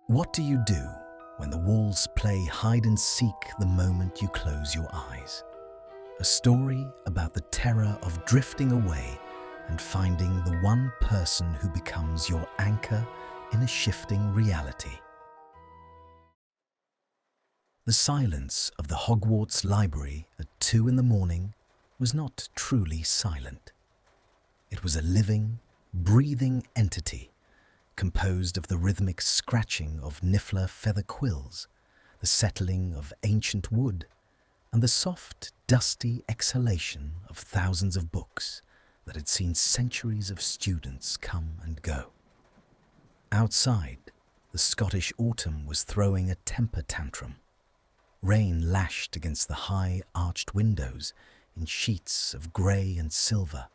What do you do when the walls play hide and seek the moment you close your eyes? A story about the terror of drifting away and finding the one person who becomes your anchor in a shifting reality. The silence of the Hogwarts library at 2 in the morning was not truly silent. It was a living, breathing entity composed of the rhythmic scratching of niffler feather quills, the settling of ancient wood, and the soft, dusty exhalation of thousands of books that had seen centuries of students come and go. Outside, the Scottish autumn was throwing a temper tantrum. Rain lashed against the high, arched windows in sheets of grey and silver,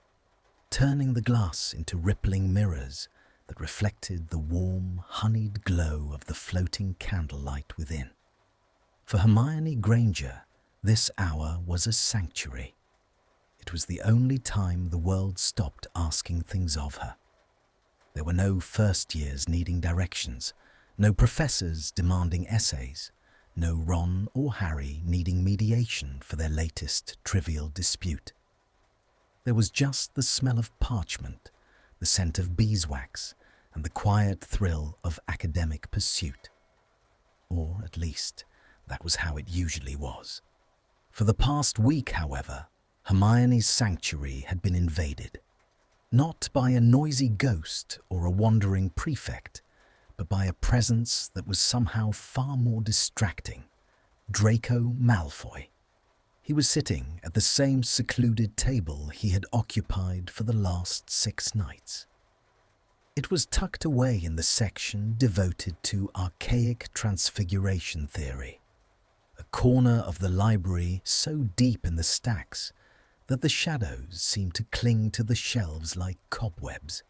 turning the glass into rippling mirrors that reflected the warm, honeyed glow of the floating candlelight within. For Hermione Granger, this hour was a sanctuary. It was the only time the world stopped asking things of her. There were no first years needing directions, no professors demanding essays, no Ron or Harry needing mediation for their latest trivial dispute. There was just the smell of parchment, the scent of beeswax, and the quiet thrill of academic pursuit. Or, at least, that was how it usually was. For the past week, however, Hermione's sanctuary had been invaded, not by a noisy ghost or a wandering prefect, but by a presence that was somehow far more distracting: Draco Malfoy. He was sitting at the same secluded table he had occupied for the last 6 nights. It was tucked away in the section devoted to archaic transfiguration theory, a corner of the library so deep in the stacks that the shadows seemed to cling to the shelves like cobwebs.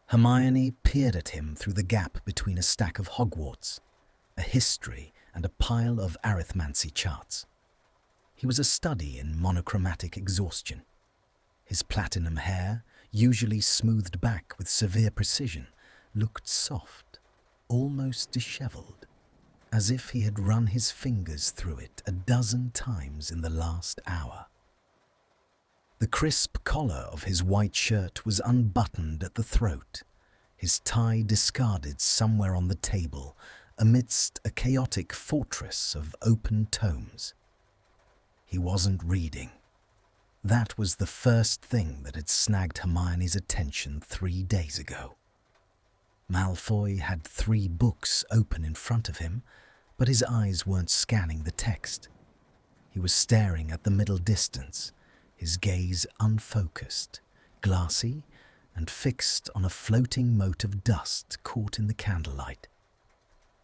Hermione peered at him through the gap between a stack of Hogwarts, a history, and a pile of arithmancy charts. He was a study in monochromatic exhaustion. His platinum hair, usually smoothed back with severe precision, looked soft, almost dishevelled, as if he had run his fingers through it a dozen times in the last hour. The crisp collar of his white shirt was unbuttoned at the throat, his tie discarded somewhere on the table amidst a chaotic fortress of open tomes. He wasn't reading. That was the first thing that had snagged Hermione's attention 3 days ago. Malfoy had 3 books open in front of him, but his eyes weren't scanning the text. He was staring at the middle distance, his gaze unfocused, glassy, and fixed on a floating mote of dust caught in the candlelight.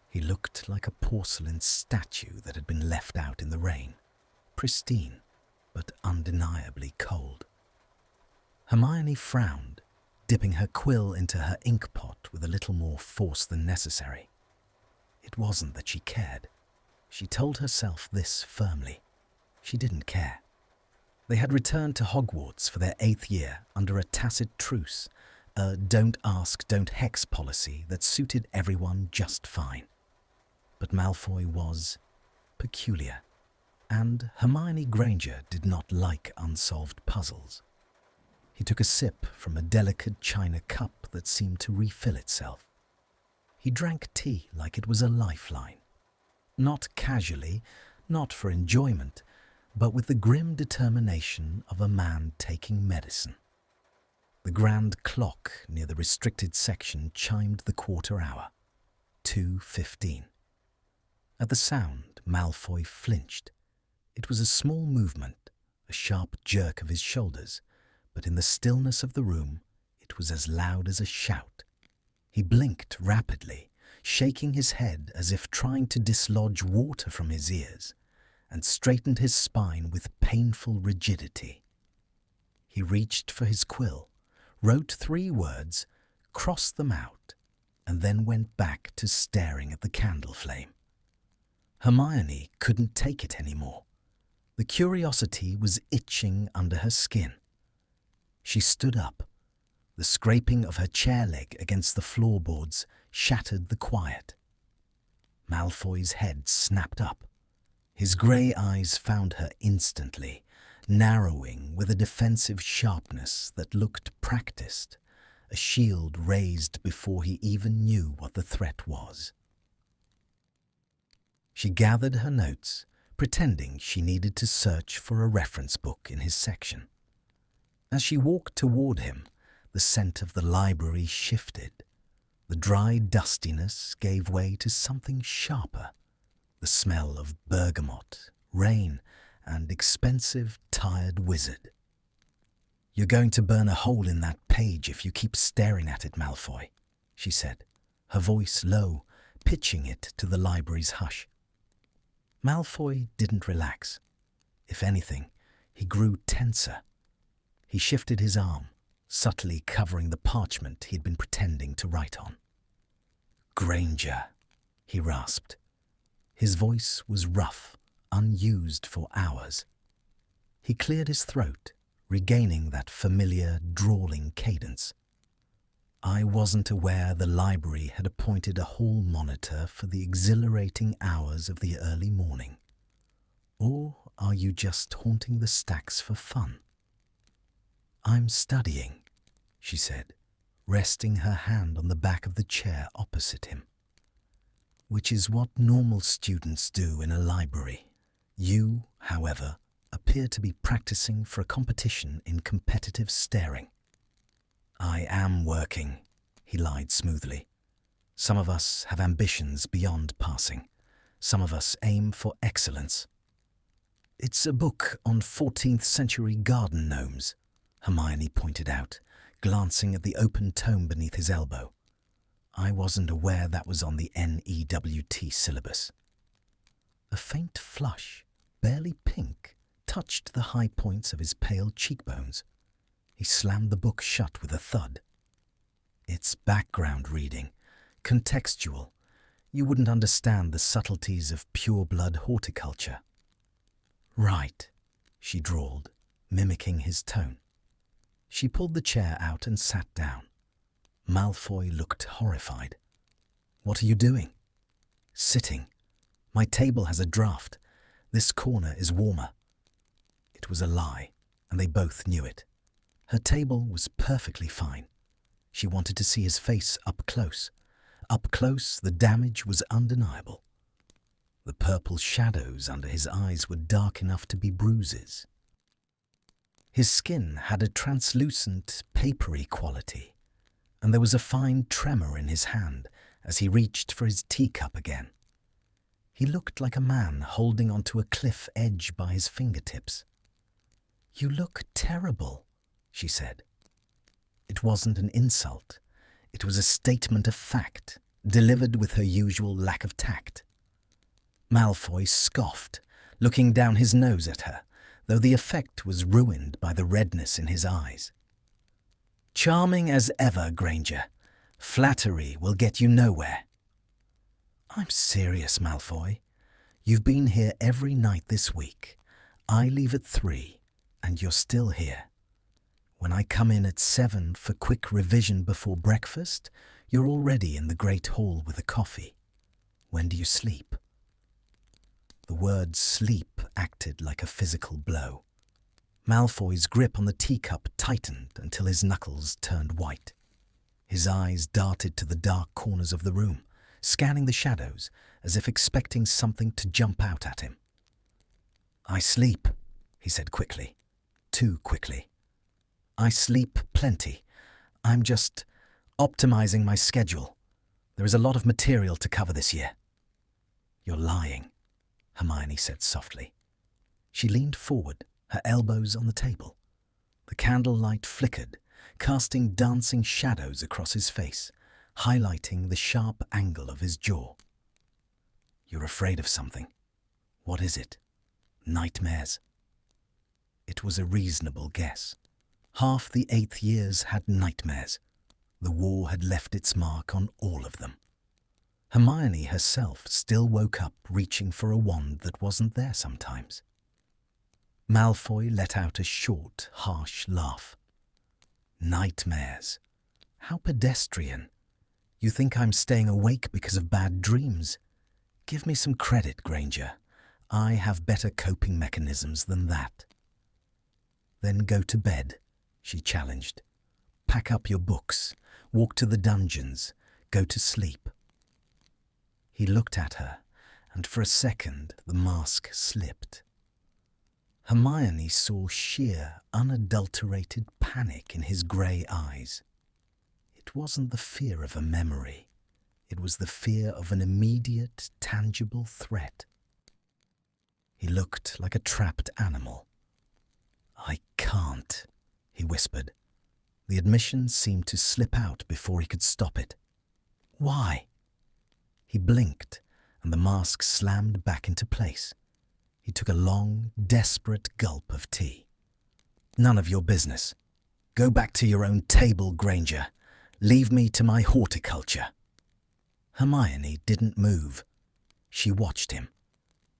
He looked like a porcelain statue that had been left out in the rain, pristine, but undeniably cold. Hermione frowned, dipping her quill into her ink pot with a little more force than necessary. It wasn't that she cared. She told herself this firmly. She didn't care. They had returned to Hogwarts for their 8th year under a tacit truce, a don't ask, don't hex policy that suited everyone just fine. But Malfoy was peculiar, and Hermione Granger did not like unsolved puzzles. He took a sip from a delicate china cup that seemed to refill itself. He drank tea like it was a lifeline, not casually, not for enjoyment, but with the grim determination of a man taking medicine. The grand clock near the restricted section chimed the quarter hour, 2:15. At the sound, Malfoy flinched. It was a small movement, a sharp jerk of his shoulders, but in the stillness of the room, it was as loud as a shout. He blinked rapidly, shaking his head as if trying to dislodge water from his ears, and straightened his spine with painful rigidity. He reached for his quill, wrote 3 words, crossed them out, and then went back to staring at the candle flame. Hermione couldn't take it anymore. The curiosity was itching under her skin. She stood up. The scraping of her chair leg against the floorboards shattered the quiet. Malfoy's head snapped up. His grey eyes found her instantly, narrowing with a defensive sharpness that looked practiced, a shield raised before he even knew what the threat was. She gathered her notes, pretending she needed to search for a reference book in his section. As she walked toward him, the scent of the library shifted. The dry dustiness gave way to something sharper, the smell of bergamot, rain, and expensive, tired wizard. "You're going to burn a hole in that page if you keep staring at it, Malfoy," she said, her voice low, pitching it to the library's hush. Malfoy didn't relax. If anything, he grew tenser. He shifted his arm, subtly covering the parchment he'd been pretending to write on. "Granger," he rasped. His voice was rough, unused for hours. He cleared his throat, regaining that familiar, drawling cadence. "I wasn't aware the library had appointed a hall monitor for the exhilarating hours of the early morning. Or are you just haunting the stacks for fun?" "I'm studying," she said, resting her hand on the back of the chair opposite him. "Which is what normal students do in a library. You, however, appear to be practicing for a competition in competitive staring." "I am working," he lied smoothly. "Some of us have ambitions beyond passing. Some of us aim for excellence." "It's a book on 14th century garden gnomes," Hermione pointed out, glancing at the open tome beneath his elbow. "I wasn't aware that was on the NEWT syllabus." A faint flush, barely pink, touched the high points of his pale cheekbones. He slammed the book shut with a thud. "It's background reading, contextual. You wouldn't understand the subtleties of pure-blood horticulture." "Right," she drawled, mimicking his tone. She pulled the chair out and sat down. Malfoy looked horrified. "What are you doing?" "Sitting. My table has a draft. This corner is warmer." It was a lie, and they both knew it. Her table was perfectly fine. She wanted to see his face up close. Up close, the damage was undeniable. The purple shadows under his eyes were dark enough to be bruises. His skin had a translucent, papery quality, and there was a fine tremor in his hand as he reached for his teacup again. He looked like a man holding onto a cliff edge by his fingertips. "You look terrible," she said. It wasn't an insult. It was a statement of fact, delivered with her usual lack of tact. Malfoy scoffed, looking down his nose at her, though the effect was ruined by the redness in his eyes. "Charming as ever, Granger. Flattery will get you nowhere." "I'm serious, Malfoy. You've been here every night this week. I leave at 3, and you're still here. When I come in at 7 for quick revision before breakfast, you're already in the Great Hall with a coffee. When do you sleep?" The word sleep acted like a physical blow. Malfoy's grip on the teacup tightened until his knuckles turned white. His eyes darted to the dark corners of the room, scanning the shadows as if expecting something to jump out at him. "I sleep," he said quickly. Too quickly. "I sleep plenty. I'm just optimizing my schedule. There is a lot of material to cover this year." "You're lying," Hermione said softly. She leaned forward, her elbows on the table. The candlelight flickered, casting dancing shadows across his face, highlighting the sharp angle of his jaw. "You're afraid of something. What is it? Nightmares?" It was a reasonable guess. Half the 8th years had nightmares. The war had left its mark on all of them. Hermione herself still woke up reaching for a wand that wasn't there sometimes. Malfoy let out a short, harsh laugh. "Nightmares? How pedestrian. You think I'm staying awake because of bad dreams? Give me some credit, Granger. I have better coping mechanisms than that. Then go to bed, she challenged. Pack up your books, walk to the dungeons, go to sleep. He looked at her, and for a second the mask slipped. Hermione saw sheer, unadulterated panic in his grey eyes. It wasn't the fear of a memory. It was the fear of an immediate, tangible threat. He looked like a trapped animal. "I can't," he whispered. The admission seemed to slip out before he could stop it. "Why?" He blinked, and the mask slammed back into place. He took a long, desperate gulp of tea. "None of your business. Go back to your own table, Granger. Leave me to my horticulture." Hermione didn't move. She watched him.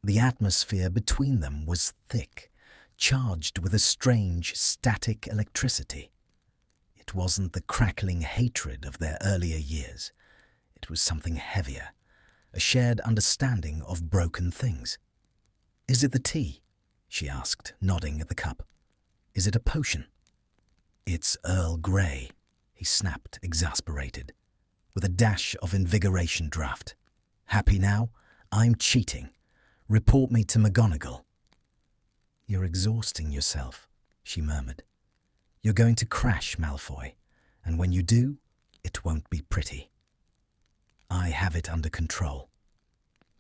The atmosphere between them was thick, charged with a strange, static electricity. It wasn't the crackling hatred of their earlier years. It was something heavier, a shared understanding of broken things. "Is it the tea?" she asked, nodding at the cup. "Is it a potion?" "It's Earl Grey," he snapped, exasperated, with a dash of invigoration draft. "Happy now? I'm cheating. Report me to McGonagall." "You're exhausting yourself," she murmured. "You're going to crash, Malfoy, and when you do, it won't be pretty." "I have it under control."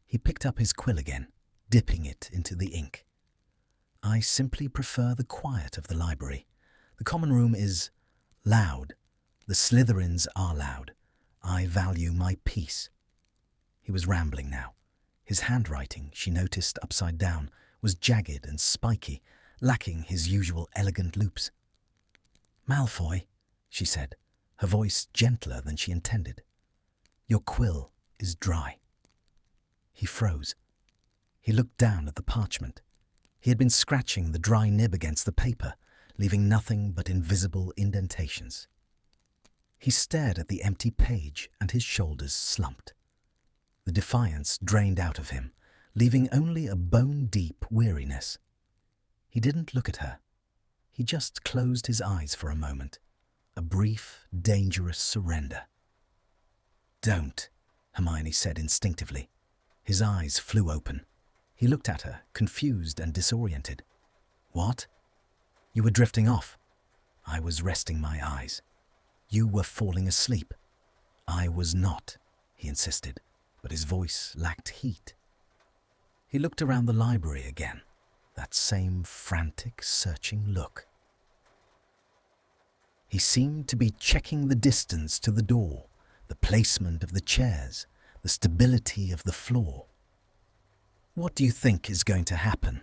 He picked up his quill again, dipping it into the ink. "I simply prefer the quiet of the library. The common room is loud. The Slytherins are loud. I value my peace." He was rambling now. His handwriting, she noticed upside down, was jagged and spiky, lacking his usual elegant loops. "Malfoy," she said, her voice gentler than she intended. "Your quill is dry." He froze. He looked down at the parchment. He had been scratching the dry nib against the paper, leaving nothing but invisible indentations. He stared at the empty page and his shoulders slumped. The defiance drained out of him, leaving only a bone-deep weariness. He didn't look at her. He just closed his eyes for a moment, a brief, dangerous surrender. "Don't," Hermione said instinctively. His eyes flew open. He looked at her, confused and disoriented. "What?" "You were drifting off." "I was resting my eyes." "You were falling asleep." "I was not," he insisted, but his voice lacked heat. He looked around the library again, that same frantic, searching look. He seemed to be checking the distance to the door, the placement of the chairs, the stability of the floor. "What do you think is going to happen?"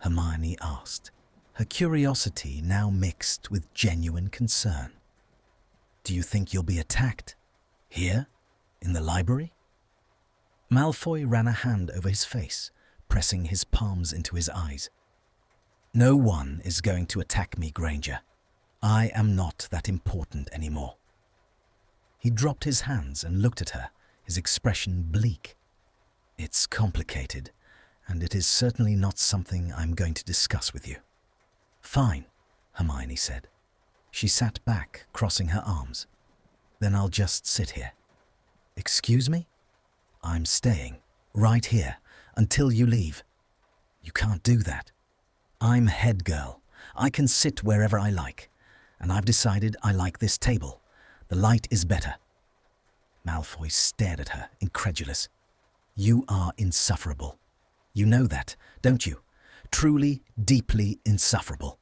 Hermione asked, her curiosity now mixed with genuine concern. "Do you think you'll be attacked? Here? In the library?" Malfoy ran a hand over his face, pressing his palms into his eyes. "No one is going to attack me, Granger. I am not that important anymore." He dropped his hands and looked at her, his expression bleak. "It's complicated, and it is certainly not something I'm going to discuss with you." "Fine," Hermione said. She sat back, crossing her arms. "Then I'll just sit here." "Excuse me?" "I'm staying, right here, until you leave." "You can't do that." "I'm head girl. I can sit wherever I like, and I've decided I like this table. The light is better." Malfoy stared at her, incredulous. "You are insufferable. You know that, don't you? Truly, deeply insufferable."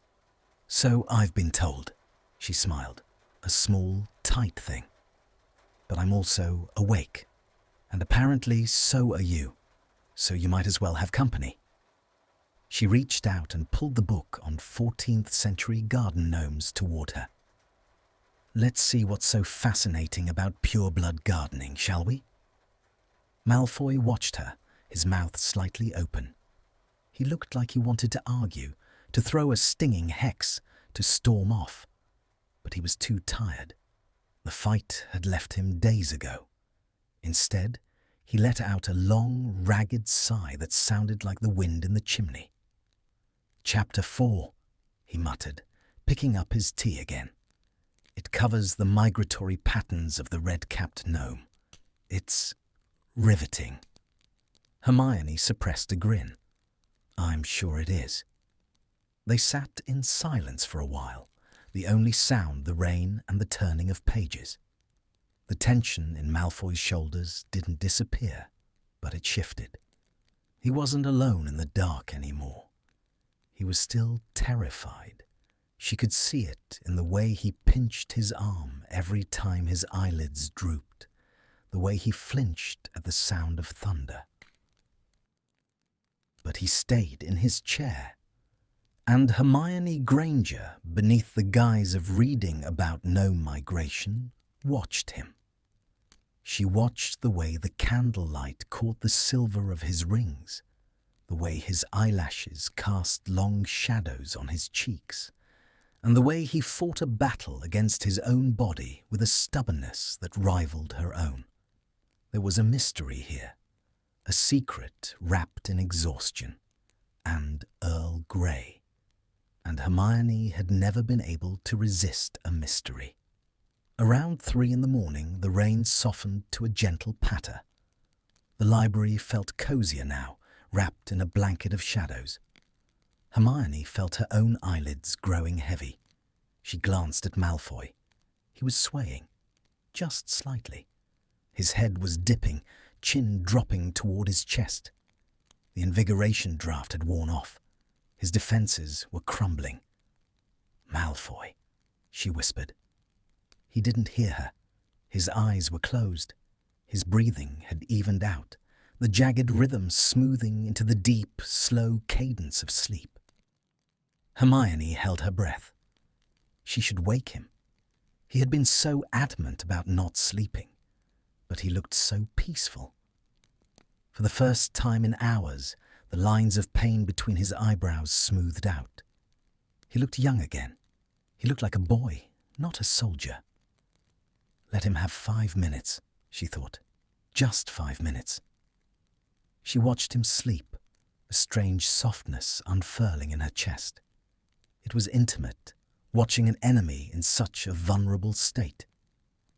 "So I've been told," she smiled, a small, tight thing. "But I'm also awake, and apparently so are you, so you might as well have company." She reached out and pulled the book on 14th century garden gnomes toward her. "Let's see what's so fascinating about pureblood gardening, shall we?" Malfoy watched her, his mouth slightly open. He looked like he wanted to argue, to throw a stinging hex, to storm off. But he was too tired. The fight had left him days ago. Instead, He let out a long, ragged sigh that sounded like the wind in the chimney. "Chapter 4, he muttered, picking up his tea again. "It covers the migratory patterns of the red-capped gnome. It's riveting." Hermione suppressed a grin. "I'm sure it is." They sat in silence for a while, the only sound the rain and the turning of pages. The tension in Malfoy's shoulders didn't disappear, but it shifted. He wasn't alone in the dark anymore. He was still terrified. She could see it in the way he pinched his arm every time his eyelids drooped, the way he flinched at the sound of thunder. But he stayed in his chair, and Hermione Granger, beneath the guise of reading about gnome migration, watched him. She watched the way the candlelight caught the silver of his rings, the way his eyelashes cast long shadows on his cheeks, and the way he fought a battle against his own body with a stubbornness that rivaled her own. There was a mystery here, a secret wrapped in exhaustion and Earl Grey, and Hermione had never been able to resist a mystery. Around 3 a.m, the rain softened to a gentle patter. The library felt cozier now, wrapped in a blanket of shadows. Hermione felt her own eyelids growing heavy. She glanced at Malfoy. He was swaying, just slightly. His head was dipping, chin dropping toward his chest. The invigoration draft had worn off. His defenses were crumbling. "Malfoy," she whispered. He didn't hear her. His eyes were closed. His breathing had evened out, the jagged rhythm smoothing into the deep, slow cadence of sleep. Hermione held her breath. She should wake him. He had been so adamant about not sleeping, but he looked so peaceful. For the first time in hours, the lines of pain between his eyebrows smoothed out. He looked young again. He looked like a boy, not a soldier. Let him have 5 minutes, she thought. Just 5 minutes. She watched him sleep, a strange softness unfurling in her chest. It was intimate, watching an enemy in such a vulnerable state.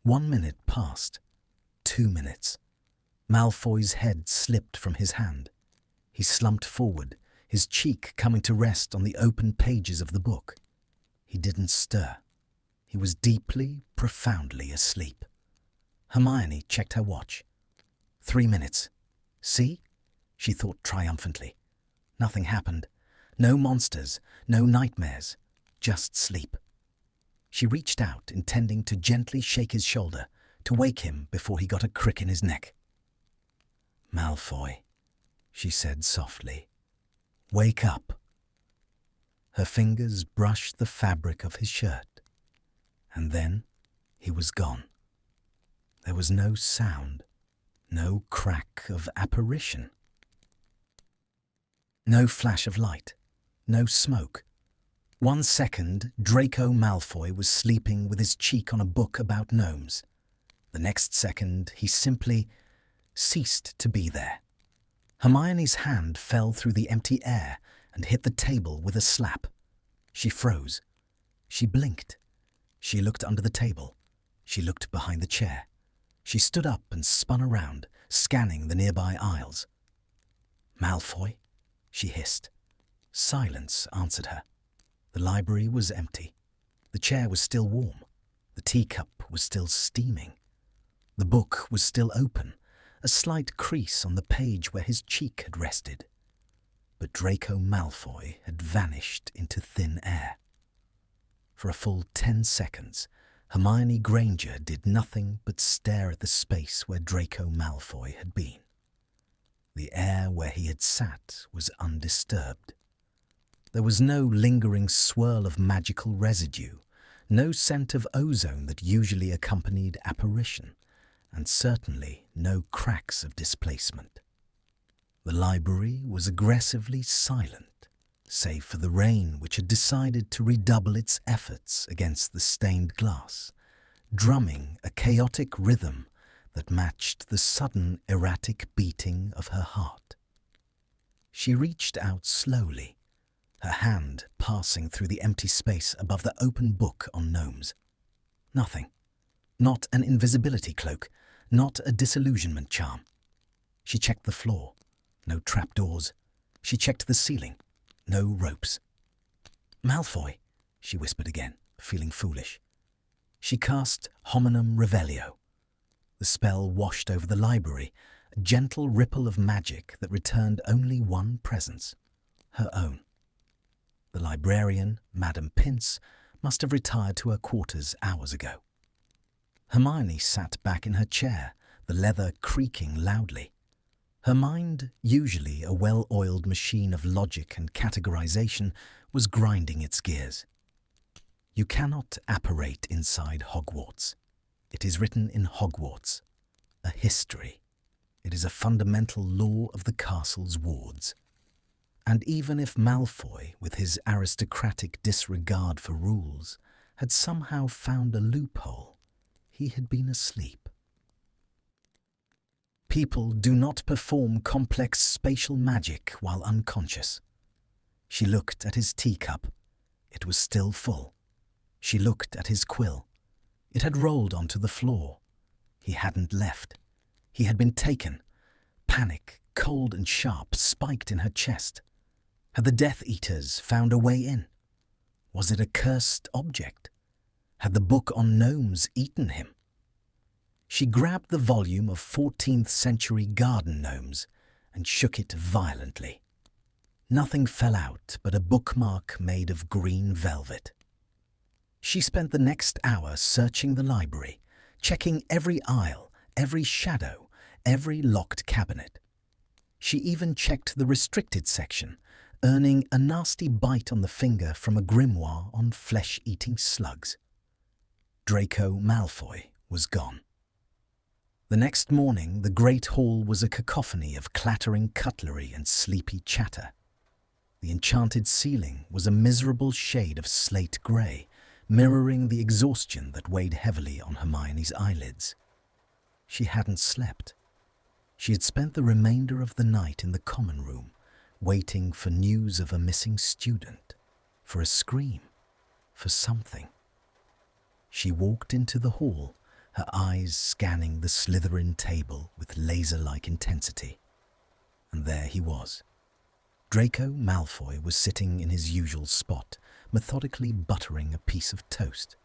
1 minute passed. 2 minutes. Malfoy's head slipped from his hand. He slumped forward, his cheek coming to rest on the open pages of the book. He didn't stir. He was deeply, profoundly asleep. Hermione checked her watch. 3 minutes. "See?" she thought triumphantly. Nothing happened. No monsters, no nightmares, just sleep. She reached out, intending to gently shake his shoulder, to wake him before he got a crick in his neck. "Malfoy," she said softly. "Wake up." Her fingers brushed the fabric of his shirt. And then he was gone. There was no sound, no crack of apparition. No flash of light, no smoke. 1 second, Draco Malfoy was sleeping with his cheek on a book about gnomes. The next second, he simply ceased to be there. Hermione's hand fell through the empty air and hit the table with a slap. She froze. She blinked. She looked under the table. She looked behind the chair. She stood up and spun around, scanning the nearby aisles. "Malfoy?" she hissed. Silence answered her. The library was empty. The chair was still warm. The teacup was still steaming. The book was still open, a slight crease on the page where his cheek had rested. But Draco Malfoy had vanished into thin air. For a full 10 seconds, Hermione Granger did nothing but stare at the space where Draco Malfoy had been. The air where he had sat was undisturbed. There was no lingering swirl of magical residue, no scent of ozone that usually accompanied apparition, and certainly no cracks of displacement. The library was aggressively silent, save for the rain which had decided to redouble its efforts against the stained glass, drumming a chaotic rhythm that matched the sudden erratic beating of her heart. She reached out slowly, her hand passing through the empty space above the open book on gnomes. Nothing. Not an invisibility cloak, not a disillusionment charm. She checked the floor. No trapdoors. She checked the ceiling. No ropes. "Malfoy," she whispered again, feeling foolish. She cast Hominum Revelio. The spell washed over the library, a gentle ripple of magic that returned only one presence, her own. The librarian, Madame Pince, must have retired to her quarters hours ago. Hermione sat back in her chair, the leather creaking loudly. Her mind, usually a well-oiled machine of logic and categorization, was grinding its gears. You cannot apparate inside Hogwarts. It is written in Hogwarts, a history. It is a fundamental law of the castle's wards. And even if Malfoy, with his aristocratic disregard for rules, had somehow found a loophole, he had been asleep. People do not perform complex spatial magic while unconscious. She looked at his teacup. It was still full. She looked at his quill. It had rolled onto the floor. He hadn't left. He had been taken. Panic, cold and sharp, spiked in her chest. Had the Death Eaters found a way in? Was it a cursed object? Had the book on gnomes eaten him? She grabbed the volume of 14th century garden gnomes and shook it violently. Nothing fell out but a bookmark made of green velvet. She spent the next hour searching the library, checking every aisle, every shadow, every locked cabinet. She even checked the restricted section, earning a nasty bite on the finger from a grimoire on flesh-eating slugs. Draco Malfoy was gone. The next morning, the great hall was a cacophony of clattering cutlery and sleepy chatter. The enchanted ceiling was a miserable shade of slate grey, mirroring the exhaustion that weighed heavily on Hermione's eyelids. She hadn't slept. She had spent the remainder of the night in the common room, waiting for news of a missing student, for a scream, for something. She walked into the hall, her eyes scanning the Slytherin table with laser-like intensity. And there he was. Draco Malfoy was sitting in his usual spot, methodically buttering a piece of toast.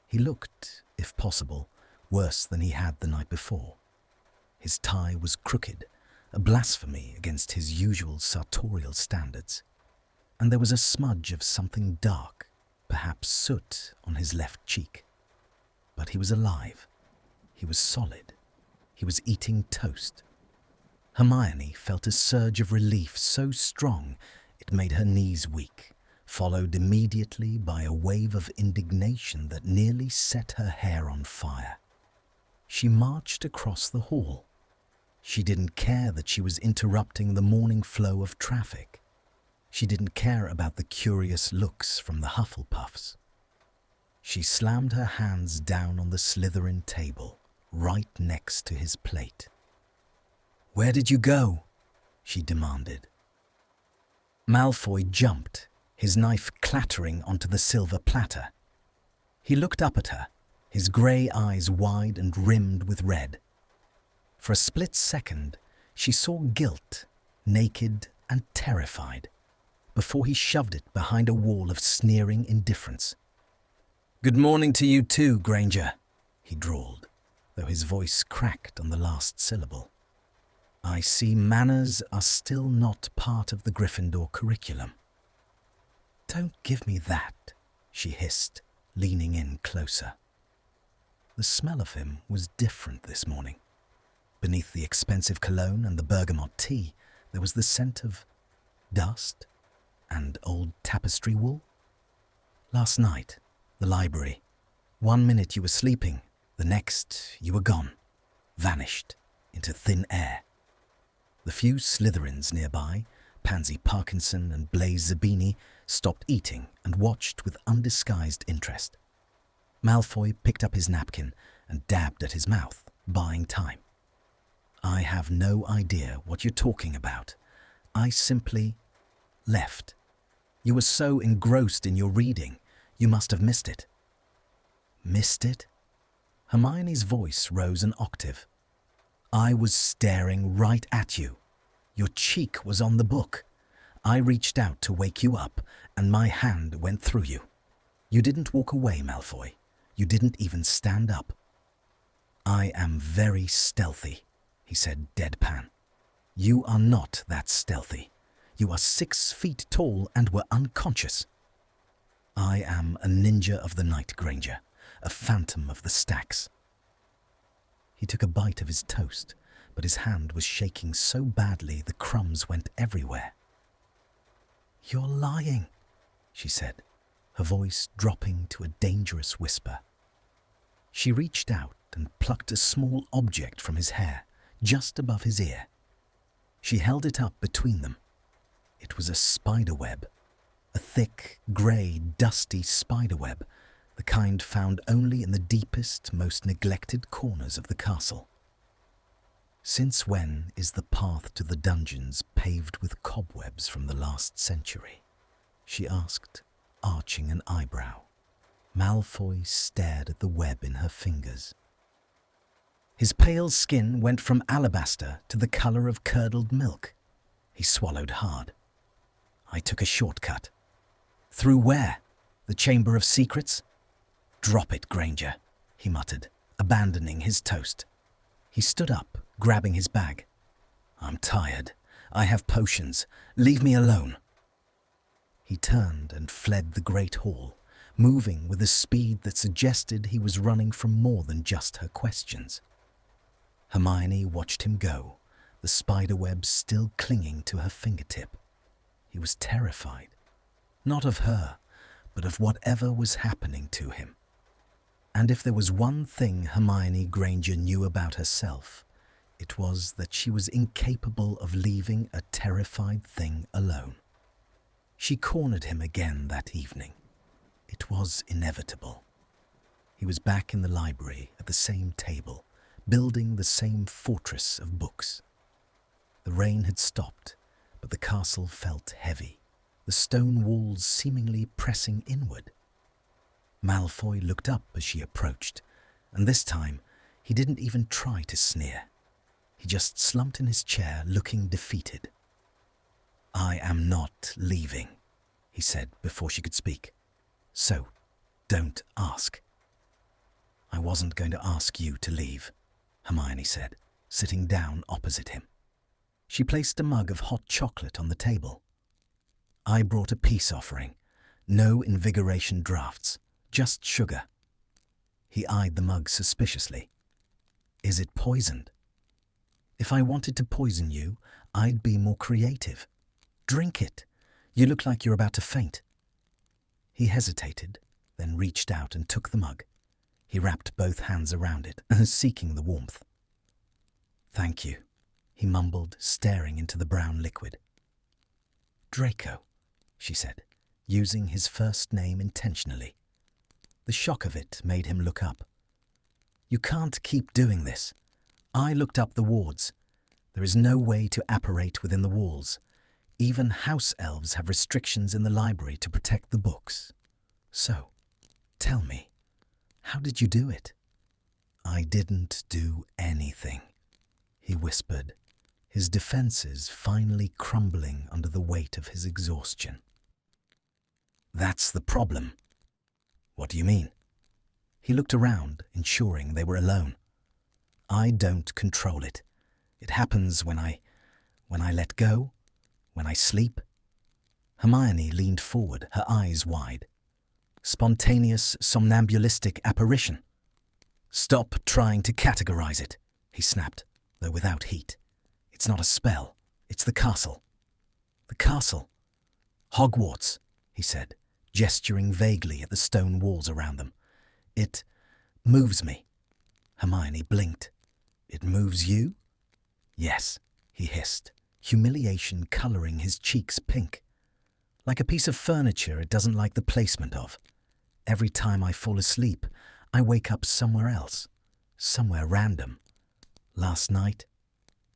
He looked, if possible, worse than he had the night before. His tie was crooked, a blasphemy against his usual sartorial standards. And there was a smudge of something dark, perhaps soot, on his left cheek. But he was alive. He was solid. He was eating toast. Hermione felt a surge of relief so strong it made her knees weak, followed immediately by a wave of indignation that nearly set her hair on fire. She marched across the hall. She didn't care that she was interrupting the morning flow of traffic. She didn't care about the curious looks from the Hufflepuffs. She slammed her hands down on the Slytherin table, right next to his plate. "Where did you go?" she demanded. Malfoy jumped, his knife clattering onto the silver platter. He looked up at her, his grey eyes wide and rimmed with red. For a split second, she saw guilt, naked and terrified, before he shoved it behind a wall of sneering indifference. "Good morning to you too, Granger," he drawled, though his voice cracked on the last syllable. "I see manners are still not part of the Gryffindor curriculum." "Don't give me that," she hissed, leaning in closer. The smell of him was different this morning. Beneath the expensive cologne and the bergamot tea, there was the scent of dust and old tapestry wool. Last night, the library. 1 minute you were sleeping, the next you were gone, vanished into thin air. The few Slytherins nearby, Pansy Parkinson and Blaise Zabini, stopped eating and watched with undisguised interest. Malfoy picked up his napkin and dabbed at his mouth, buying time. I have no idea what you're talking about. I simply left. You were so engrossed in your reading, you must have missed it. Missed it? Hermione's voice rose an octave. I was staring right at you. Your cheek was on the book. I reached out to wake you up, and my hand went through you. You didn't walk away, Malfoy. You didn't even stand up. I am very stealthy, he said deadpan. You are not that stealthy. You are 6 feet tall and were unconscious. I am a ninja of the night, Granger, a phantom of the stacks. He took a bite of his toast, but his hand was shaking so badly the crumbs went everywhere. You're lying, she said, her voice dropping to a dangerous whisper. She reached out and plucked a small object from his hair, just above his ear. She held it up between them. It was a spiderweb, a thick, grey, dusty spiderweb, the kind found only in the deepest, most neglected corners of the castle. Since when is the path to the dungeons paved with cobwebs from the last century? She asked, arching an eyebrow. Malfoy stared at the web in her fingers. His pale skin went from alabaster to the colour of curdled milk. He swallowed hard. I took a shortcut. Through where? The Chamber of Secrets? Drop it, Granger, he muttered, abandoning his toast. He stood up, grabbing his bag. I'm tired. I have potions. Leave me alone. He turned and fled the great hall, moving with a speed that suggested he was running from more than just her questions. Hermione watched him go, the spiderweb still clinging to her fingertip. He was terrified, not of her, but of whatever was happening to him. And if there was one thing Hermione Granger knew about herself, it was that she was incapable of leaving a terrified thing alone. She cornered him again that evening. It was inevitable. He was back in the library at the same table, building the same fortress of books. The rain had stopped, but the castle felt heavy, the stone walls seemingly pressing inward. Malfoy looked up as she approached, and this time he didn't even try to sneer. He just slumped in his chair, looking defeated. I am not leaving, he said before she could speak. So, don't ask. I wasn't going to ask you to leave, Hermione said, sitting down opposite him. She placed a mug of hot chocolate on the table. I brought a peace offering. No invigoration drafts, just sugar. He eyed the mug suspiciously. Is it poisoned? If I wanted to poison you, I'd be more creative. Drink it. You look like you're about to faint. He hesitated, then reached out and took the mug. He wrapped both hands around it, seeking the warmth. Thank you, he mumbled, staring into the brown liquid. Draco, she said, using his first name intentionally. The shock of it made him look up. You can't keep doing this. I looked up the wards. There is no way to apparate within the walls. Even house elves have restrictions in the library to protect the books. So, tell me, how did you do it? I didn't do anything, he whispered, his defenses finally crumbling under the weight of his exhaustion. That's the problem. What do you mean? He looked around, ensuring they were alone. I don't control it. It happens when I let go, when I sleep. Hermione leaned forward, her eyes wide. Spontaneous, somnambulistic apparition. Stop trying to categorize it, he snapped, though without heat. It's not a spell. It's the castle. The castle. Hogwarts, he said, gesturing vaguely at the stone walls around them. It moves me. Hermione blinked. It moves you? Yes, he hissed, humiliation coloring his cheeks pink. Like a piece of furniture it doesn't like the placement of. Every time I fall asleep, I wake up somewhere else, somewhere random, Last night,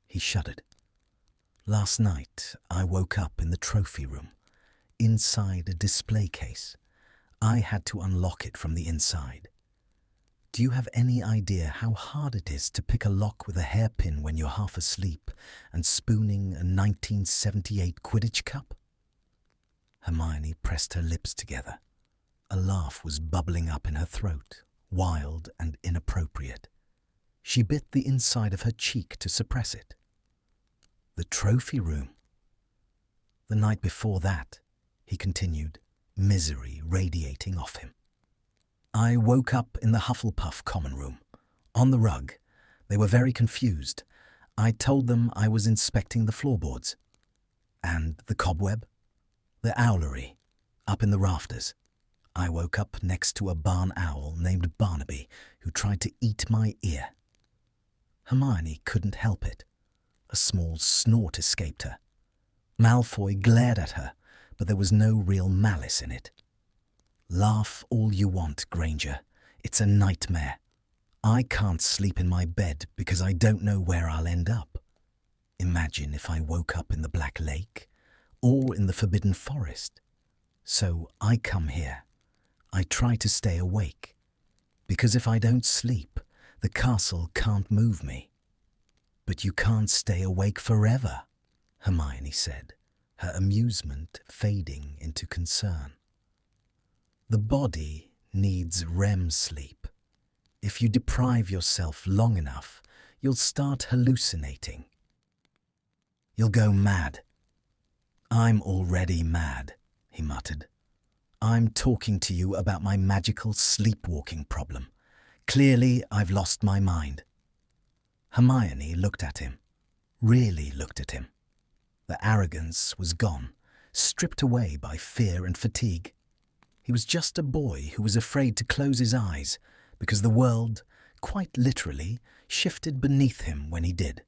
he shuddered. Last night, I woke up in the trophy room, inside a display case. I had to unlock it from the inside. Do you have any idea how hard it is to pick a lock with a hairpin when you're half asleep and spooning a 1978 Quidditch cup? Hermione pressed her lips together. A laugh was bubbling up in her throat, wild and inappropriate. She bit the inside of her cheek to suppress it. The trophy room. The night before that, he continued, misery radiating off him. I woke up in the Hufflepuff common room. On the rug. They were very confused. I told them I was inspecting the floorboards. And the cobweb? The owlery, up in the rafters. I woke up next to a barn owl named Barnaby, who tried to eat my ear. Hermione couldn't help it. A small snort escaped her. Malfoy glared at her, but there was no real malice in it. Laugh all you want, Granger. It's a nightmare. I can't sleep in my bed because I don't know where I'll end up. Imagine if I woke up in the Black Lake or in the Forbidden Forest. So I come here. I try to stay awake, because if I don't sleep, the castle can't move me. But you can't stay awake forever, Hermione said, her amusement fading into concern. The body needs REM sleep. If you deprive yourself long enough, you'll start hallucinating. You'll go mad. I'm already mad, he muttered. I'm talking to you about my magical sleepwalking problem. Clearly, I've lost my mind. Hermione looked at him, really looked at him. The arrogance was gone, stripped away by fear and fatigue. He was just a boy who was afraid to close his eyes because the world, quite literally, shifted beneath him when he did.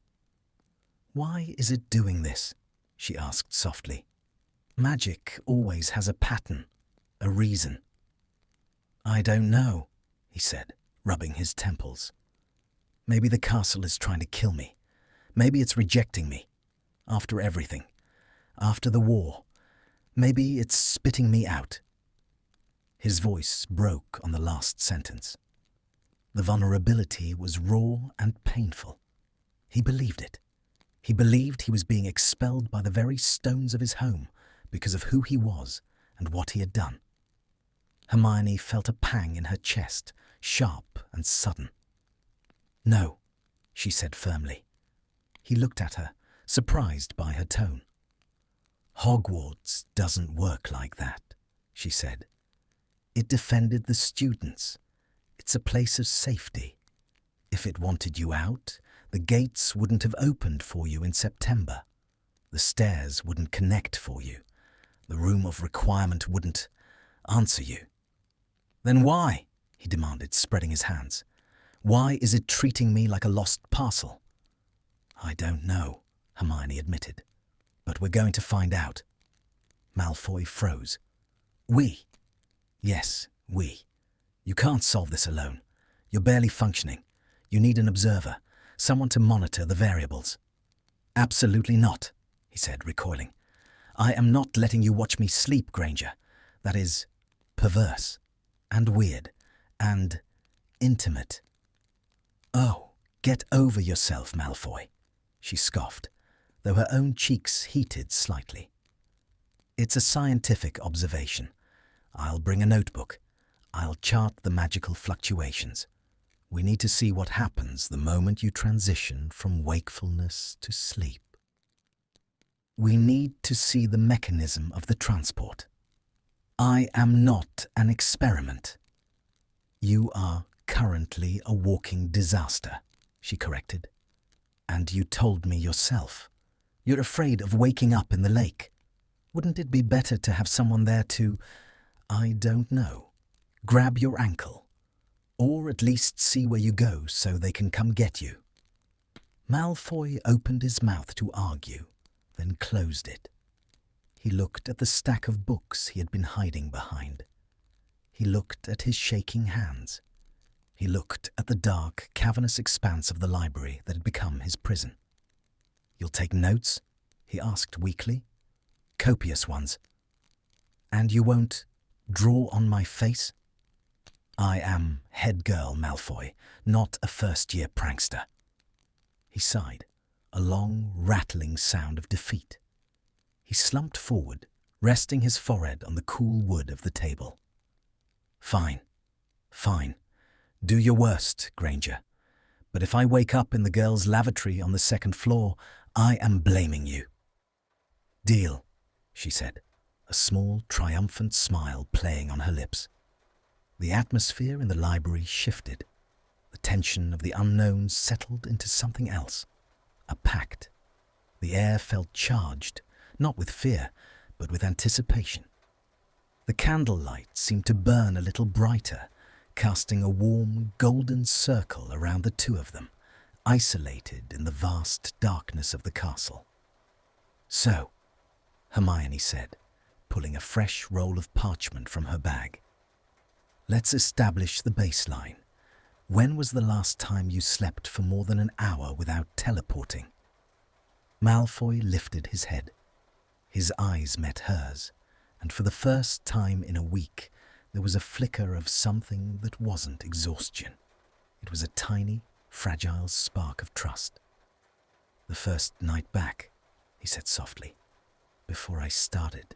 Why is it doing this? She asked softly. Magic always has a pattern, a reason. I don't know, he said, rubbing his temples. Maybe the castle is trying to kill me. Maybe it's rejecting me. After everything. After the war. Maybe it's spitting me out. His voice broke on the last sentence. The vulnerability was raw and painful. He believed it. He believed he was being expelled by the very stones of his home because of who he was and what he had done. Hermione felt a pang in her chest, sharp and sudden. No, she said firmly. He looked at her, surprised by her tone. Hogwarts doesn't work like that, she said. It defended the students. It's a place of safety. If it wanted you out, the gates wouldn't have opened for you in September. The stairs wouldn't connect for you. The room of requirement wouldn't answer you. Then why? He demanded, spreading his hands. Why is it treating me like a lost parcel? I don't know, Hermione admitted. But we're going to find out. Malfoy froze. We? Yes, we. You can't solve this alone. You're barely functioning. You need an observer, someone to monitor the variables. Absolutely not, he said, recoiling. I am not letting you watch me sleep, Granger. That is perverse and weird and intimate. Oh, get over yourself, Malfoy, she scoffed, though her own cheeks heated slightly. It's a scientific observation. I'll bring a notebook. I'll chart the magical fluctuations. We need to see what happens the moment you transition from wakefulness to sleep. We need to see the mechanism of the transport. I am not an experiment. You are currently a walking disaster, she corrected. And you told me yourself. You're afraid of waking up in the lake. Wouldn't it be better to have someone there to, I don't know, grab your ankle? Or at least see where you go so they can come get you? Malfoy opened his mouth to argue, then closed it. He looked at the stack of books he had been hiding behind. He looked at his shaking hands. He looked at the dark, cavernous expanse of the library that had become his prison. "You'll take notes?" he asked weakly. "Copious ones. And you won't draw on my face? I am head girl Malfoy, not a first-year prankster." He sighed, a long, rattling sound of defeat. He slumped forward, resting his forehead on the cool wood of the table. "Fine, fine. Do your worst, Granger. But if I wake up in the girls' lavatory on the second floor, I am blaming you." "Deal," she said, a small, triumphant smile playing on her lips. The atmosphere in the library shifted. The tension of the unknown settled into something else, a pact. The air felt charged, not with fear, but with anticipation. The candlelight seemed to burn a little brighter, casting a warm, golden circle around the two of them, isolated in the vast darkness of the castle. "So," Hermione said, pulling a fresh roll of parchment from her bag, "let's establish the baseline. When was the last time you slept for more than an hour without teleporting?" Malfoy lifted his head. His eyes met hers, and for the first time in a week, there was a flicker of something that wasn't exhaustion. It was a tiny, fragile spark of trust. "The first night back," he said softly, "before I started,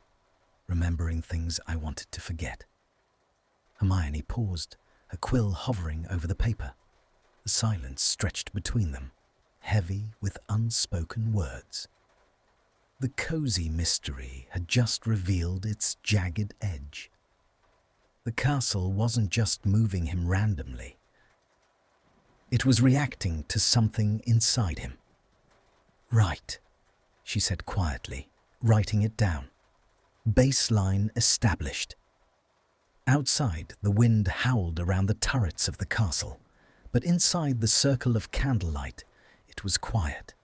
remembering things I wanted to forget." Hermione paused, her quill hovering over the paper. The silence stretched between them, heavy with unspoken words. The cozy mystery had just revealed its jagged edge. The castle wasn't just moving him randomly. It was reacting to something inside him. "Right," she said quietly, writing it down. "Baseline established." Outside, the wind howled around the turrets of the castle, but inside the circle of candlelight, it was quiet.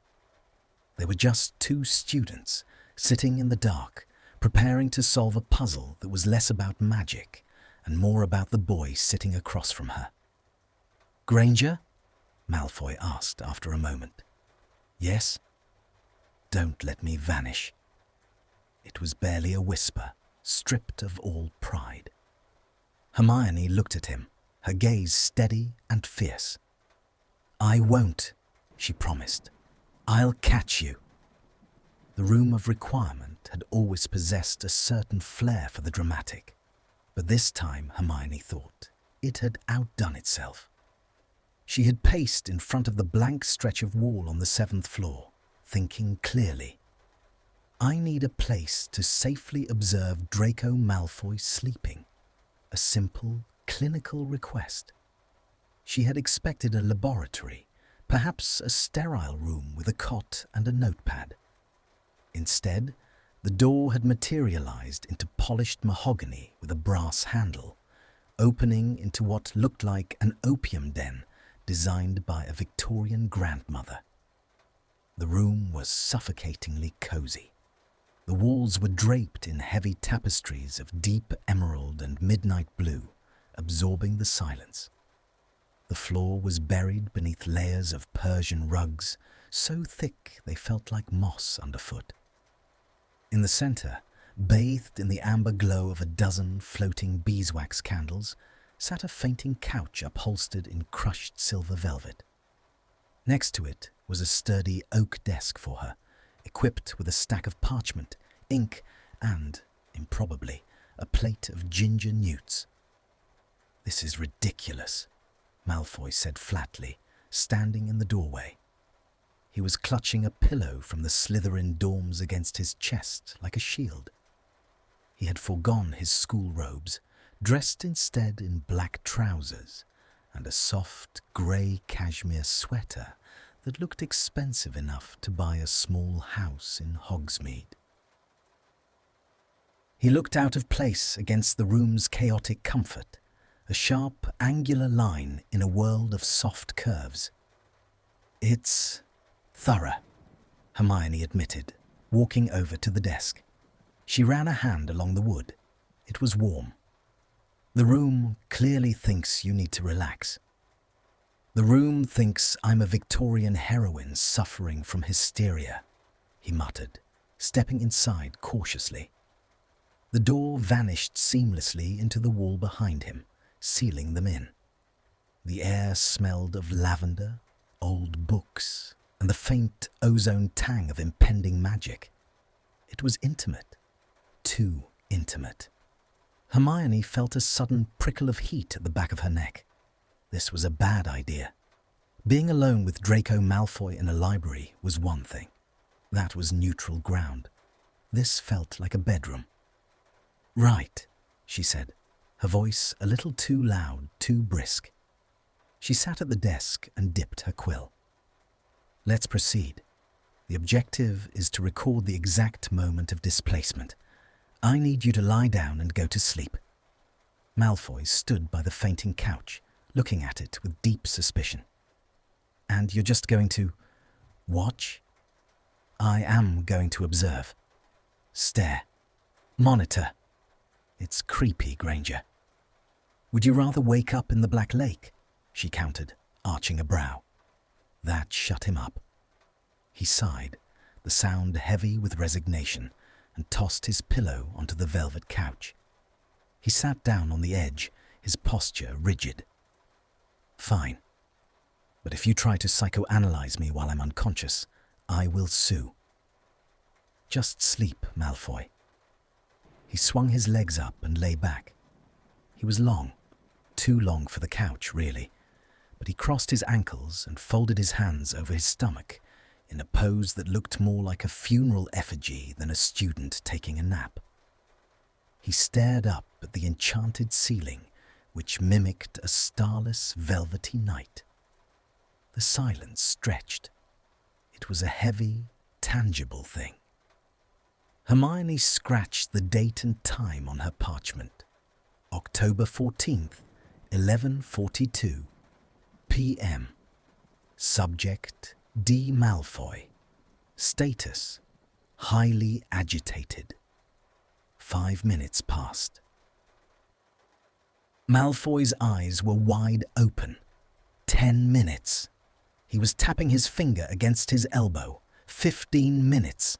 There were just two students, sitting in the dark, preparing to solve a puzzle that was less about magic and more about the boy sitting across from her. "Granger?" Malfoy asked after a moment. "Yes?" "Don't let me vanish." It was barely a whisper, stripped of all pride. Hermione looked at him, her gaze steady and fierce. "I won't," she promised. "I'll catch you." The room of requirement had always possessed a certain flair for the dramatic, but this time, Hermione thought, it had outdone itself. She had paced in front of the blank stretch of wall on the 7th floor, thinking clearly. "I need a place to safely observe Draco Malfoy sleeping." A simple, clinical request. She had expected a laboratory, perhaps a sterile room with a cot and a notepad. Instead, the door had materialized into polished mahogany with a brass handle, opening into what looked like an opium den designed by a Victorian grandmother. The room was suffocatingly cozy. The walls were draped in heavy tapestries of deep emerald and midnight blue, absorbing the silence. The floor was buried beneath layers of Persian rugs, so thick they felt like moss underfoot. In the center, bathed in the amber glow of a dozen floating beeswax candles, sat a fainting couch upholstered in crushed silver velvet. Next to it was a sturdy oak desk for her, equipped with a stack of parchment, ink, and, improbably, a plate of ginger newts. "This is ridiculous," Malfoy said flatly, standing in the doorway. He was clutching a pillow from the Slytherin dorms against his chest like a shield. He had foregone his school robes, dressed instead in black trousers and a soft grey cashmere sweater that looked expensive enough to buy a small house in Hogsmeade. He looked out of place against the room's chaotic comfort, a sharp, angular line in a world of soft curves. "It's thorough," Hermione admitted, walking over to the desk. She ran a hand along the wood. It was warm. "The room clearly thinks you need to relax." The room thinks I'm a Victorian heroine suffering from hysteria, he muttered, stepping inside cautiously. The door vanished seamlessly into the wall behind him, sealing them in. The air smelled of lavender, old books, and the faint ozone tang of impending magic. It was intimate, too intimate. Hermione felt a sudden prickle of heat at the back of her neck. This was a bad idea. Being alone with Draco Malfoy in a library was one thing. That was neutral ground. This felt like a bedroom. "Right," she said, her voice a little too loud, too brisk. She sat at the desk and dipped her quill. "Let's proceed. The objective is to record the exact moment of displacement. I need you to lie down and go to sleep." Malfoy stood by the fainting couch, looking at it with deep suspicion. "And you're just going to watch?" "I am going to observe. Stare. Monitor. It's creepy, Granger." "Would you rather wake up in the Black Lake?" she countered, arching a brow. That shut him up. He sighed, the sound heavy with resignation, and tossed his pillow onto the velvet couch. He sat down on the edge, his posture rigid. "Fine. But if you try to psychoanalyze me while I'm unconscious, I will sue." "Just sleep, Malfoy." He swung his legs up and lay back. He was long, too long for the couch, really, but he crossed his ankles and folded his hands over his stomach in a pose that looked more like a funeral effigy than a student taking a nap. He stared up at the enchanted ceiling, which mimicked a starless, velvety night. The silence stretched. It was a heavy, tangible thing. Hermione scratched the date and time on her parchment. October 14th, 11:42 p.m. Subject: D. Malfoy. Status: highly agitated. 5 minutes passed. Malfoy's eyes were wide open. 10 minutes. He was tapping his finger against his elbow. 15 minutes.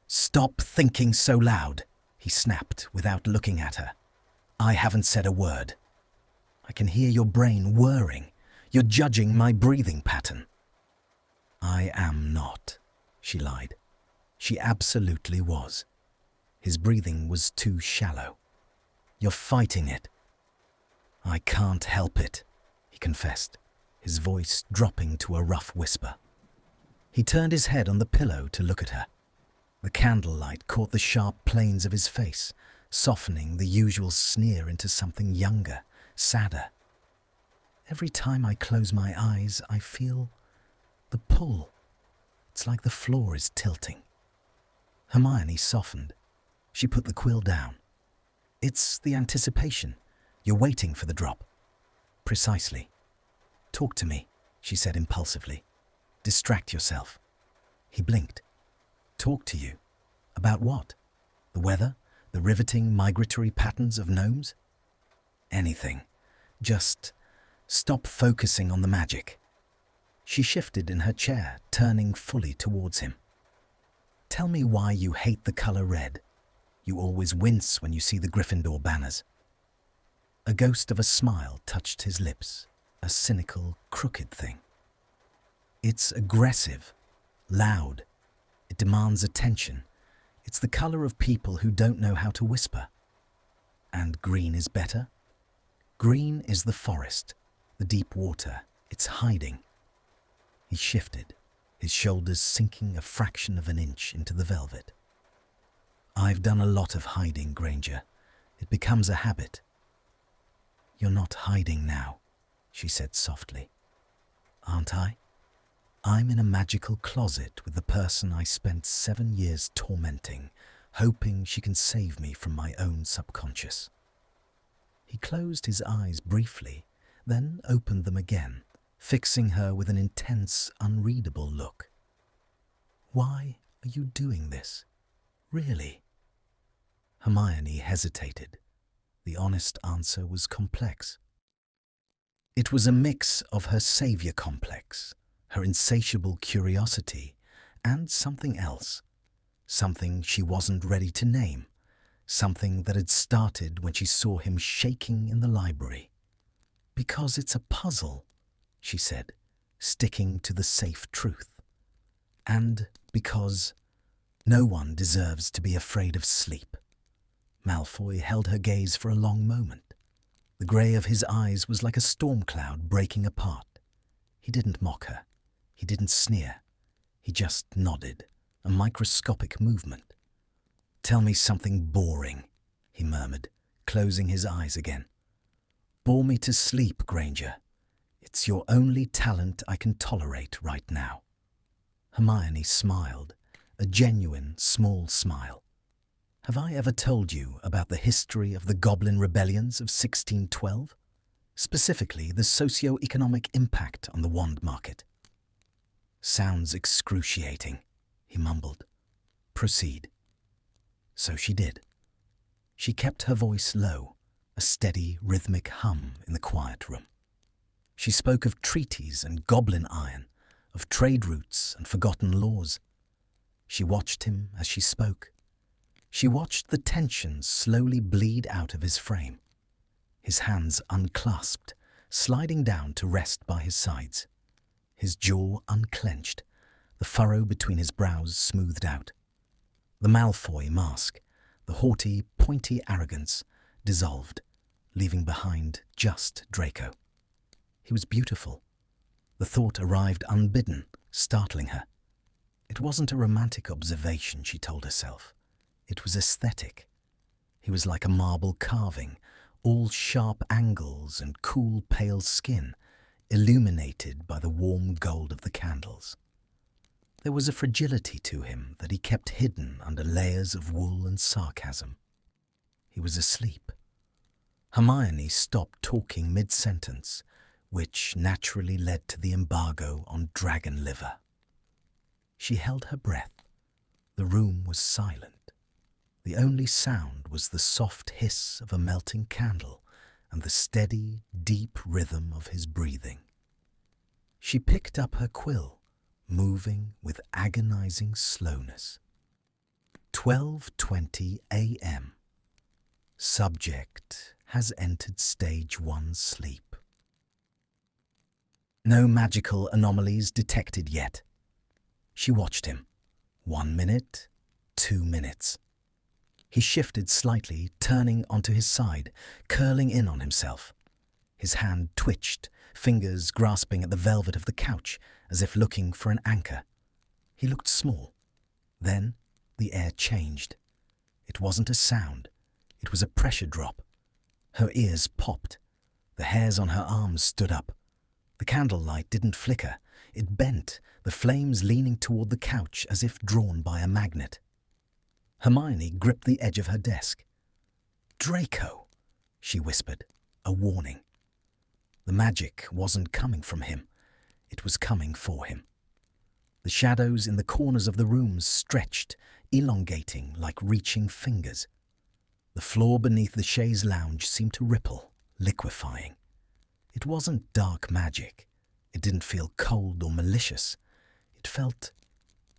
"Stop thinking so loud," he snapped without looking at her. "I haven't said a word. I can hear your brain whirring. You're judging my breathing pattern." "I am not," she lied. She absolutely was. His breathing was too shallow. "You're fighting it." "I can't help it," he confessed, his voice dropping to a rough whisper. He turned his head on the pillow to look at her. The candlelight caught the sharp planes of his face, softening the usual sneer into something younger, sadder. "Every time I close my eyes, I feel the pull. It's like the floor is tilting." Hermione softened. She put the quill down. "It's the anticipation. You're waiting for the drop." "Precisely." "Talk to me," she said impulsively. "Distract yourself." He blinked. "Talk to you? About what? The weather? The riveting migratory patterns of gnomes?" "Anything. Just stop focusing on the magic." She shifted in her chair, turning fully towards him. "Tell me why you hate the color red. You always wince when you see the Gryffindor banners." A ghost of a smile touched his lips, a cynical, crooked thing. "It's aggressive, loud. It demands attention. It's the color of people who don't know how to whisper." "And green is better?" "Green is the forest, the deep water. It's hiding." He shifted, his shoulders sinking a fraction of an inch into the velvet. "I've done a lot of hiding, Granger. It becomes a habit." "You're not hiding now," she said softly. "Aren't I? I'm in a magical closet with the person I spent 7 years tormenting, hoping she can save me from my own subconscious." He closed his eyes briefly, then opened them again, fixing her with an intense, unreadable look. "Why are you doing this? Really?" Hermione hesitated. The honest answer was complex. It was a mix of her savior complex, her insatiable curiosity, and something else, something she wasn't ready to name, something that had started when she saw him shaking in the library. "Because it's a puzzle," she said, sticking to the safe truth. "And because no one deserves to be afraid of sleep." Malfoy held her gaze for a long moment. The grey of his eyes was like a storm cloud breaking apart. He didn't mock her. He didn't sneer. He just nodded, a microscopic movement. "Tell me something boring," he murmured, closing his eyes again. "Bore me to sleep, Granger. It's your only talent I can tolerate right now." Hermione smiled, a genuine, small smile. "Have I ever told you about the history of the Goblin Rebellions of 1612? Specifically, the socio-economic impact on the wand market?" "Sounds excruciating," he mumbled. "Proceed." So she did. She kept her voice low, a steady, rhythmic hum in the quiet room. She spoke of treaties and goblin iron, of trade routes and forgotten laws. She watched him as she spoke. She watched the tension slowly bleed out of his frame. His hands unclasped, sliding down to rest by his sides. His jaw unclenched, the furrow between his brows smoothed out. The Malfoy mask, the haughty, pointy arrogance, dissolved, leaving behind just Draco. He was beautiful. The thought arrived unbidden, startling her. It wasn't a romantic observation, she told herself. It was aesthetic. He was like a marble carving, all sharp angles and cool, pale skin, illuminated by the warm gold of the candles. There was a fragility to him that he kept hidden under layers of wool and sarcasm. He was asleep. Hermione stopped talking mid-sentence, which naturally led to the embargo on dragon liver. She held her breath. The room was silent. The only sound was the soft hiss of a melting candle and the steady, deep rhythm of his breathing. She picked up her quill, moving with agonizing slowness. 12:20 a.m. Subject has entered stage 1 sleep. No magical anomalies detected yet. She watched him. 1 minute, 2 minutes. He shifted slightly, turning onto his side, curling in on himself. His hand twitched, fingers grasping at the velvet of the couch, as if looking for an anchor. He looked small. Then the air changed. It wasn't a sound. It was a pressure drop. Her ears popped. The hairs on her arms stood up. The candlelight didn't flicker. It bent, the flames leaning toward the couch as if drawn by a magnet. Hermione gripped the edge of her desk. "Draco," she whispered, a warning. The magic wasn't coming from him. It was coming for him. The shadows in the corners of the rooms stretched, elongating like reaching fingers. The floor beneath the chaise lounge seemed to ripple, liquefying. It wasn't dark magic. It didn't feel cold or malicious. It felt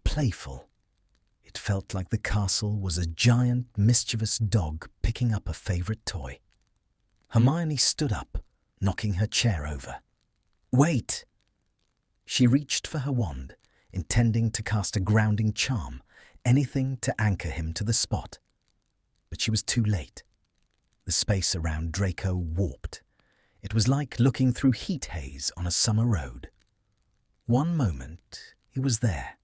playful. It felt like the castle was a giant, mischievous dog picking up a favorite toy. Hermione stood up, knocking her chair over. "Wait!" She reached for her wand, intending to cast a grounding charm, anything to anchor him to the spot. But she was too late. The space around Draco warped. It was like looking through heat haze on a summer road. One moment, he was there,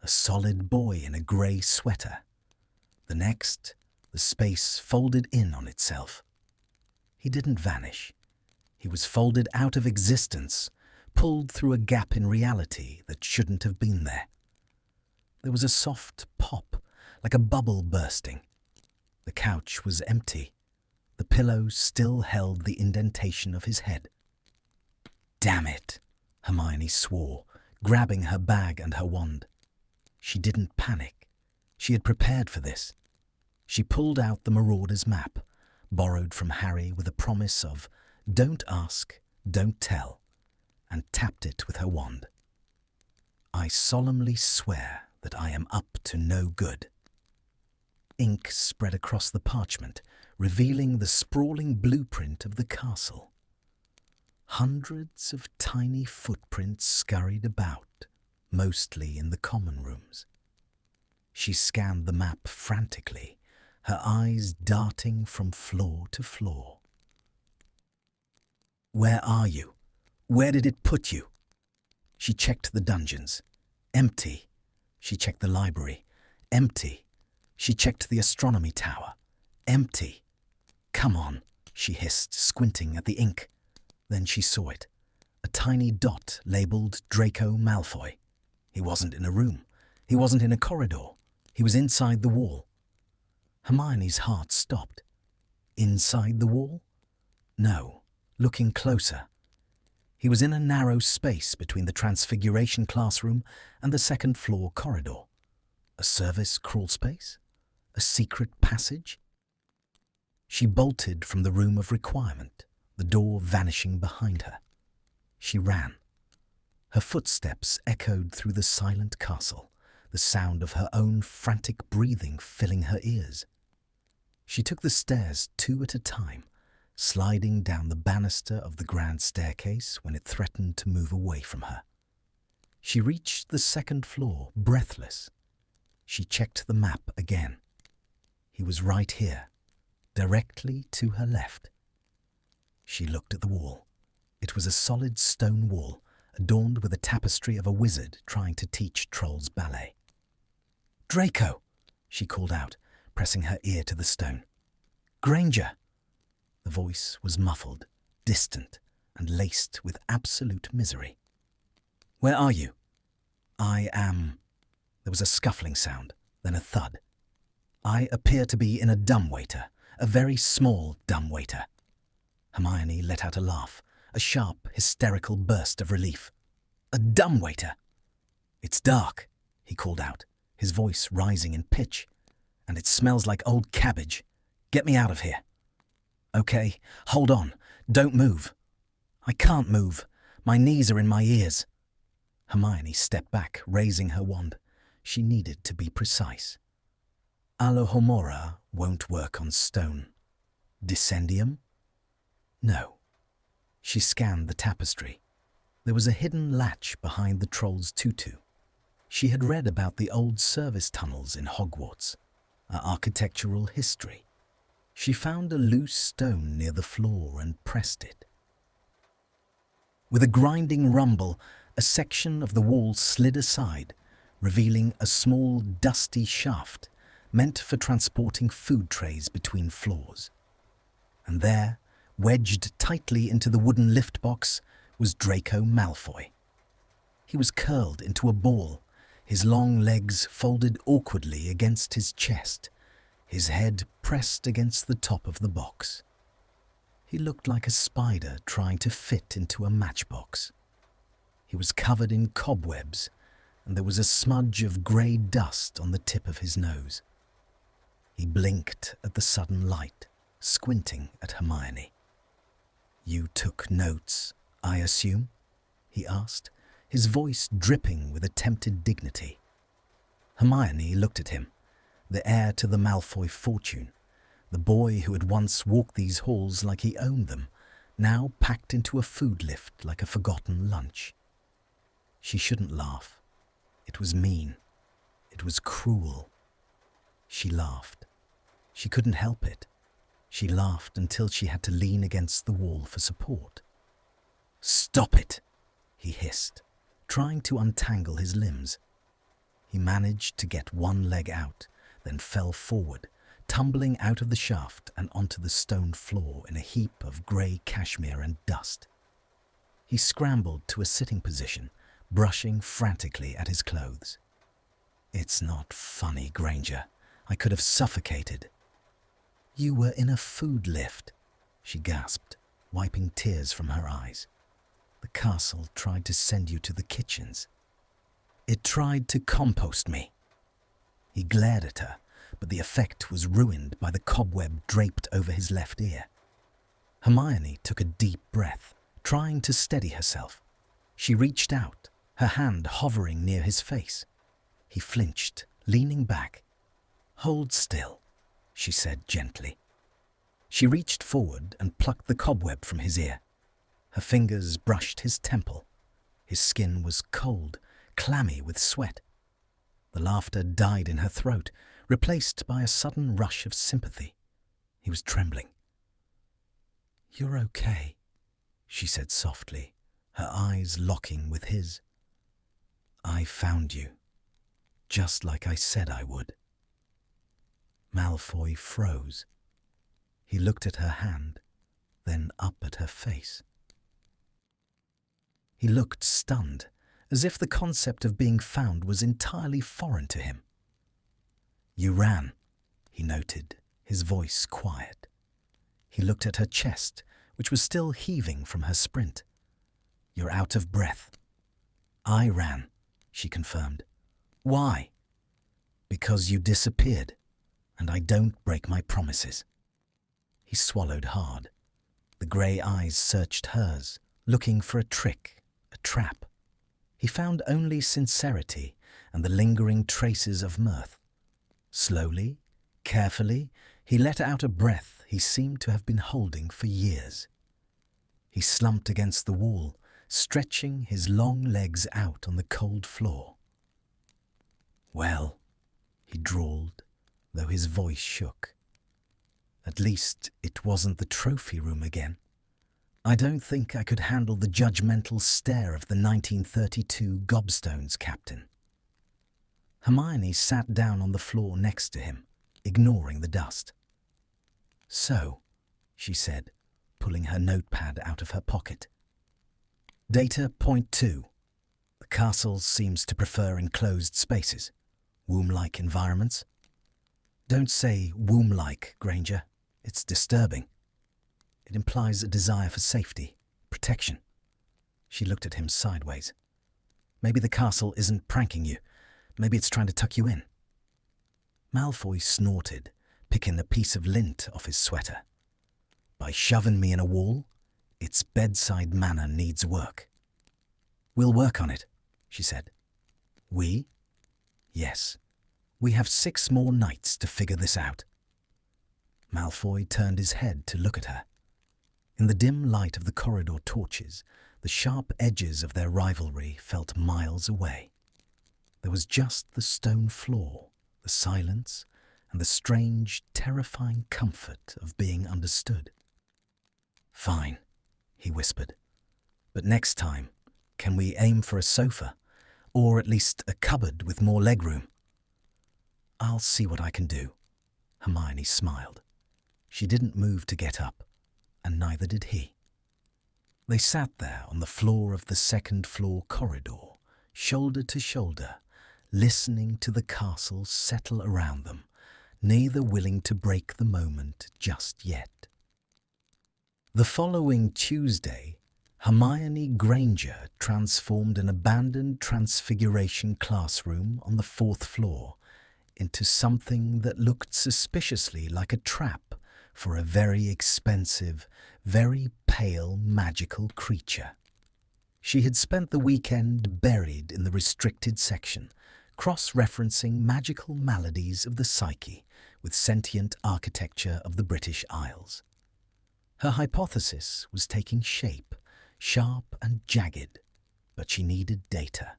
a solid boy in a grey sweater. The next, the space folded in on itself. He didn't vanish. He was folded out of existence, pulled through a gap in reality that shouldn't have been there. There was a soft pop, like a bubble bursting. The couch was empty. The pillow still held the indentation of his head. "Damn it," Hermione swore, grabbing her bag and her wand. She didn't panic. She had prepared for this. She pulled out the Marauder's map, borrowed from Harry with a promise of "don't ask, "Don't tell," and tapped it with her wand. "I solemnly swear that I am up to no good." Ink spread across the parchment, revealing the sprawling blueprint of the castle. Hundreds of tiny footprints scurried about, mostly in the common rooms. She scanned the map frantically, her eyes darting from floor to floor. "Where are you? Where did it put you?" She checked the dungeons. Empty. She checked the library. Empty. She checked the astronomy tower. Empty. "Come on," she hissed, squinting at the ink. Then she saw it. A tiny dot labelled Draco Malfoy. He wasn't in a room. He wasn't in a corridor. He was inside the wall. Hermione's heart stopped. Inside the wall? No. Looking closer. He was in a narrow space between the Transfiguration classroom and the second-floor corridor. A service crawl space? A secret passage? She bolted from the room of requirement, the door vanishing behind her. She ran. Her footsteps echoed through the silent castle, the sound of her own frantic breathing filling her ears. She took the stairs 2 at a time, sliding down the banister of the grand staircase when it threatened to move away from her. She reached the second floor, breathless. She checked the map again. He was right here, directly to her left. She looked at the wall. It was a solid stone wall, adorned with a tapestry of a wizard trying to teach trolls ballet. "Draco!" she called out, pressing her ear to the stone. "Granger!" The voice was muffled, distant, and laced with absolute misery. "Where are you?" "I am..." There was a scuffling sound, then a thud. "I appear to be in a dumbwaiter, a very small dumbwaiter." Hermione let out a laugh, a sharp, hysterical burst of relief. "A dumbwaiter!" "It's dark," he called out, his voice rising in pitch. "And it smells like old cabbage. Get me out of here." "Okay, hold on. Don't move." "I can't move. My knees are in my ears." Hermione stepped back, raising her wand. She needed to be precise. Alohomora won't work on stone. Descendium? No. She scanned the tapestry. There was a hidden latch behind the troll's tutu. She had read about the old service tunnels in Hogwarts, our architectural history. She found a loose stone near the floor and pressed it. With a grinding rumble, a section of the wall slid aside, revealing a small, dusty shaft meant for transporting food trays between floors. And there, wedged tightly into the wooden lift box, was Draco Malfoy. He was curled into a ball, his long legs folded awkwardly against his chest, his head pressed against the top of the box. He looked like a spider trying to fit into a matchbox. He was covered in cobwebs, and there was a smudge of grey dust on the tip of his nose. He blinked at the sudden light, squinting at Hermione. "You took notes, I assume?" he asked, his voice dripping with attempted dignity. Hermione looked at him, the heir to the Malfoy fortune, the boy who had once walked these halls like he owned them, now packed into a food lift like a forgotten lunch. She shouldn't laugh. It was mean. It was cruel. She laughed. She couldn't help it. She laughed until she had to lean against the wall for support. "Stop it!" he hissed, trying to untangle his limbs. He managed to get one leg out, then fell forward, tumbling out of the shaft and onto the stone floor in a heap of grey cashmere and dust. He scrambled to a sitting position, brushing frantically at his clothes. "It's not funny, Granger. I could have suffocated." "You were in a food lift," she gasped, wiping tears from her eyes. "The castle tried to send you to the kitchens. It tried to compost me." He glared at her, but the effect was ruined by the cobweb draped over his left ear. Hermione took a deep breath, Trying to steady herself, she reached out, her hand hovering near his face. He flinched, leaning back. "Hold still," she said gently. She reached forward and plucked the cobweb from his ear. Her fingers brushed his temple. His skin was cold, clammy with sweat. The laughter died in her throat, replaced by a sudden rush of sympathy. He was trembling. "You're okay," she said softly, her eyes locking with his. "I found you, just like I said I would." Malfoy froze. He looked at her hand, then up at her face. He looked stunned, as if the concept of being found was entirely foreign to him. "You ran," he noted, his voice quiet. He looked at her chest, which was still heaving from her sprint. "You're out of breath." "I ran," she confirmed. "Why?" "Because you disappeared, and I don't break my promises." He swallowed hard. The grey eyes searched hers, looking for a trick, a trap. He found only sincerity and the lingering traces of mirth. Slowly, carefully, he let out a breath he seemed to have been holding for years. He slumped against the wall, stretching his long legs out on the cold floor. "Well," he drawled, though his voice shook. "At least it wasn't the trophy room again. I don't think I could handle the judgmental stare of the 1932 gobstones captain." Hermione sat down on the floor next to him, ignoring the dust. "So," she said, pulling her notepad out of her pocket. "Data point 2. The castle seems to prefer enclosed spaces, womb-like environments." "Don't say womb-like, Granger. It's disturbing. It implies a desire for safety, protection." She looked at him sideways. "Maybe the castle isn't pranking you. Maybe it's trying to tuck you in." Malfoy snorted, picking a piece of lint off his sweater. "By shoving me in a wall, its bedside manner needs work." "We'll work on it," she said. "We?" "Yes. We have 6 more nights to figure this out." Malfoy turned his head to look at her. In the dim light of the corridor torches, the sharp edges of their rivalry felt miles away. There was just the stone floor, the silence, and the strange, terrifying comfort of being understood. "Fine," he whispered. "But next time, can we aim for a sofa? Or at least a cupboard with more legroom?" "I'll see what I can do." Hermione smiled. She didn't move to get up, and neither did he. They sat there on the floor of the second-floor corridor, shoulder to shoulder, listening to the castle settle around them, neither willing to break the moment just yet. The following Tuesday, Hermione Granger transformed an abandoned Transfiguration classroom on the 4th floor into something that looked suspiciously like a trap for a very expensive, very pale magical creature. She had spent the weekend buried in the restricted section, cross-referencing magical maladies of the psyche with sentient architecture of the British Isles. Her hypothesis was taking shape, sharp and jagged, but she needed data.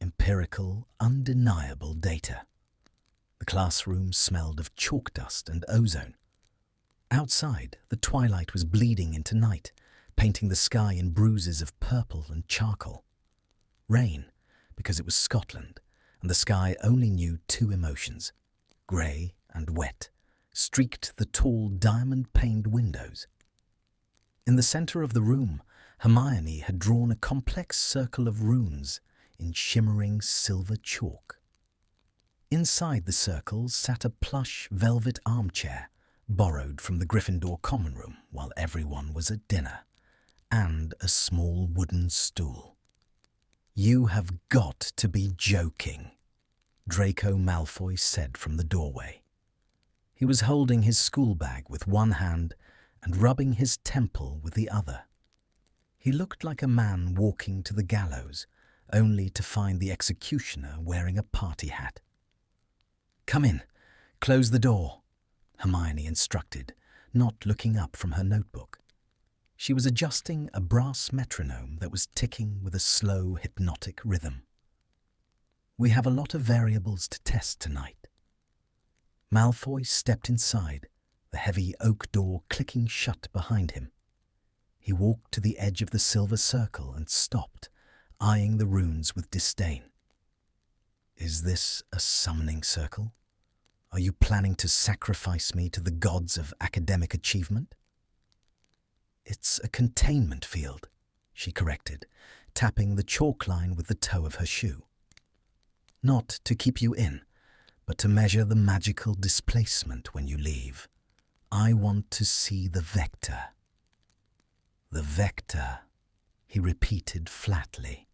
Empirical, undeniable data. The classroom smelled of chalk dust and ozone. Outside, the twilight was bleeding into night, painting the sky in bruises of purple and charcoal. Rain, because it was Scotland, and the sky only knew 2 emotions, grey and wet, streaked the tall diamond-paned windows. In the centre of the room, Hermione had drawn a complex circle of runes in shimmering silver chalk. Inside the circle sat a plush velvet armchair, borrowed from the Gryffindor common room while everyone was at dinner, and a small wooden stool. "You have got to be joking," Draco Malfoy said from the doorway. He was holding his school bag with one hand and rubbing his temple with the other. He looked like a man walking to the gallows, only to find the executioner wearing a party hat. "Come in. Close the door," Hermione instructed, not looking up from her notebook. She was adjusting a brass metronome that was ticking with a slow, hypnotic rhythm. "We have a lot of variables to test tonight." Malfoy stepped inside, the heavy oak door clicking shut behind him. He walked to the edge of the silver circle and stopped, eyeing the runes with disdain. "Is this a summoning circle? Are you planning to sacrifice me to the gods of academic achievement?" "It's a containment field," she corrected, tapping the chalk line with the toe of her shoe. "Not to keep you in, but to measure the magical displacement when you leave. I want to see the vector." "The vector," he repeated flatly.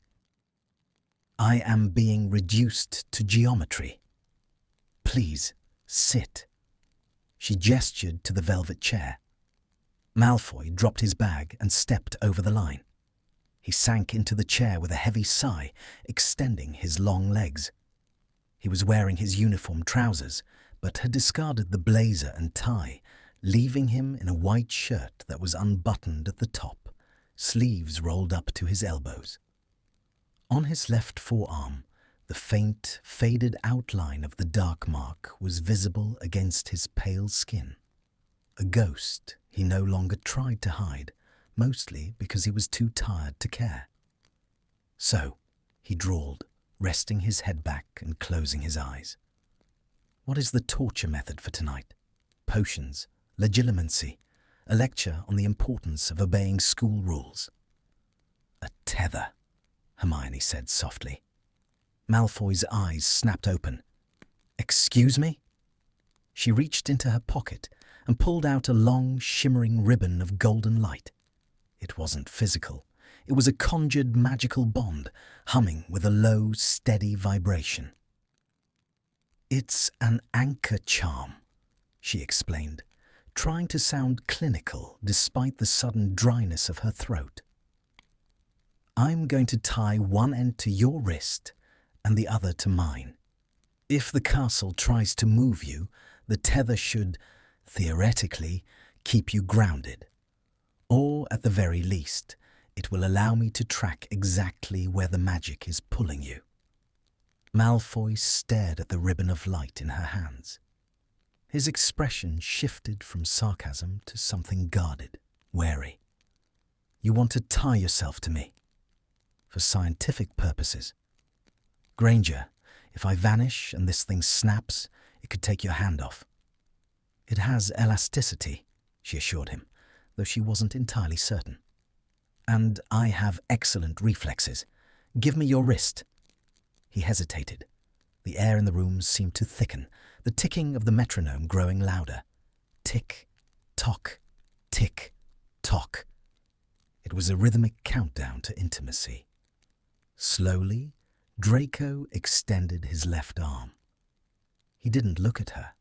"I am being reduced to geometry. Please, sit." She gestured to the velvet chair. Malfoy dropped his bag and stepped over the line. He sank into the chair with a heavy sigh, extending his long legs. He was wearing his uniform trousers, but had discarded the blazer and tie, leaving him in a white shirt that was unbuttoned at the top, sleeves rolled up to his elbows. On his left forearm, the faint, faded outline of the dark mark was visible against his pale skin. A ghost he no longer tried to hide, mostly because he was too tired to care. "So," he drawled, resting his head back and closing his eyes. "What is the torture method for tonight? Potions, legilimency, a lecture on the importance of obeying school rules." "A tether," Hermione said softly. Malfoy's eyes snapped open. "Excuse me?" She reached into her pocket and pulled out a long, shimmering ribbon of golden light. It wasn't physical. It was a conjured magical bond, humming with a low, steady vibration. "It's an anchor charm," she explained, trying to sound clinical despite the sudden dryness of her throat. "I'm going to tie one end to your wrist and the other to mine. If the castle tries to move you, the tether should, theoretically, keep you grounded. Or, at the very least, it will allow me to track exactly where the magic is pulling you." Malfoy stared at the ribbon of light in her hands. His expression shifted from sarcasm to something guarded, wary. "You want to tie yourself to me? For scientific purposes? Granger, if I vanish and this thing snaps, it could take your hand off." "It has elasticity," she assured him, though she wasn't entirely certain. "And I have excellent reflexes. Give me your wrist." He hesitated. The air in the room seemed to thicken, the ticking of the metronome growing louder. Tick, tock, tick, tock. It was a rhythmic countdown to intimacy. Slowly, Draco extended his left arm. He didn't look at her.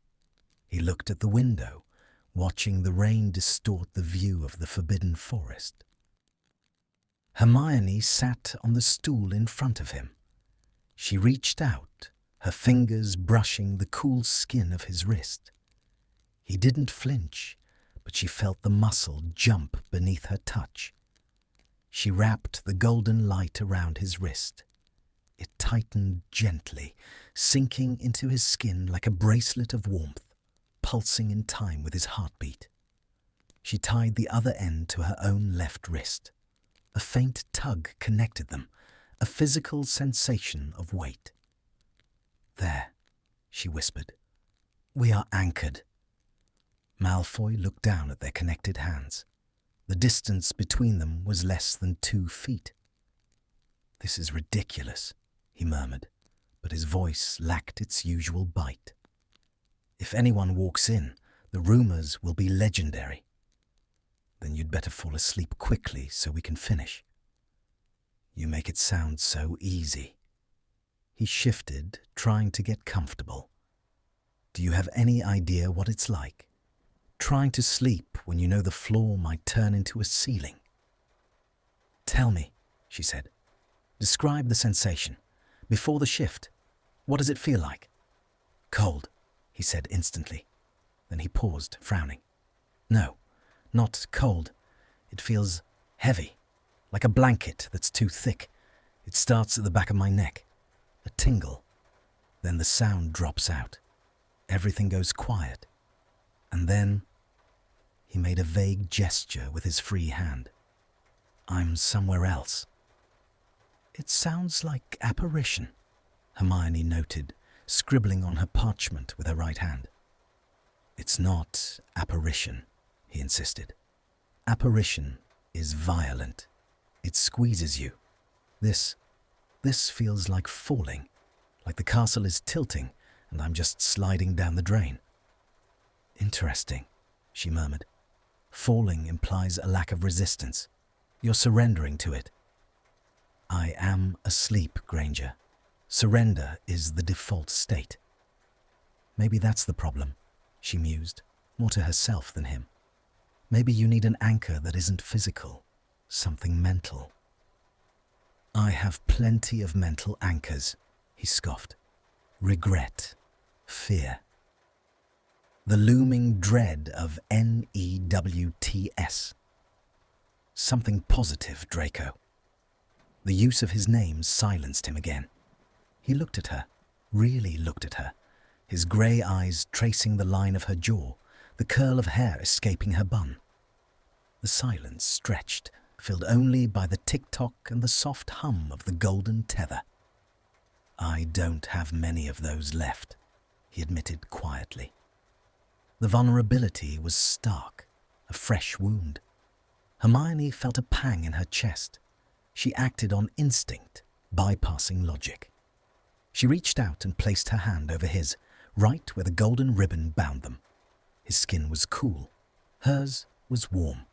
He looked at the window, watching the rain distort the view of the forbidden forest. Hermione sat on the stool in front of him. She reached out, her fingers brushing the cool skin of his wrist. He didn't flinch, but she felt the muscle jump beneath her touch. She wrapped the golden light around his wrist. It tightened gently, sinking into his skin like a bracelet of warmth, pulsing in time with his heartbeat. She tied the other end to her own left wrist. A faint tug connected them, a physical sensation of weight. "There," she whispered. "We are anchored." Malfoy looked down at their connected hands. The distance between them was less than 2 feet. "This is ridiculous," he murmured, but his voice lacked its usual bite. "If anyone walks in, the rumors will be legendary." "Then you'd better fall asleep quickly so we can finish." "You make it sound so easy." He shifted, trying to get comfortable. "Do you have any idea what it's like? Trying to sleep when you know the floor might turn into a ceiling?" "Tell me," she said. "Describe the sensation. Before the shift, what does it feel like?" "Cold," he said instantly. Then he paused, frowning. "No, not cold. It feels heavy, like a blanket that's too thick. It starts at the back of my neck. A tingle. Then the sound drops out. Everything goes quiet. And then..." He made a vague gesture with his free hand. "I'm somewhere else." "It sounds like apparition," Hermione noted, scribbling on her parchment with her right hand. "It's not apparition," he insisted. "Apparition is violent. It squeezes you. This feels like falling, like the castle is tilting and I'm just sliding down the drain." "Interesting," she murmured. "Falling implies a lack of resistance. You're surrendering to it." "I am asleep, Granger. Surrender is the default state." "Maybe that's the problem," she mused, more to herself than him. "Maybe you need an anchor that isn't physical, something mental." "I have plenty of mental anchors," he scoffed. "Regret, fear. The looming dread of NEWTS. Something positive, Draco." The use of his name silenced him again. He looked at her, really looked at her, his grey eyes tracing the line of her jaw, the curl of hair escaping her bun. The silence stretched, filled only by the tick-tock and the soft hum of the golden tether. "I don't have many of those left," he admitted quietly. The vulnerability was stark, a fresh wound. Hermione felt a pang in her chest. She acted on instinct, bypassing logic. She reached out and placed her hand over his, right where the golden ribbon bound them. His skin was cool. Hers was warm.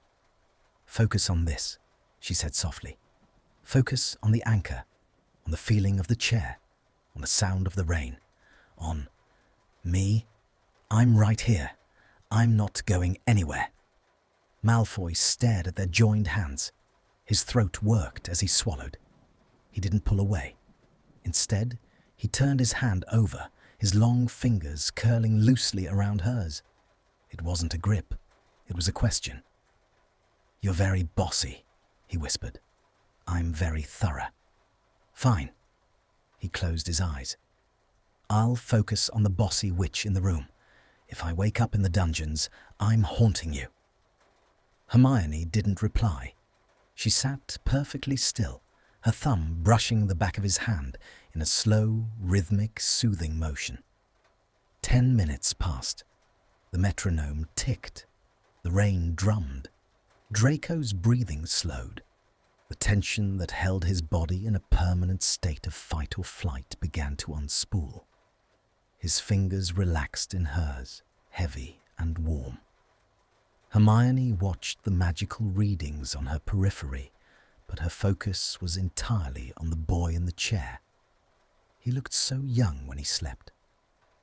"Focus on this," she said softly. "Focus on the anchor, on the feeling of the chair, on the sound of the rain, on me. I'm right here. I'm not going anywhere." Malfoy stared at their joined hands. His throat worked as he swallowed. He didn't pull away. Instead, he turned his hand over, his long fingers curling loosely around hers. It wasn't a grip. It was a question. "You're very bossy," he whispered. "I'm very thorough." "Fine." He closed his eyes. "I'll focus on the bossy witch in the room. If I wake up in the dungeons, I'm haunting you." Hermione didn't reply. She sat perfectly still, her thumb brushing the back of his hand in a slow, rhythmic, soothing motion. 10 minutes passed. The metronome ticked. The rain drummed. Draco's breathing slowed. The tension that held his body in a permanent state of fight or flight began to unspool. His fingers relaxed in hers, heavy and warm. Hermione watched the magical readings on her periphery, but her focus was entirely on the boy in the chair. He looked so young when he slept.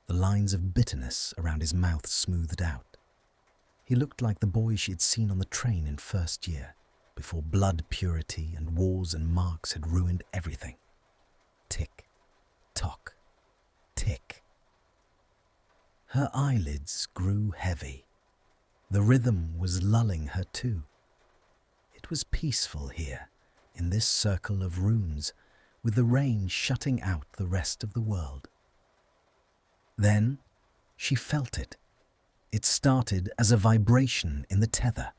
The lines of bitterness around his mouth smoothed out. He looked like the boy she had seen on the train in first year, before blood purity and wars and marks had ruined everything. Tick, tock, tick. Her eyelids grew heavy. The rhythm was lulling her too. It was peaceful here, in this circle of runes, with the rain shutting out the rest of the world. Then she felt it. It started as a vibration in the tether,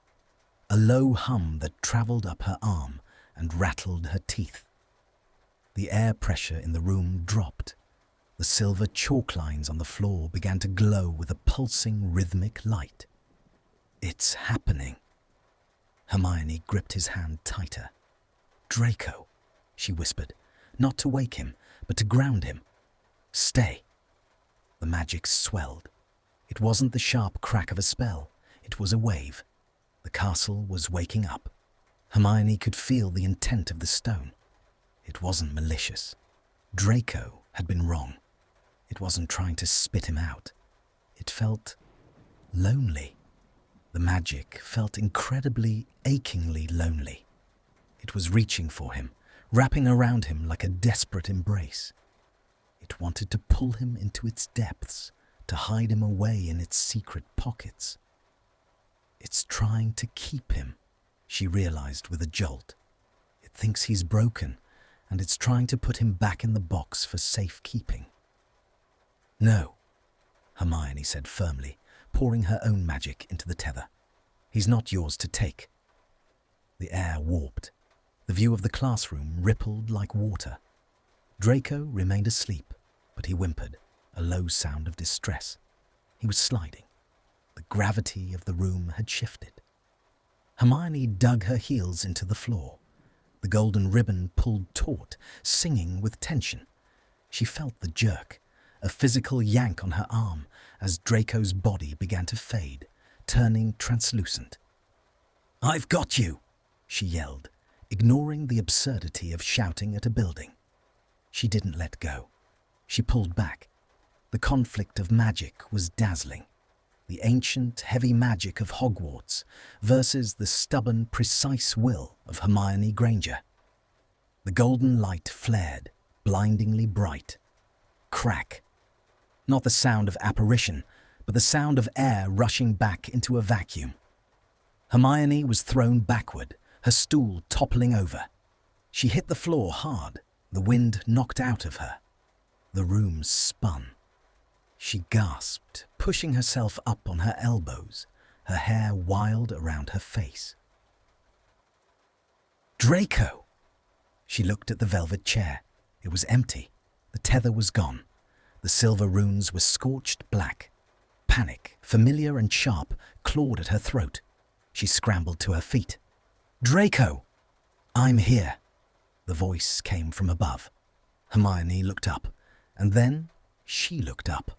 a low hum that travelled up her arm and rattled her teeth. The air pressure in the room dropped. The silver chalk lines on the floor began to glow with a pulsing rhythmic light. "It's happening." Hermione gripped his hand tighter. "Draco," she whispered, not to wake him, but to ground him. "Stay." The magic swelled. It wasn't the sharp crack of a spell. It was a wave. The castle was waking up. Hermione could feel the intent of the stone. It wasn't malicious. Draco had been wrong. It wasn't trying to spit him out. It felt lonely. The magic felt incredibly, achingly lonely. It was reaching for him, wrapping around him like a desperate embrace. It wanted to pull him into its depths, to hide him away in its secret pockets. It's trying to keep him, she realized with a jolt. It thinks he's broken, and it's trying to put him back in the box for safekeeping. No, Hermione said firmly, pouring her own magic into the tether. He's not yours to take. The air warped. The view of the classroom rippled like water. Draco remained asleep, but he whimpered, a low sound of distress. He was sliding. The gravity of the room had shifted. Hermione dug her heels into the floor. The golden ribbon pulled taut, singing with tension. She felt the jerk, a physical yank on her arm as Draco's body began to fade, turning translucent. "I've got you!" she yelled, ignoring the absurdity of shouting at a building. She didn't let go. She pulled back. The conflict of magic was dazzling. The ancient, heavy magic of Hogwarts versus the stubborn, precise will of Hermione Granger. The golden light flared, blindingly bright. Crack. Not the sound of apparition, but the sound of air rushing back into a vacuum. Hermione was thrown backward, her stool toppling over. She hit the floor hard, the wind knocked out of her. The room spun. She gasped, pushing herself up on her elbows, her hair wild around her face. Draco! She looked at the velvet chair. It was empty. The tether was gone. The silver runes were scorched black. Panic, familiar and sharp, clawed at her throat. She scrambled to her feet. Draco! I'm here. The voice came from above. Hermione looked up, and then she looked up.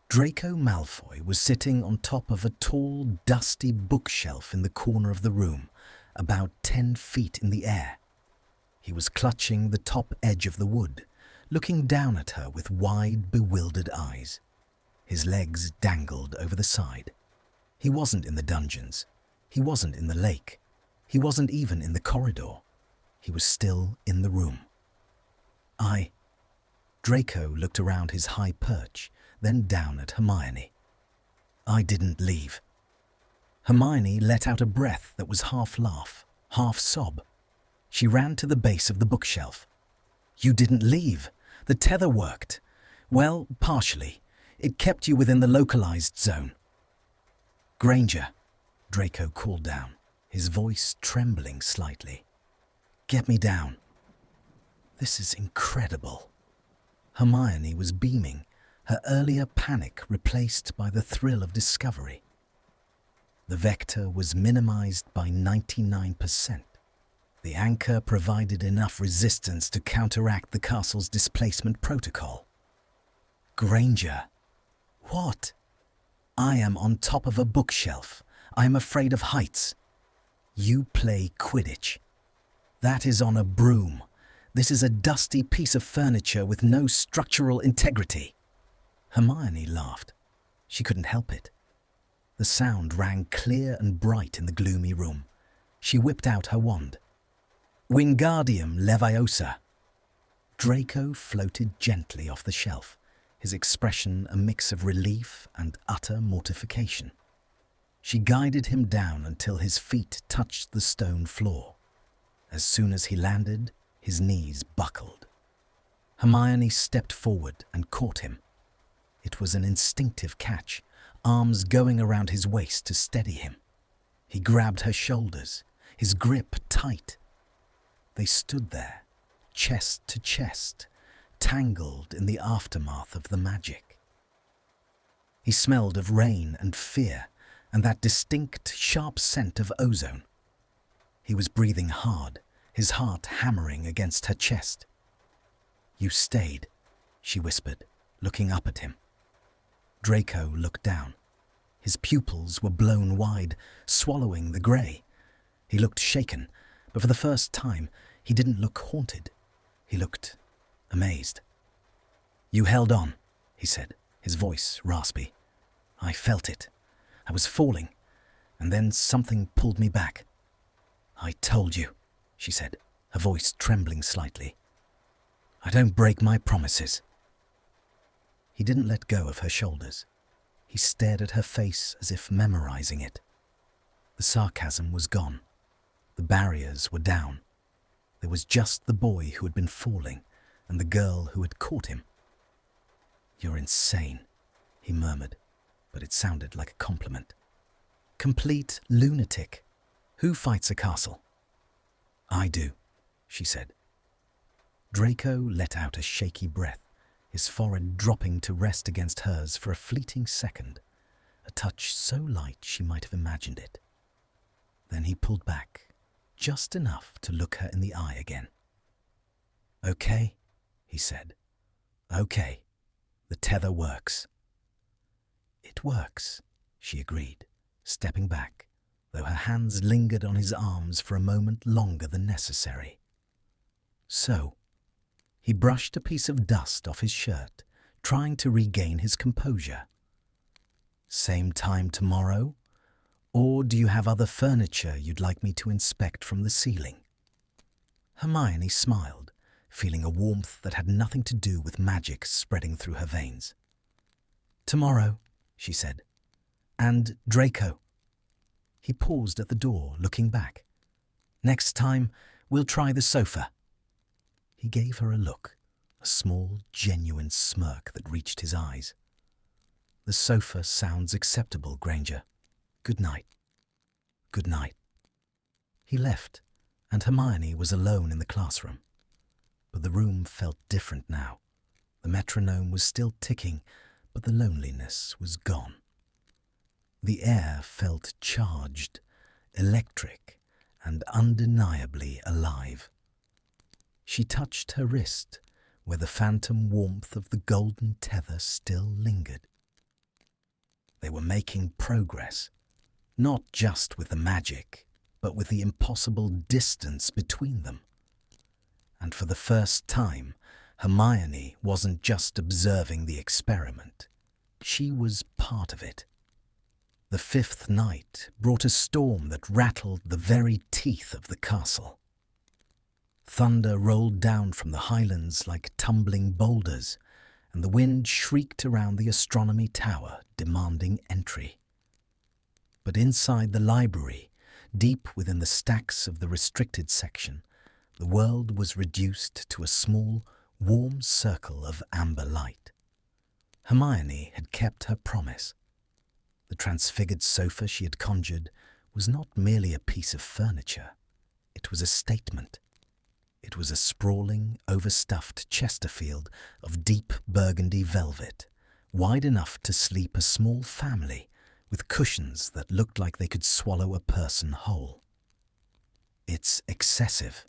Draco Malfoy was sitting on top of a tall, dusty bookshelf in the corner of the room, about 10 feet in the air. He was clutching the top edge of the wood, looking down at her with wide, bewildered eyes. His legs dangled over the side. He wasn't in the dungeons. He wasn't in the lake. He wasn't even in the corridor. He was still in the room. Draco looked around his high perch, then down at Hermione. I didn't leave. Hermione let out a breath that was half laugh, half sob. She ran to the base of the bookshelf. You didn't leave. The tether worked. Well, partially. It kept you within the localized zone. Granger, Draco called down, his voice trembling slightly. Get me down. This is incredible. Hermione was beaming, her earlier panic replaced by the thrill of discovery. The vector was minimized by 99%. The anchor provided enough resistance to counteract the castle's displacement protocol. Granger. What? I am on top of a bookshelf. I am afraid of heights. You play Quidditch. That is on a broom. This is a dusty piece of furniture with no structural integrity. Hermione laughed. She couldn't help it. The sound rang clear and bright in the gloomy room. She whipped out her wand. Wingardium Leviosa. Draco floated gently off the shelf, his expression a mix of relief and utter mortification. She guided him down until his feet touched the stone floor. As soon as he landed, his knees buckled. Hermione stepped forward and caught him. It was an instinctive catch, arms going around his waist to steady him. He grabbed her shoulders, his grip tight. They stood there, chest to chest, tangled in the aftermath of the magic. He smelled of rain and fear and that distinct, sharp scent of ozone. He was breathing hard, his heart hammering against her chest. You stayed, she whispered, looking up at him. Draco looked down. His pupils were blown wide, swallowing the grey. He looked shaken, but for the first time, he didn't look haunted. He looked amazed. You held on, he said, his voice raspy. I felt it. I was falling, and then something pulled me back. I told you, she said, her voice trembling slightly. "I don't break my promises." He didn't let go of her shoulders. He stared at her face as if memorizing it. The sarcasm was gone. The barriers were down. There was just the boy who had been falling and the girl who had caught him. "You're insane," he murmured, but it sounded like a compliment. "Complete lunatic. Who fights a castle?" "I do," she said. Draco let out a shaky breath, his forehead dropping to rest against hers for a fleeting second, a touch so light she might have imagined it. Then he pulled back, just enough to look her in the eye again. "Okay," he said. "Okay. The tether works." "It works," she agreed, stepping back, though her hands lingered on his arms for a moment longer than necessary. "So," he brushed a piece of dust off his shirt, trying to regain his composure. "Same time tomorrow? Or do you have other furniture you'd like me to inspect from the ceiling?" Hermione smiled, feeling a warmth that had nothing to do with magic spreading through her veins. "Tomorrow," she said. "And Draco." He paused at the door, looking back. "Next time, we'll try the sofa." He gave her a look, a small, genuine smirk that reached his eyes. "The sofa sounds acceptable, Granger. Good night." "Good night." He left, and Hermione was alone in the classroom. But the room felt different now. The metronome was still ticking, but the loneliness was gone. The air felt charged, electric, and undeniably alive. She touched her wrist, where the phantom warmth of the golden tether still lingered. They were making progress, not just with the magic, but with the impossible distance between them. And for the first time, Hermione wasn't just observing the experiment. She was part of it. The fifth night brought a storm that rattled the very teeth of the castle. Thunder rolled down from the highlands like tumbling boulders, and the wind shrieked around the astronomy tower, demanding entry. But inside the library, deep within the stacks of the restricted section, the world was reduced to a small, warm circle of amber light. Hermione had kept her promise. The transfigured sofa she had conjured was not merely a piece of furniture. It was a statement. It was a sprawling, overstuffed Chesterfield of deep burgundy velvet, wide enough to sleep a small family, with cushions that looked like they could swallow a person whole. "It's excessive,"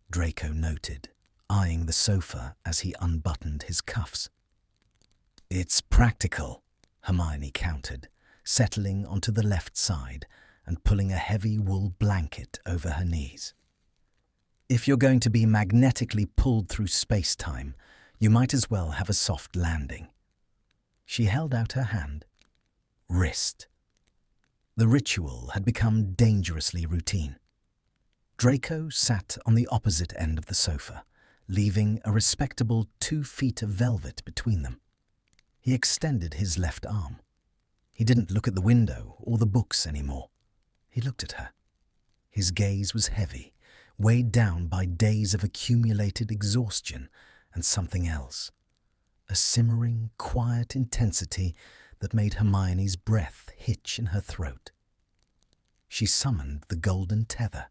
Draco noted, eyeing the sofa as he unbuttoned his cuffs. "It's practical," Hermione countered, settling onto the left side and pulling a heavy wool blanket over her knees. "If you're going to be magnetically pulled through space-time, you might as well have a soft landing." She held out her hand. Wrist. The ritual had become dangerously routine. Draco sat on the opposite end of the sofa, leaving a respectable 2 feet of velvet between them. He extended his left arm. He didn't look at the window or the books anymore. He looked at her. His gaze was heavy, weighed down by days of accumulated exhaustion and something else. A simmering, quiet intensity that made Hermione's breath hitch in her throat. She summoned the golden tether.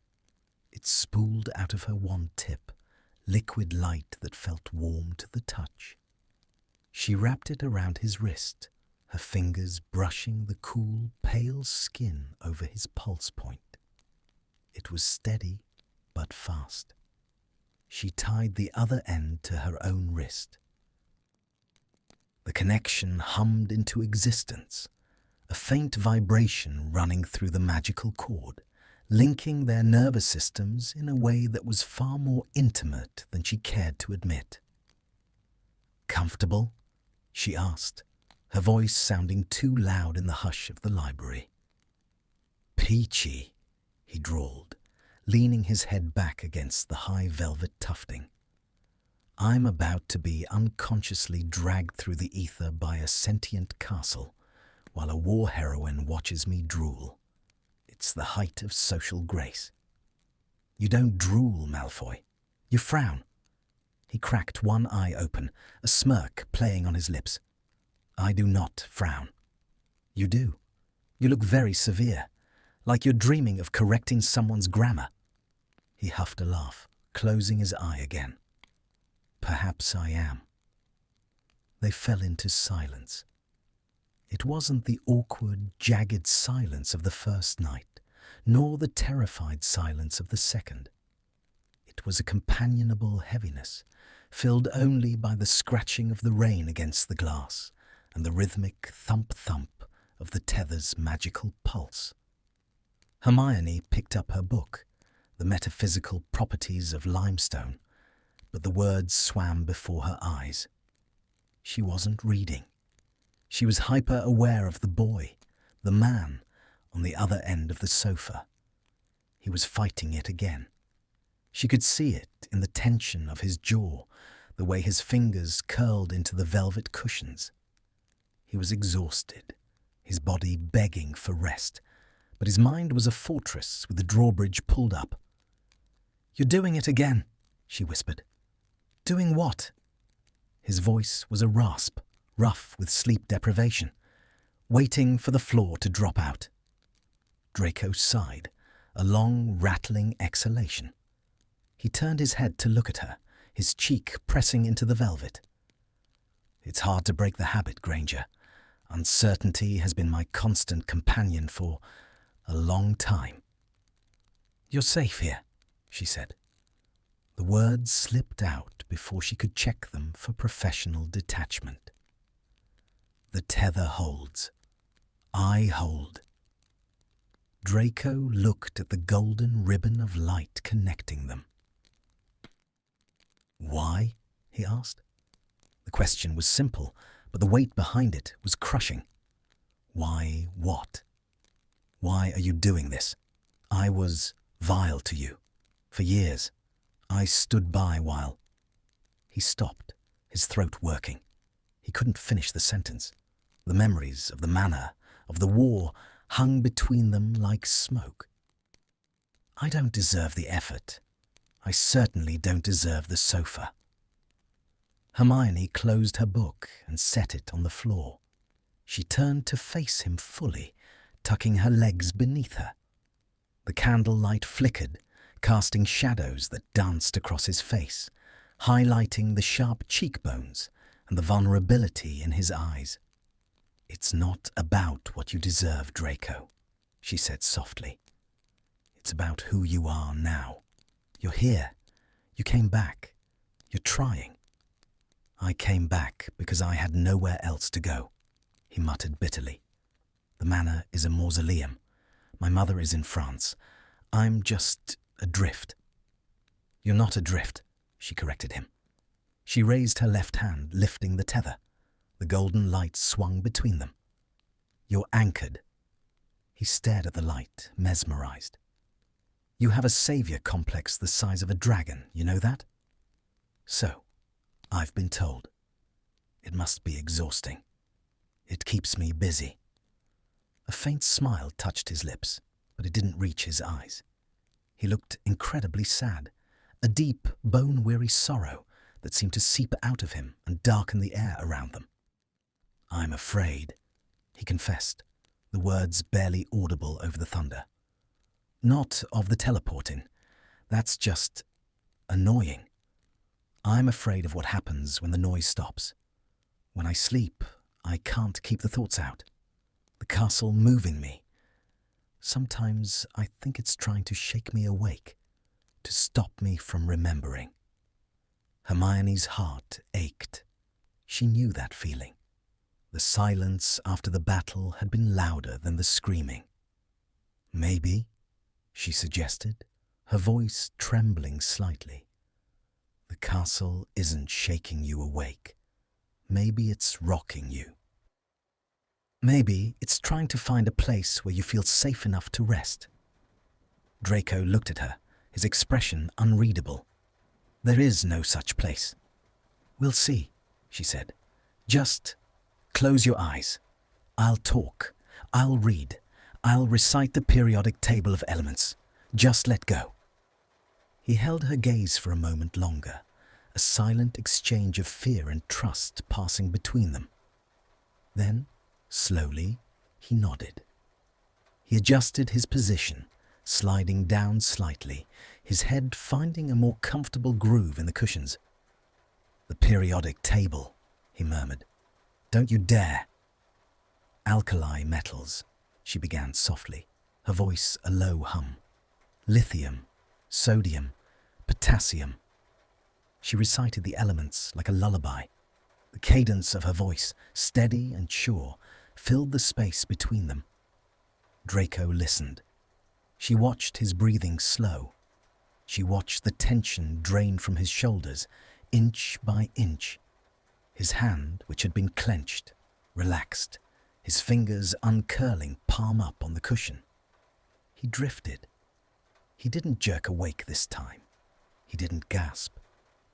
It spooled out of her wand tip, liquid light that felt warm to the touch. She wrapped it around his wrist, her fingers brushing the cool, pale skin over his pulse point. It was steady, but fast. She tied the other end to her own wrist. The connection hummed into existence, a faint vibration running through the magical cord, linking their nervous systems in a way that was far more intimate than she cared to admit. "Comfortable?" she asked, her voice sounding too loud in the hush of the library. "Peachy," he drawled, leaning his head back against the high velvet tufting. I'm about to be unconsciously dragged through the ether by a sentient castle, while a war heroine watches me drool. It's the height of social grace. You don't drool, Malfoy. You frown. He cracked one eye open, a smirk playing on his lips. I do not frown. You do. You look very severe, like you're dreaming of correcting someone's grammar. He huffed a laugh, closing his eye again. Perhaps I am. They fell into silence. It wasn't the awkward, jagged silence of the first night, nor the terrified silence of the second. It was a companionable heaviness, filled only by the scratching of the rain against the glass and the rhythmic thump-thump of the tether's magical pulse. Hermione picked up her book, The Metaphysical Properties of Limestone, but the words swam before her eyes. She wasn't reading. She was hyper-aware of the boy, the man, on the other end of the sofa. He was fighting it again. She could see it in the tension of his jaw, the way his fingers curled into the velvet cushions. He was exhausted, his body begging for rest, but his mind was a fortress with the drawbridge pulled up. "You're doing it again," she whispered. "Doing what?" His voice was a rasp, rough with sleep deprivation, waiting for the floor to drop out. Draco sighed, a long, rattling exhalation. He turned his head to look at her, his cheek pressing into the velvet. "It's hard to break the habit, Granger. Uncertainty has been my constant companion for a long time." "You're safe here," she said. The words slipped out before she could check them for professional detachment. "The tether holds. I hold." Draco looked at the golden ribbon of light connecting them. "Why?" he asked. The question was simple, but the weight behind it was crushing. Why what? Why are you doing this? I was vile to you. For years. I stood by while... He stopped, his throat working. He couldn't finish the sentence. The memories of the manor, of the war, hung between them like smoke. "I don't deserve the effort. I certainly don't deserve the sofa." Hermione closed her book and set it on the floor. She turned to face him fully, tucking her legs beneath her. The candlelight flickered, casting shadows that danced across his face, highlighting the sharp cheekbones and the vulnerability in his eyes. "It's not about what you deserve, Draco," she said softly. "It's about who you are now. You're here. You came back. You're trying." "I came back because I had nowhere else to go," he muttered bitterly. "The manor is a mausoleum. My mother is in France. I'm just adrift." "You're not adrift," she corrected him. She raised her left hand, lifting the tether. The golden light swung between them. "You're anchored." He stared at the light, mesmerized. "You have a savior complex the size of a dragon, you know that?" "So, I've been told. It must be exhausting. It keeps me busy." A faint smile touched his lips, but it didn't reach his eyes. He looked incredibly sad, a deep, bone-weary sorrow that seemed to seep out of him and darken the air around them. "I'm afraid," he confessed, the words barely audible over the thunder. "Not of the teleporting. That's just annoying. I'm afraid of what happens when the noise stops. When I sleep, I can't keep the thoughts out. The castle moving me. Sometimes I think it's trying to shake me awake, to stop me from remembering." Hermione's heart ached. She knew that feeling. The silence after the battle had been louder than the screaming. "Maybe," she suggested, her voice trembling slightly. "The castle isn't shaking you awake. Maybe it's rocking you. Maybe it's trying to find a place where you feel safe enough to rest." Draco looked at her, his expression unreadable. "There is no such place." "We'll see," she said. "Just close your eyes. I'll talk. I'll read. I'll recite the periodic table of elements. Just let go." He held her gaze for a moment longer, a silent exchange of fear and trust passing between them. Then, slowly, he nodded. He adjusted his position, sliding down slightly, his head finding a more comfortable groove in the cushions. "The periodic table," he murmured. "Don't you dare." "Alkali metals," she began softly, her voice a low hum. "Lithium, sodium, potassium." She recited the elements like a lullaby. The cadence of her voice, steady and sure, filled the space between them. Draco listened. She watched his breathing slow. She watched the tension drain from his shoulders, inch by inch. His hand, which had been clenched, relaxed, his fingers uncurling palm up on the cushion. He drifted. He didn't jerk awake this time. He didn't gasp.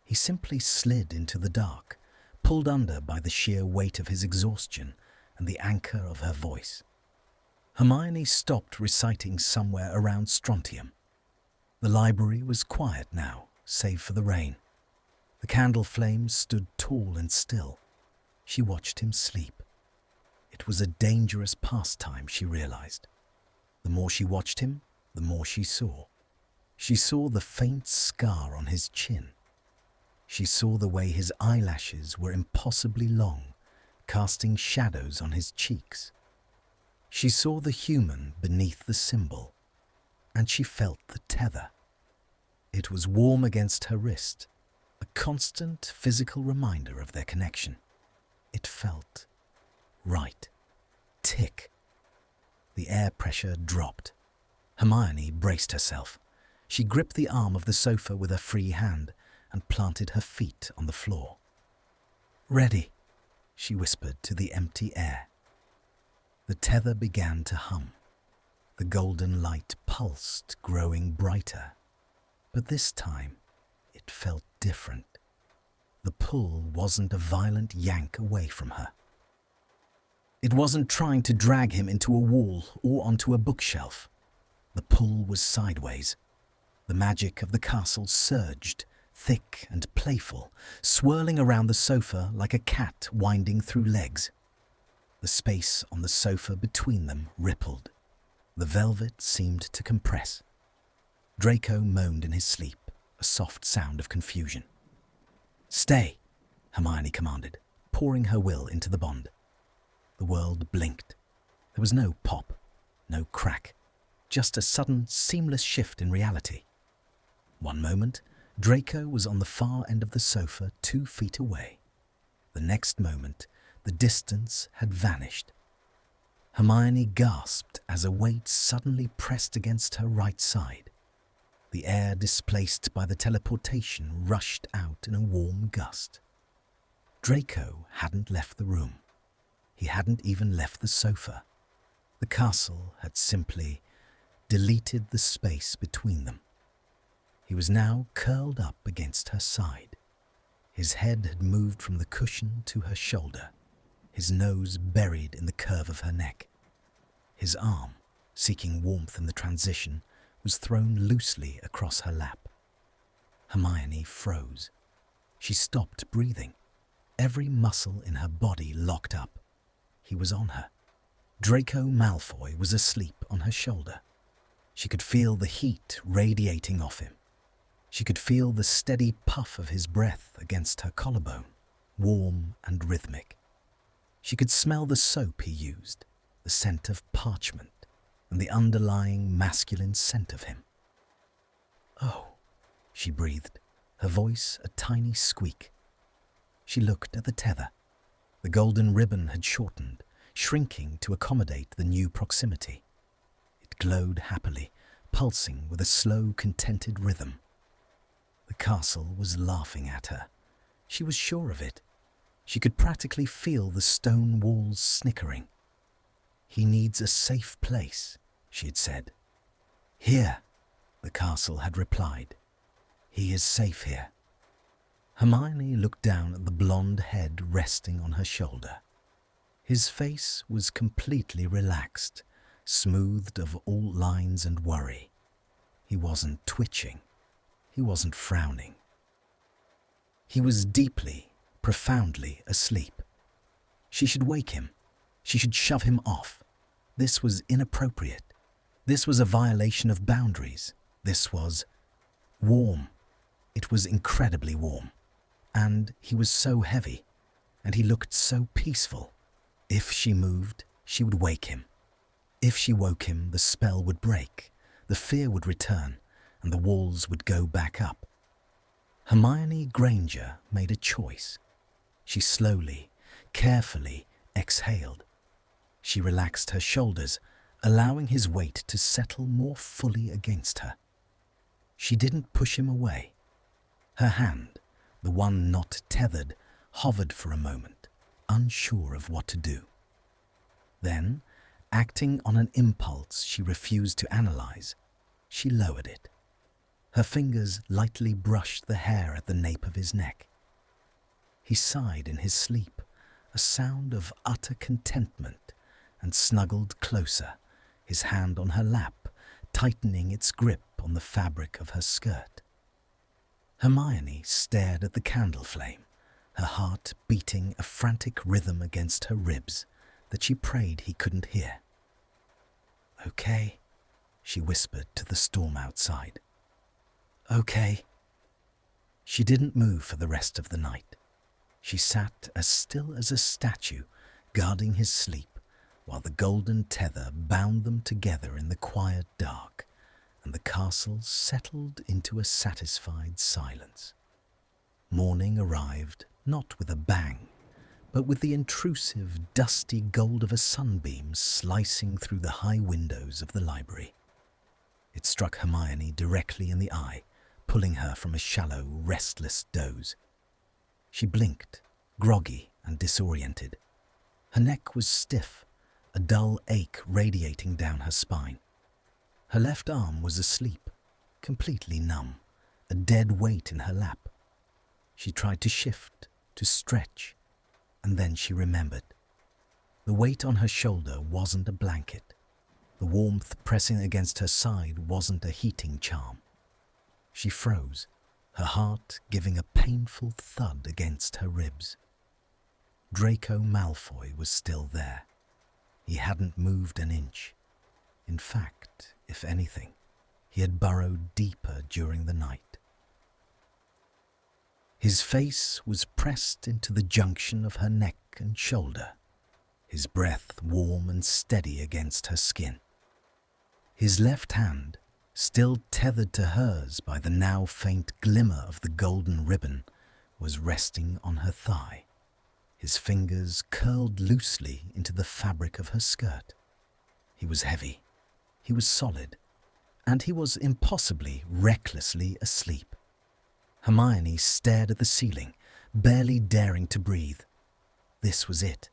He simply slid into the dark, pulled under by the sheer weight of his exhaustion and the anchor of her voice. Hermione stopped reciting somewhere around strontium. The library was quiet now, save for the rain. The candle flames stood tall and still. She watched him sleep. It was a dangerous pastime, she realized. The more she watched him, the more she saw. She saw the faint scar on his chin. She saw the way his eyelashes were impossibly long, casting shadows on his cheeks. She saw the human beneath the symbol, and she felt the tether. It was warm against her wrist, a constant physical reminder of their connection. It felt right. Tick. The air pressure dropped. Hermione braced herself. She gripped the arm of the sofa with her free hand and planted her feet on the floor. "Ready," she whispered to the empty air. The tether began to hum. The golden light pulsed, growing brighter. But this time, it felt different. The pull wasn't a violent yank away from her. It wasn't trying to drag him into a wall or onto a bookshelf. The pull was sideways. The magic of the castle surged, thick and playful, swirling around the sofa like a cat winding through legs. The space on the sofa between them rippled. The velvet seemed to compress. Draco moaned in his sleep, a soft sound of confusion. "Stay," Hermione commanded, pouring her will into the bond. The world blinked. There was no pop, no crack, just a sudden, seamless shift in reality. One moment, Draco was on the far end of the sofa 2 feet away. The next moment, the distance had vanished. Hermione gasped as a weight suddenly pressed against her right side. The air displaced by the teleportation rushed out in a warm gust. Draco hadn't left the room. He hadn't even left the sofa. The castle had simply deleted the space between them. He was now curled up against her side. His head had moved from the cushion to her shoulder, his nose buried in the curve of her neck. His arm, seeking warmth in the transition, was thrown loosely across her lap. Hermione froze. She stopped breathing. Every muscle in her body locked up. He was on her. Draco Malfoy was asleep on her shoulder. She could feel the heat radiating off him. She could feel the steady puff of his breath against her collarbone, warm and rhythmic. She could smell the soap he used, the scent of parchment, and the underlying masculine scent of him. "Oh," she breathed, her voice a tiny squeak. She looked at the tether. The golden ribbon had shortened, shrinking to accommodate the new proximity. It glowed happily, pulsing with a slow, contented rhythm. The castle was laughing at her. She was sure of it. She could practically feel the stone walls snickering. "He needs a safe place," she had said. "Here," the castle had replied. "He is safe here." Hermione looked down at the blonde head resting on her shoulder. His face was completely relaxed, smoothed of all lines and worry. He wasn't twitching. He wasn't frowning. He was deeply, profoundly asleep. She should wake him. She should shove him off. This was inappropriate. This was a violation of boundaries. This was warm. It was incredibly warm. And he was so heavy. And he looked so peaceful. If she moved, she would wake him. If she woke him, the spell would break, the fear would return, and the walls would go back up. Hermione Granger made a choice. She slowly, carefully exhaled. She relaxed her shoulders, allowing his weight to settle more fully against her. She didn't push him away. Her hand, the one not tethered, hovered for a moment, unsure of what to do. Then, acting on an impulse she refused to analyze, she lowered it. Her fingers lightly brushed the hair at the nape of his neck. He sighed in his sleep, a sound of utter contentment, and snuggled closer, his hand on her lap, tightening its grip on the fabric of her skirt. Hermione stared at the candle flame, her heart beating a frantic rhythm against her ribs that she prayed he couldn't hear. "Okay," she whispered to the storm outside. "Okay." She didn't move for the rest of the night. She sat as still as a statue, guarding his sleep, while the golden tether bound them together in the quiet dark, and the castle settled into a satisfied silence. Morning arrived not with a bang, but with the intrusive, dusty gold of a sunbeam slicing through the high windows of the library. It struck Hermione directly in the eye, pulling her from a shallow, restless doze. She blinked, groggy and disoriented. Her neck was stiff, a dull ache radiating down her spine. Her left arm was asleep, completely numb, a dead weight in her lap. She tried to shift, to stretch, and then she remembered. The weight on her shoulder wasn't a blanket. The warmth pressing against her side wasn't a heating charm. She froze, her heart giving a painful thud against her ribs. Draco Malfoy was still there. He hadn't moved an inch. In fact, if anything, he had burrowed deeper during the night. His face was pressed into the junction of her neck and shoulder, his breath warm and steady against her skin. His left hand, still tethered to hers by the now faint glimmer of the golden ribbon, was resting on her thigh. His fingers curled loosely into the fabric of her skirt. He was heavy, he was solid, and he was impossibly, recklessly asleep. Hermione stared at the ceiling, barely daring to breathe. This was it,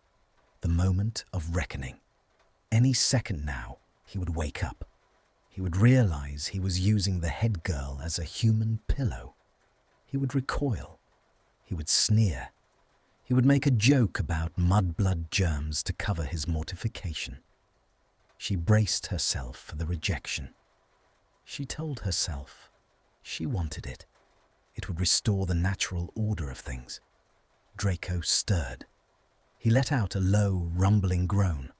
the moment of reckoning. Any second now, he would wake up. He would realize he was using the head girl as a human pillow. He would recoil. He would sneer. He would make a joke about mudblood germs to cover his mortification. She braced herself for the rejection. She told herself she wanted it. It would restore the natural order of things. Draco stirred. He let out a low, rumbling groan,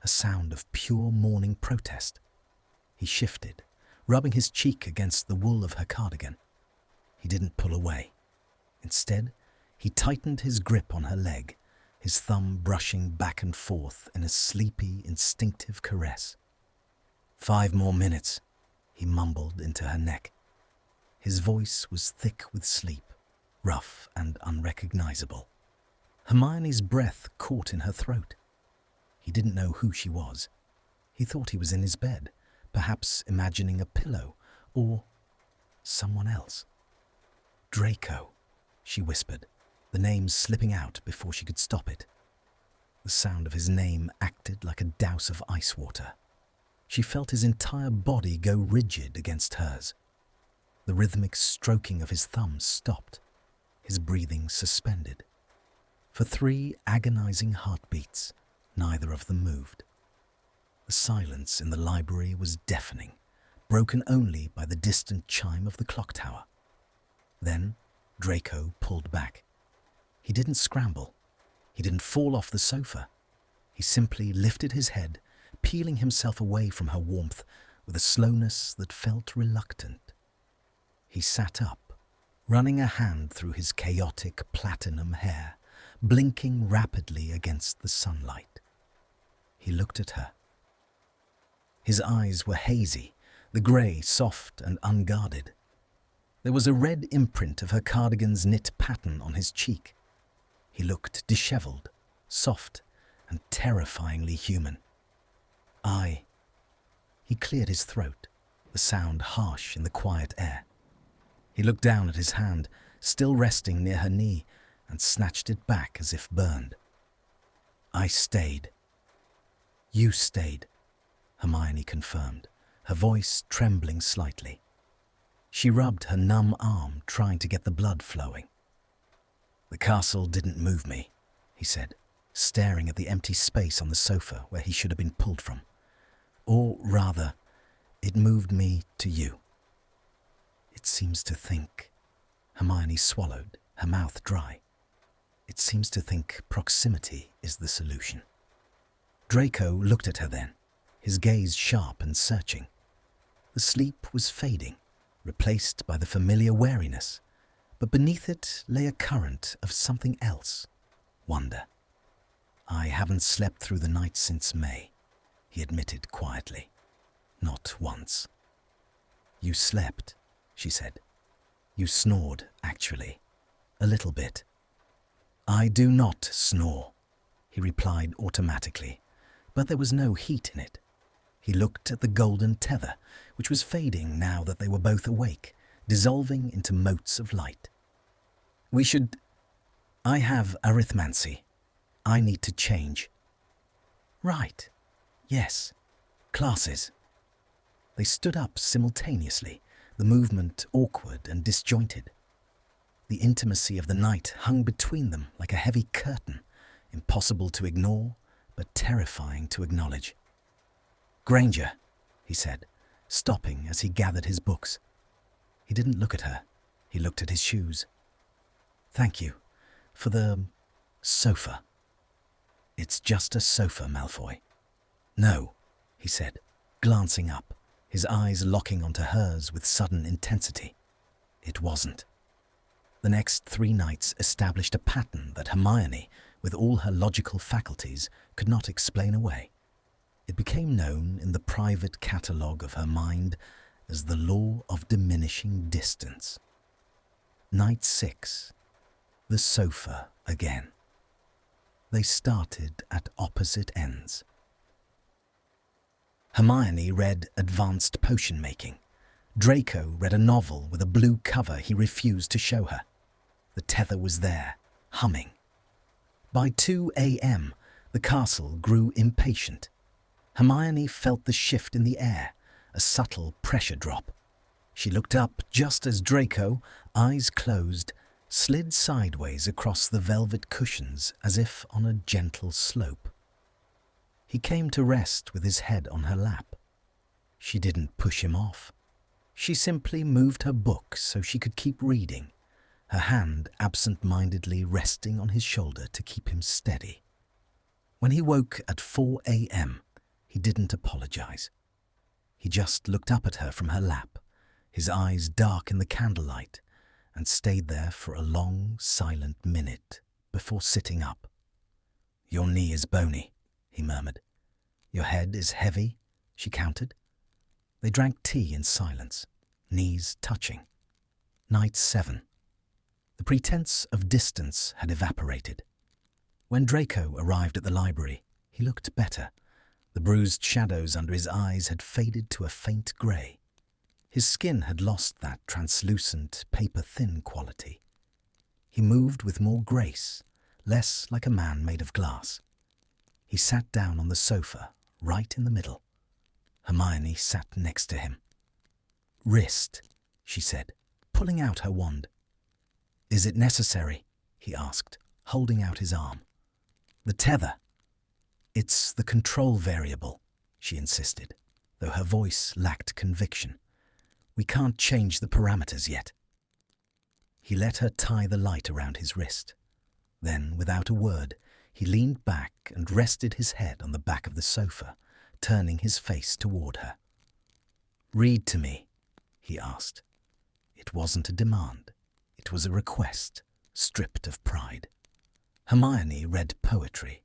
a sound of pure morning protest. He shifted, rubbing his cheek against the wool of her cardigan. He didn't pull away. Instead, he tightened his grip on her leg, his thumb brushing back and forth in a sleepy, instinctive caress. 5 more minutes, he mumbled into her neck. His voice was thick with sleep, rough and unrecognizable. Hermione's breath caught in her throat. He didn't know who she was. He thought he was in his bed, perhaps imagining a pillow or someone else. "Draco," she whispered, the name slipping out before she could stop it. The sound of his name acted like a douse of ice water. She felt his entire body go rigid against hers. The rhythmic stroking of his thumbs stopped, his breathing suspended. For 3 agonizing heartbeats, neither of them moved. The silence in the library was deafening, broken only by the distant chime of the clock tower. Then Draco pulled back. He didn't scramble. He didn't fall off the sofa. He simply lifted his head, peeling himself away from her warmth with a slowness that felt reluctant. He sat up, running a hand through his chaotic platinum hair, blinking rapidly against the sunlight. He looked at her. His eyes were hazy, the grey soft and unguarded. There was a red imprint of her cardigan's knit pattern on his cheek. He looked dishevelled, soft, and terrifyingly human. He cleared his throat, the sound harsh in the quiet air. He looked down at his hand, still resting near her knee, and snatched it back as if burned. I stayed. You stayed, Hermione confirmed, her voice trembling slightly. She rubbed her numb arm, trying to get the blood flowing. The castle didn't move me, he said, staring at the empty space on the sofa where he should have been pulled from. Or rather, it moved me to you. It seems to think. Hermione swallowed, her mouth dry. It seems to think proximity is the solution. Draco looked at her then, his gaze sharp and searching. The sleep was fading, replaced by the familiar wariness, but beneath it lay a current of something else, wonder. I haven't slept through the night since May, he admitted quietly. Not once. You slept, she said. You snored, actually. A little bit. I do not snore, he replied automatically, but there was no heat in it. He looked at the golden tether, which was fading now that they were both awake, dissolving into motes of light. I have arithmancy. I need to change. Right. Yes. Classes. They stood up simultaneously, the movement awkward and disjointed. The intimacy of the night hung between them like a heavy curtain, impossible to ignore, but terrifying to acknowledge. Granger, he said, stopping as he gathered his books. He didn't look at her. He looked at his shoes. Thank you for the sofa. It's just a sofa, Malfoy. No, he said, glancing up, his eyes locking onto hers with sudden intensity. It wasn't. The next 3 nights established a pattern that Hermione, with all her logical faculties, could not explain away. It became known in the private catalogue of her mind as the law of diminishing distance. Night 6. The sofa again. They started at opposite ends. Hermione read advanced potion making. Draco read a novel with a blue cover he refused to show her. The tether was there, humming. By 2 a.m., the castle grew impatient. Hermione felt the shift in the air, a subtle pressure drop. She looked up just as Draco, eyes closed, slid sideways across the velvet cushions as if on a gentle slope. He came to rest with his head on her lap. She didn't push him off. She simply moved her book so she could keep reading, her hand absent-mindedly resting on his shoulder to keep him steady. When he woke at 4 a.m., he didn't apologize. He just looked up at her from her lap, his eyes dark in the candlelight, and stayed there for a long, silent minute before sitting up. Your knee is bony, he murmured. Your head is heavy, she countered. They drank tea in silence, knees touching. Night 7. The pretense of distance had evaporated. When Draco arrived at the library, he looked better. The bruised shadows under his eyes had faded to a faint grey. His skin had lost that translucent, paper-thin quality. He moved with more grace, less like a man made of glass. He sat down on the sofa, right in the middle. Hermione sat next to him. "Wrist," she said, pulling out her wand. "Is it necessary?" he asked, holding out his arm. "The tether." "It's the control variable," she insisted, though her voice lacked conviction. "We can't change the parameters yet." He let her tie the light around his wrist. Then, without a word, he leaned back and rested his head on the back of the sofa, turning his face toward her. "Read to me," he asked. It wasn't a demand. It was a request, stripped of pride. Hermione read poetry.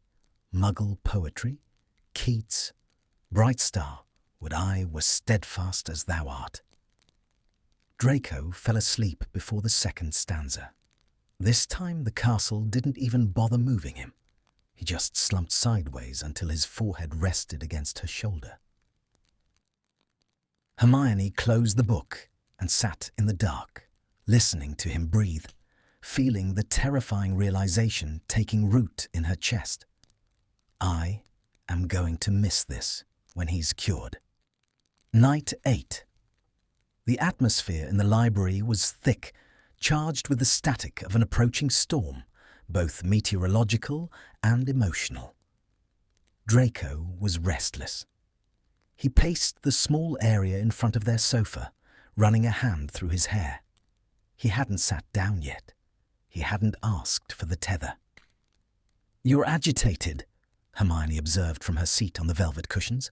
Muggle poetry, Keats, Bright Star, would I were steadfast as thou art. Draco fell asleep before the second stanza. This time the castle didn't even bother moving him. He just slumped sideways until his forehead rested against her shoulder. Hermione closed the book and sat in the dark, listening to him breathe, feeling the terrifying realization taking root in her chest. I am going to miss this when he's cured. Night 8. The atmosphere in the library was thick, charged with the static of an approaching storm, both meteorological and emotional. Draco was restless. He paced the small area in front of their sofa, running a hand through his hair. He hadn't sat down yet. He hadn't asked for the tether. "You're agitated," Hermione observed from her seat on the velvet cushions.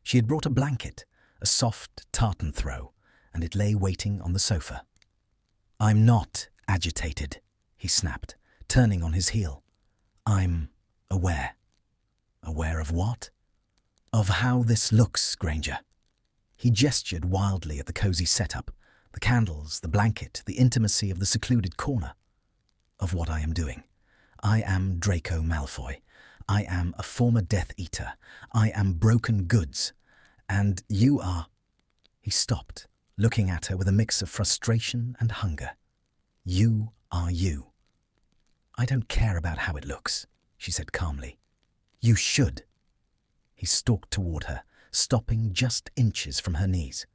She had brought a blanket, a soft tartan throw, and it lay waiting on the sofa. "I'm not agitated," he snapped, turning on his heel. "I'm aware." "Aware of what?" "Of how this looks, Granger." He gestured wildly at the cozy setup, the candles, the blanket, the intimacy of the secluded corner. "Of what I am doing. I am Draco Malfoy. I am a former Death Eater. I am broken goods. And you are—" He stopped, looking at her with a mix of frustration and hunger. "You are you." "I don't care about how it looks," she said calmly. "You should." He stalked toward her, stopping just inches from her knees.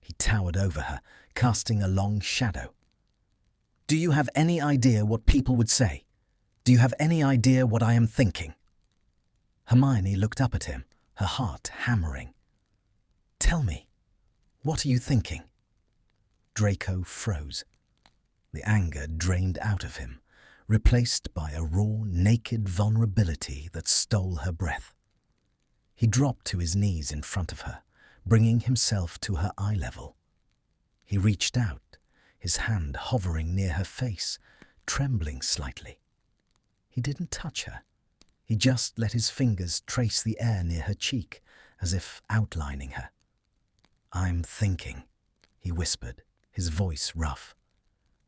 He towered over her, casting a long shadow. "Do you have any idea what people would say? Do you have any idea what I am thinking?" Hermione looked up at him, her heart hammering. "Tell me, what are you thinking?" Draco froze. The anger drained out of him, replaced by a raw, naked vulnerability that stole her breath. He dropped to his knees in front of her, bringing himself to her eye level. He reached out, his hand hovering near her face, trembling slightly. He didn't touch her. He just let his fingers trace the air near her cheek, as if outlining her. "I'm thinking," he whispered, his voice rough,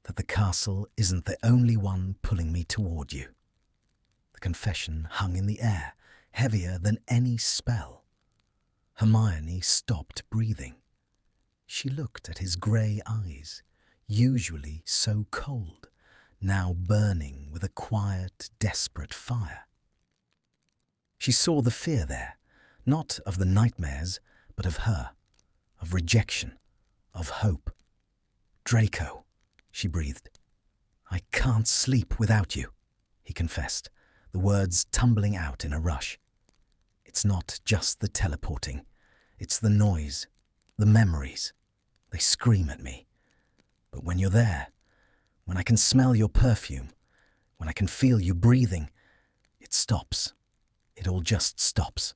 "that the castle isn't the only one pulling me toward you." The confession hung in the air, heavier than any spell. Hermione stopped breathing. She looked at his grey eyes, usually so cold, now burning with a quiet, desperate fire. She saw the fear there, not of the nightmares, but of her, of rejection, of hope. "Draco," she breathed. "I can't sleep without you," he confessed, the words tumbling out in a rush. "It's not just the teleporting. It's the noise, the memories. They scream at me. But when you're there, when I can smell your perfume, when I can feel you breathing, it stops. It all just stops."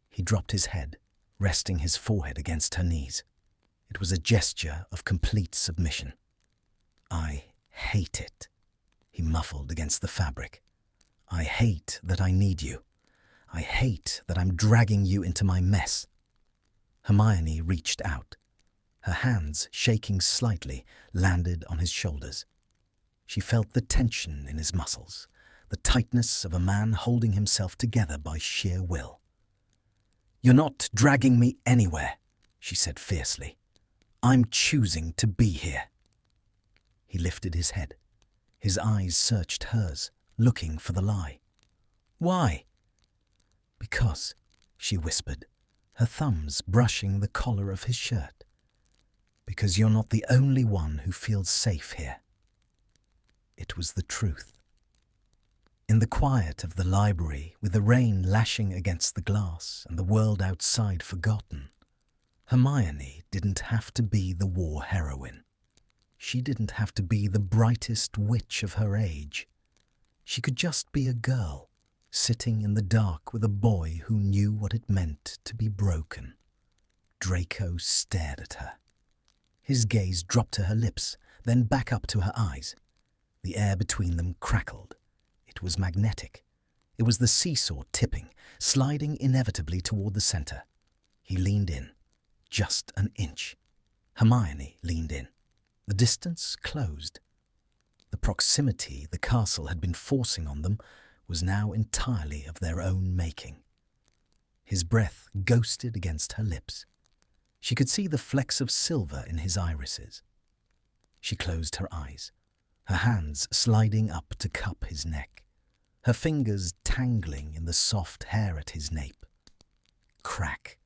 He dropped his head, resting his forehead against her knees. It was a gesture of complete submission. "I hate it," he muffled against the fabric. "I hate that I need you. I hate that I'm dragging you into my mess." Hermione reached out. Her hands, shaking slightly, landed on his shoulders. She felt the tension in his muscles, the tightness of a man holding himself together by sheer will. "You're not dragging me anywhere," she said fiercely. "I'm choosing to be here." He lifted his head. His eyes searched hers, looking for the lie. "Why?" "Because," she whispered, her thumbs brushing the collar of his shirt. "Because you're not the only one who feels safe here." It was the truth. In the quiet of the library, with the rain lashing against the glass and the world outside forgotten, Hermione didn't have to be the war heroine. She didn't have to be the brightest witch of her age. She could just be a girl, sitting in the dark with a boy who knew what it meant to be broken. Draco stared at her. His gaze dropped to her lips, then back up to her eyes. The air between them crackled. It was magnetic. It was the seesaw tipping, sliding inevitably toward the center. He leaned in, just an inch. Hermione leaned in. The distance closed. The proximity the castle had been forcing on them was now entirely of their own making. His breath ghosted against her lips. She could see the flecks of silver in his irises. She closed her eyes, her hands sliding up to cup his neck, her fingers tangling in the soft hair at his nape. Crack.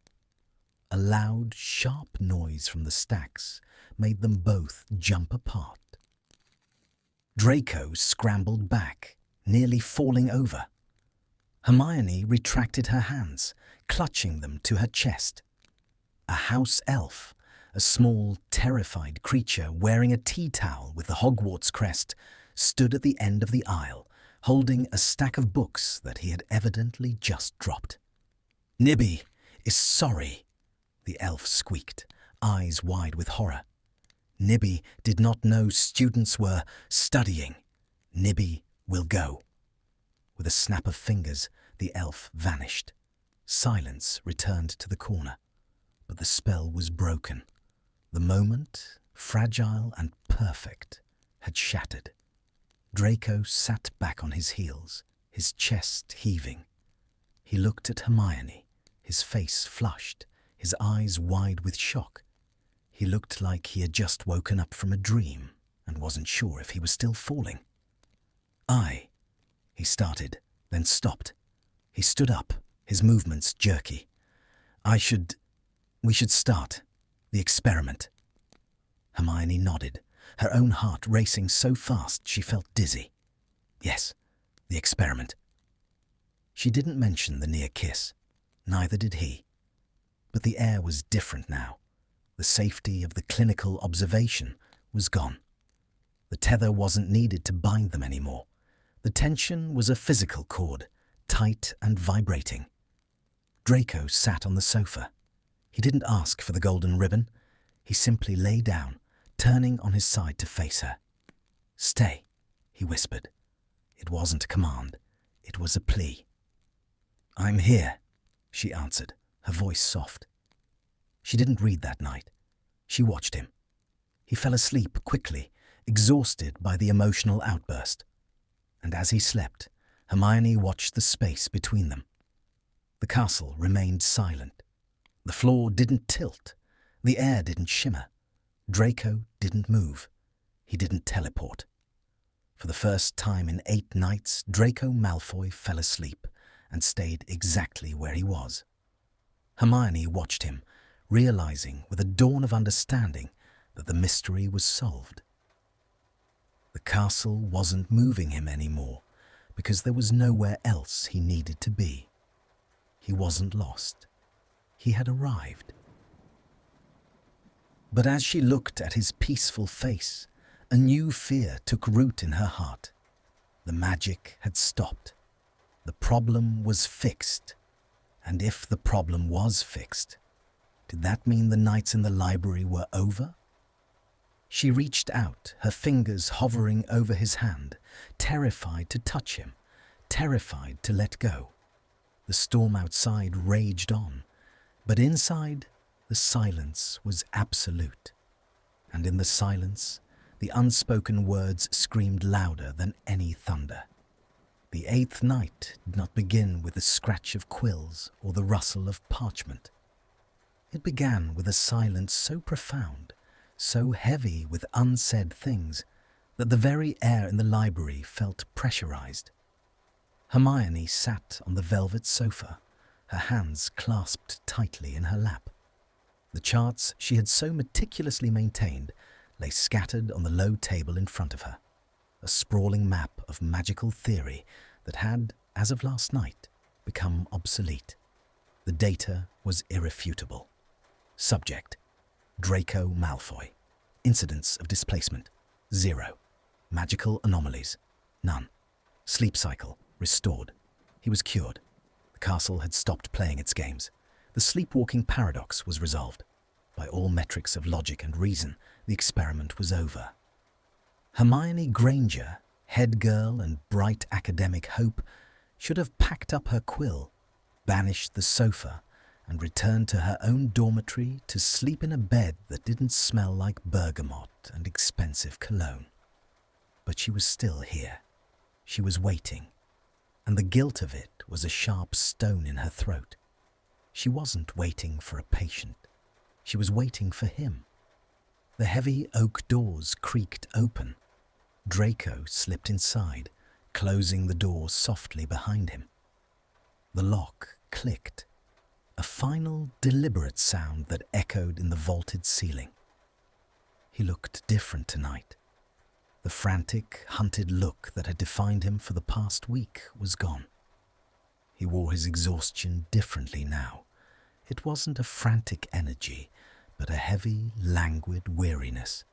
A loud, sharp noise from the stacks made them both jump apart. Draco scrambled back, nearly falling over. Hermione retracted her hands, clutching them to her chest. A house elf, a small, terrified creature wearing a tea towel with the Hogwarts crest, stood at the end of the aisle, holding a stack of books that he had evidently just dropped. "Nibby is sorry," the elf squeaked, eyes wide with horror. Nibby did not know students were studying. Nibby will go. With a snap of fingers, the elf vanished. Silence returned to the corner, but the spell was broken. The moment, fragile and perfect, had shattered. Draco sat back on his heels, his chest heaving. He looked at Hermione, his face flushed, his eyes wide with shock. He looked like he had just woken up from a dream and wasn't sure if he was still falling. He started, then stopped. He stood up, his movements jerky. We should start the experiment." Hermione nodded, her own heart racing so fast she felt dizzy. "Yes, the experiment." She didn't mention the near kiss. Neither did he. But the air was different now. The safety of the clinical observation was gone. The tether wasn't needed to bind them anymore. The tension was a physical cord, tight and vibrating. Draco sat on the sofa. He didn't ask for the golden ribbon. He simply lay down, turning on his side to face her. "Stay," he whispered. It wasn't a command. It was a plea. "I'm here," she answered, her voice soft. She didn't read that night. She watched him. He fell asleep quickly, exhausted by the emotional outburst. And as he slept, Hermione watched the space between them. The castle remained silent. The floor didn't tilt. The air didn't shimmer. Draco didn't move. He didn't teleport. For the first time in 8 nights, Draco Malfoy fell asleep and stayed exactly where he was. Hermione watched him, realizing with a dawn of understanding that the mystery was solved. The castle wasn't moving him anymore because there was nowhere else he needed to be. He wasn't lost. He had arrived. But as she looked at his peaceful face, a new fear took root in her heart. The magic had stopped. The problem was fixed. And if the problem was fixed, did that mean the nights in the library were over? She reached out, her fingers hovering over his hand, terrified to touch him, terrified to let go. The storm outside raged on, but inside, the silence was absolute. And in the silence, the unspoken words screamed louder than any thunder. The 8th night did not begin with the scratch of quills or the rustle of parchment. It began with a silence so profound, so heavy with unsaid things, that the very air in the library felt pressurized. Hermione sat on the velvet sofa, her hands clasped tightly in her lap. The charts she had so meticulously maintained lay scattered on the low table in front of her, a sprawling map of magical theory that had, as of last night, become obsolete. The data was irrefutable. Subject: Draco Malfoy. Incidence of displacement: 0. Magical anomalies: none. Sleep cycle: restored. He was cured. The castle had stopped playing its games. The sleepwalking paradox was resolved. By all metrics of logic and reason, the experiment was over. Hermione Granger, head girl and bright academic hope, should have packed up her quill, banished the sofa, and returned to her own dormitory to sleep in a bed that didn't smell like bergamot and expensive cologne. But she was still here. She was waiting, and the guilt of it was a sharp stone in her throat. She wasn't waiting for a patient. She was waiting for him. The heavy oak doors creaked open. Draco slipped inside, closing the door softly behind him. The lock clicked, a final, deliberate sound that echoed in the vaulted ceiling. He looked different tonight. The frantic, hunted look that had defined him for the past week was gone. He wore his exhaustion differently now. It wasn't a frantic energy, but a heavy, languid weariness.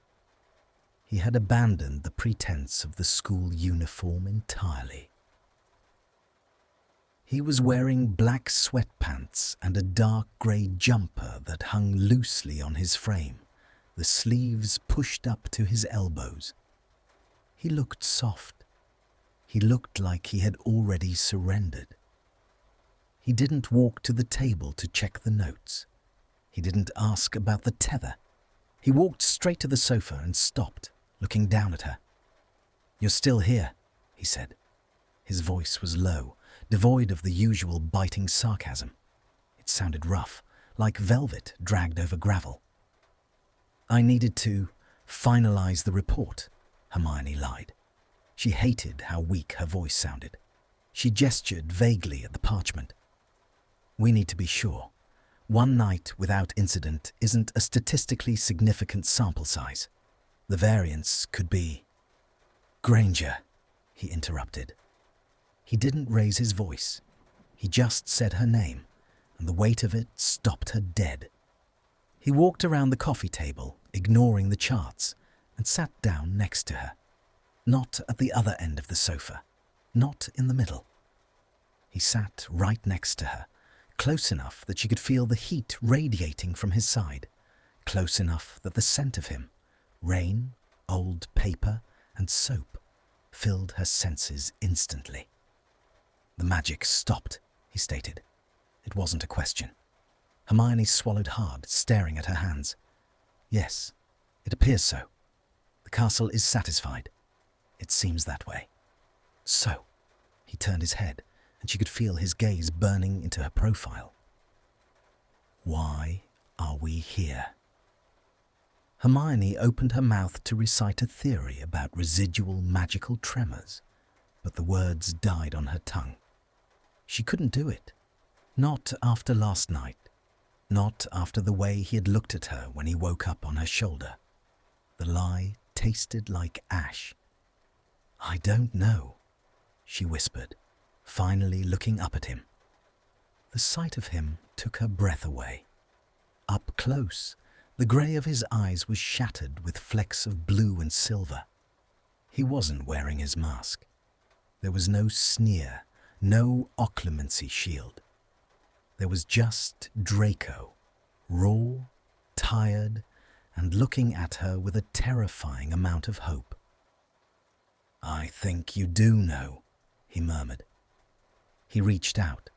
He had abandoned the pretense of the school uniform entirely. He was wearing black sweatpants and a dark grey jumper that hung loosely on his frame, the sleeves pushed up to his elbows. He looked soft. He looked like he had already surrendered. He didn't walk to the table to check the notes. He didn't ask about the tether. He walked straight to the sofa and stopped, looking down at her. "You're still here," he said. His voice was low, devoid of the usual biting sarcasm. It sounded rough, like velvet dragged over gravel. "I needed to finalize the report," Hermione lied. She hated how weak her voice sounded. She gestured vaguely at the parchment. "We need to be sure. One night without incident isn't a statistically significant sample size. The variance could be—" "Granger," he interrupted. He didn't raise his voice. He just said her name, and the weight of it stopped her dead. He walked around the coffee table, ignoring the charts, and sat down next to her. Not at the other end of the sofa, not in the middle. He sat right next to her, close enough that she could feel the heat radiating from his side, close enough that the scent of him, rain, old paper, and soap, filled her senses instantly. "The magic stopped," he stated. It wasn't a question. Hermione swallowed hard, staring at her hands. "Yes, it appears so. The castle is satisfied. It seems that way." "So," he turned his head, and she could feel his gaze burning into her profile. "Why are we here?" Hermione opened her mouth to recite a theory about residual magical tremors, but the words died on her tongue. She couldn't do it. Not after last night. Not after the way he had looked at her when he woke up on her shoulder. The lie tasted like ash. "I don't know," she whispered, finally looking up at him. The sight of him took her breath away. Up close, the grey of his eyes was shattered with flecks of blue and silver. He wasn't wearing his mask. There was no sneer, no occlumency shield. There was just Draco, raw, tired, and looking at her with a terrifying amount of hope. "I think you do know," he murmured. He reached out.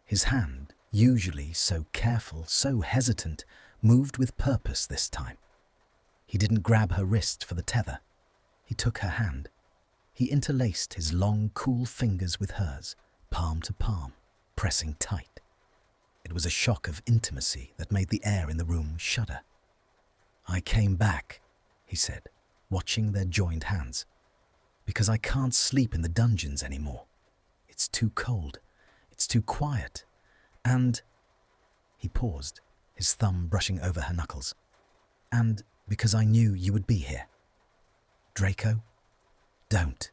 His hand, usually so careful, so hesitant, moved with purpose this time. He didn't grab her wrist for the tether. He took her hand. He interlaced his long, cool fingers with hers, palm to palm, pressing tight. It was a shock of intimacy that made the air in the room shudder. "I came back," he said, watching their joined hands, "because I can't sleep in the dungeons anymore. It's too cold. It's too quiet. And he paused, his thumb brushing over her knuckles. And because I knew you would be here. Draco, don't,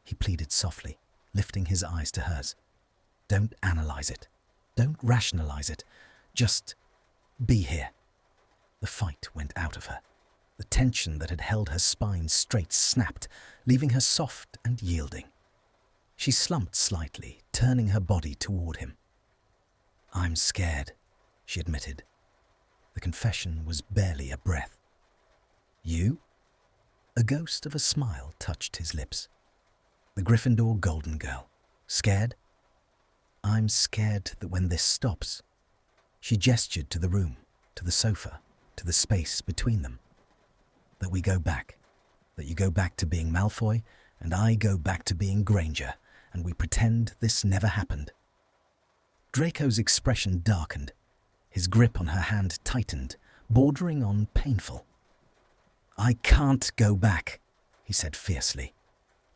he pleaded softly, lifting his eyes to hers. Don't analyze it. Don't rationalize it. Just be here. The fight went out of her. The tension that had held her spine straight snapped, leaving her soft and yielding. She slumped slightly, turning her body toward him. I'm scared, she admitted. The confession was barely a breath. You? A ghost of a smile touched his lips. The Gryffindor Golden Girl. Scared? I'm scared that when this stops. She gestured to the room, to the sofa, to the space between them. That we go back. That you go back to being Malfoy, and I go back to being Granger, and we pretend this never happened. Draco's expression darkened. His grip on her hand tightened, bordering on painful. I can't go back, he said fiercely.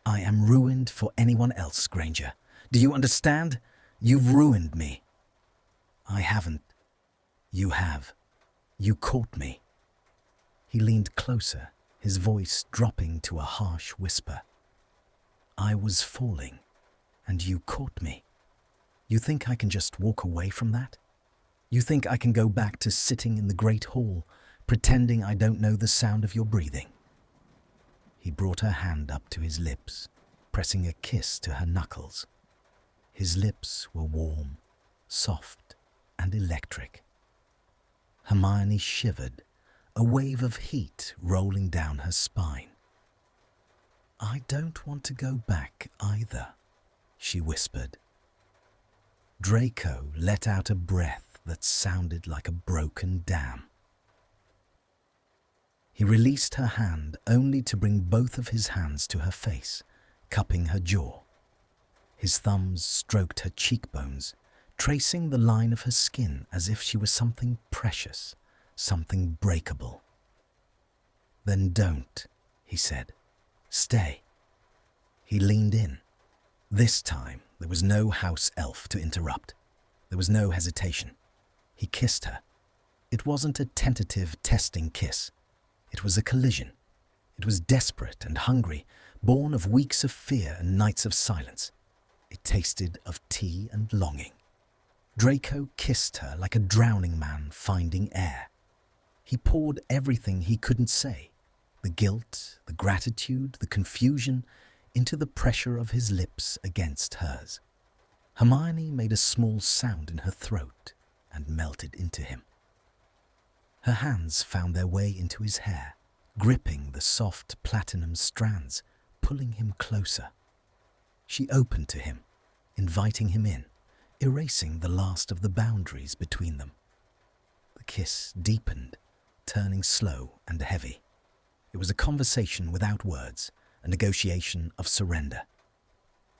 I am ruined for anyone else, Granger. Do you understand? You've ruined me. I haven't. You have. You caught me. He leaned closer, his voice dropping to a harsh whisper. I was falling, and you caught me. You think I can just walk away from that? You think I can go back to sitting in the Great Hall, pretending I don't know the sound of your breathing? He brought her hand up to his lips, pressing a kiss to her knuckles. His lips were warm, soft, and electric. Hermione shivered, a wave of heat rolling down her spine. I don't want to go back either, she whispered. Draco let out a breath that sounded like a broken dam. He released her hand only to bring both of his hands to her face, cupping her jaw. His thumbs stroked her cheekbones, tracing the line of her skin as if she was something precious, something breakable. Then don't, he said. Stay. He leaned in. This time there was no house elf to interrupt. There was no hesitation. He kissed her. It wasn't a tentative, testing kiss. It was a collision. It was desperate and hungry, born of weeks of fear and nights of silence. It tasted of tea and longing. Draco kissed her like a drowning man finding air. He poured everything he couldn't say, the guilt, the gratitude, the confusion, into the pressure of his lips against hers. Hermione made a small sound in her throat and melted into him. Her hands found their way into his hair, gripping the soft platinum strands, pulling him closer. She opened to him, inviting him in, erasing the last of the boundaries between them. The kiss deepened, turning slow and heavy. It was a conversation without words, a negotiation of surrender.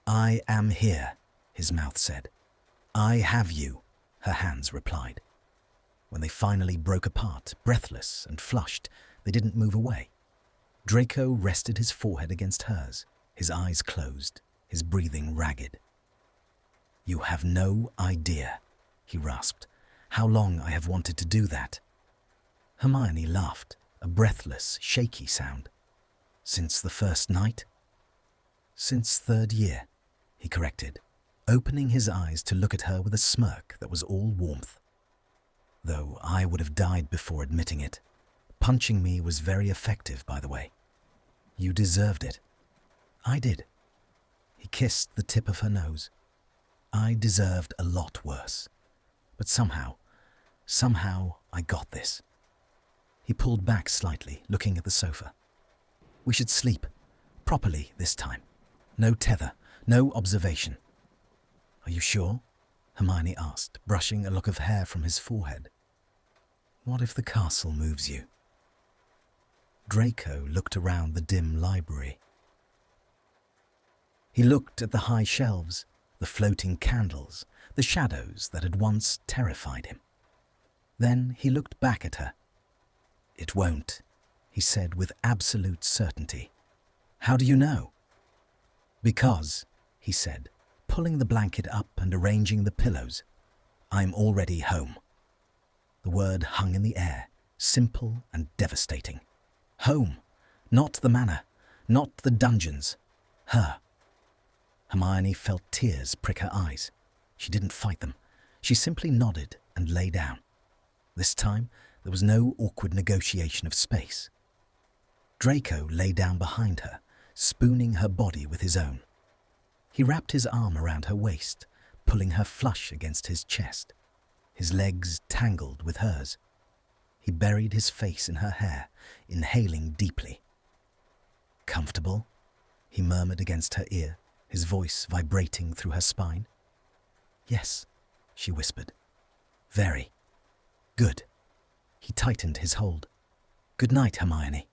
I am here, his mouth said. I have you, her hands replied. When they finally broke apart, breathless and flushed, they didn't move away. Draco rested his forehead against hers, his eyes closed, his breathing ragged. You have no idea, he rasped, how long I have wanted to do that. Hermione laughed, a breathless, shaky sound. Since the first night? Since third year, he corrected, opening his eyes to look at her with a smirk that was all warmth. Though I would have died before admitting it. Punching me was very effective, by the way. You deserved it. I did. He kissed the tip of her nose. I deserved a lot worse. But somehow I got this. He pulled back slightly, looking at the sofa. We should sleep. Properly this time. No tether, no observation. Are you sure? Hermione asked, brushing a lock of hair from his forehead. What if the castle moves you? Draco looked around the dim library. He looked at the high shelves, the floating candles, the shadows that had once terrified him. Then he looked back at her. It won't, he said with absolute certainty. How do you know? Because, he said, pulling the blanket up and arranging the pillows, I'm already home. The word hung in the air, simple and devastating. Home. Not the manor, not the dungeons. Her. Hermione felt tears prick her eyes. She didn't fight them. She simply nodded and lay down. This time, there was no awkward negotiation of space. Draco lay down behind her, spooning her body with his own. He wrapped his arm around her waist, pulling her flush against his chest, his legs tangled with hers. He buried his face in her hair, inhaling deeply. "Comfortable?" he murmured against her ear, his voice vibrating through her spine. "Yes," she whispered. "Very. Good." He tightened his hold. "Good night, Hermione.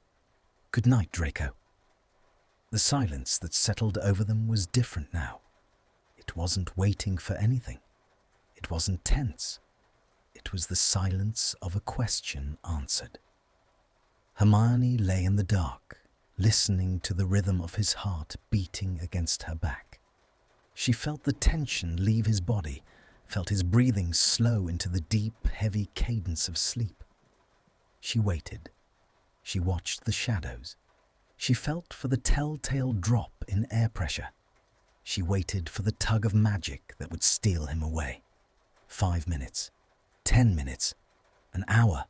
Good night, Draco." The silence that settled over them was different now. It wasn't waiting for anything. It wasn't tense. It was the silence of a question answered. Hermione lay in the dark, listening to the rhythm of his heart beating against her back. She felt the tension leave his body, felt his breathing slow into the deep, heavy cadence of sleep. She waited. She watched the shadows. She felt for the telltale drop in air pressure. She waited for the tug of magic that would steal him away. 5 minutes, 10 minutes, an hour.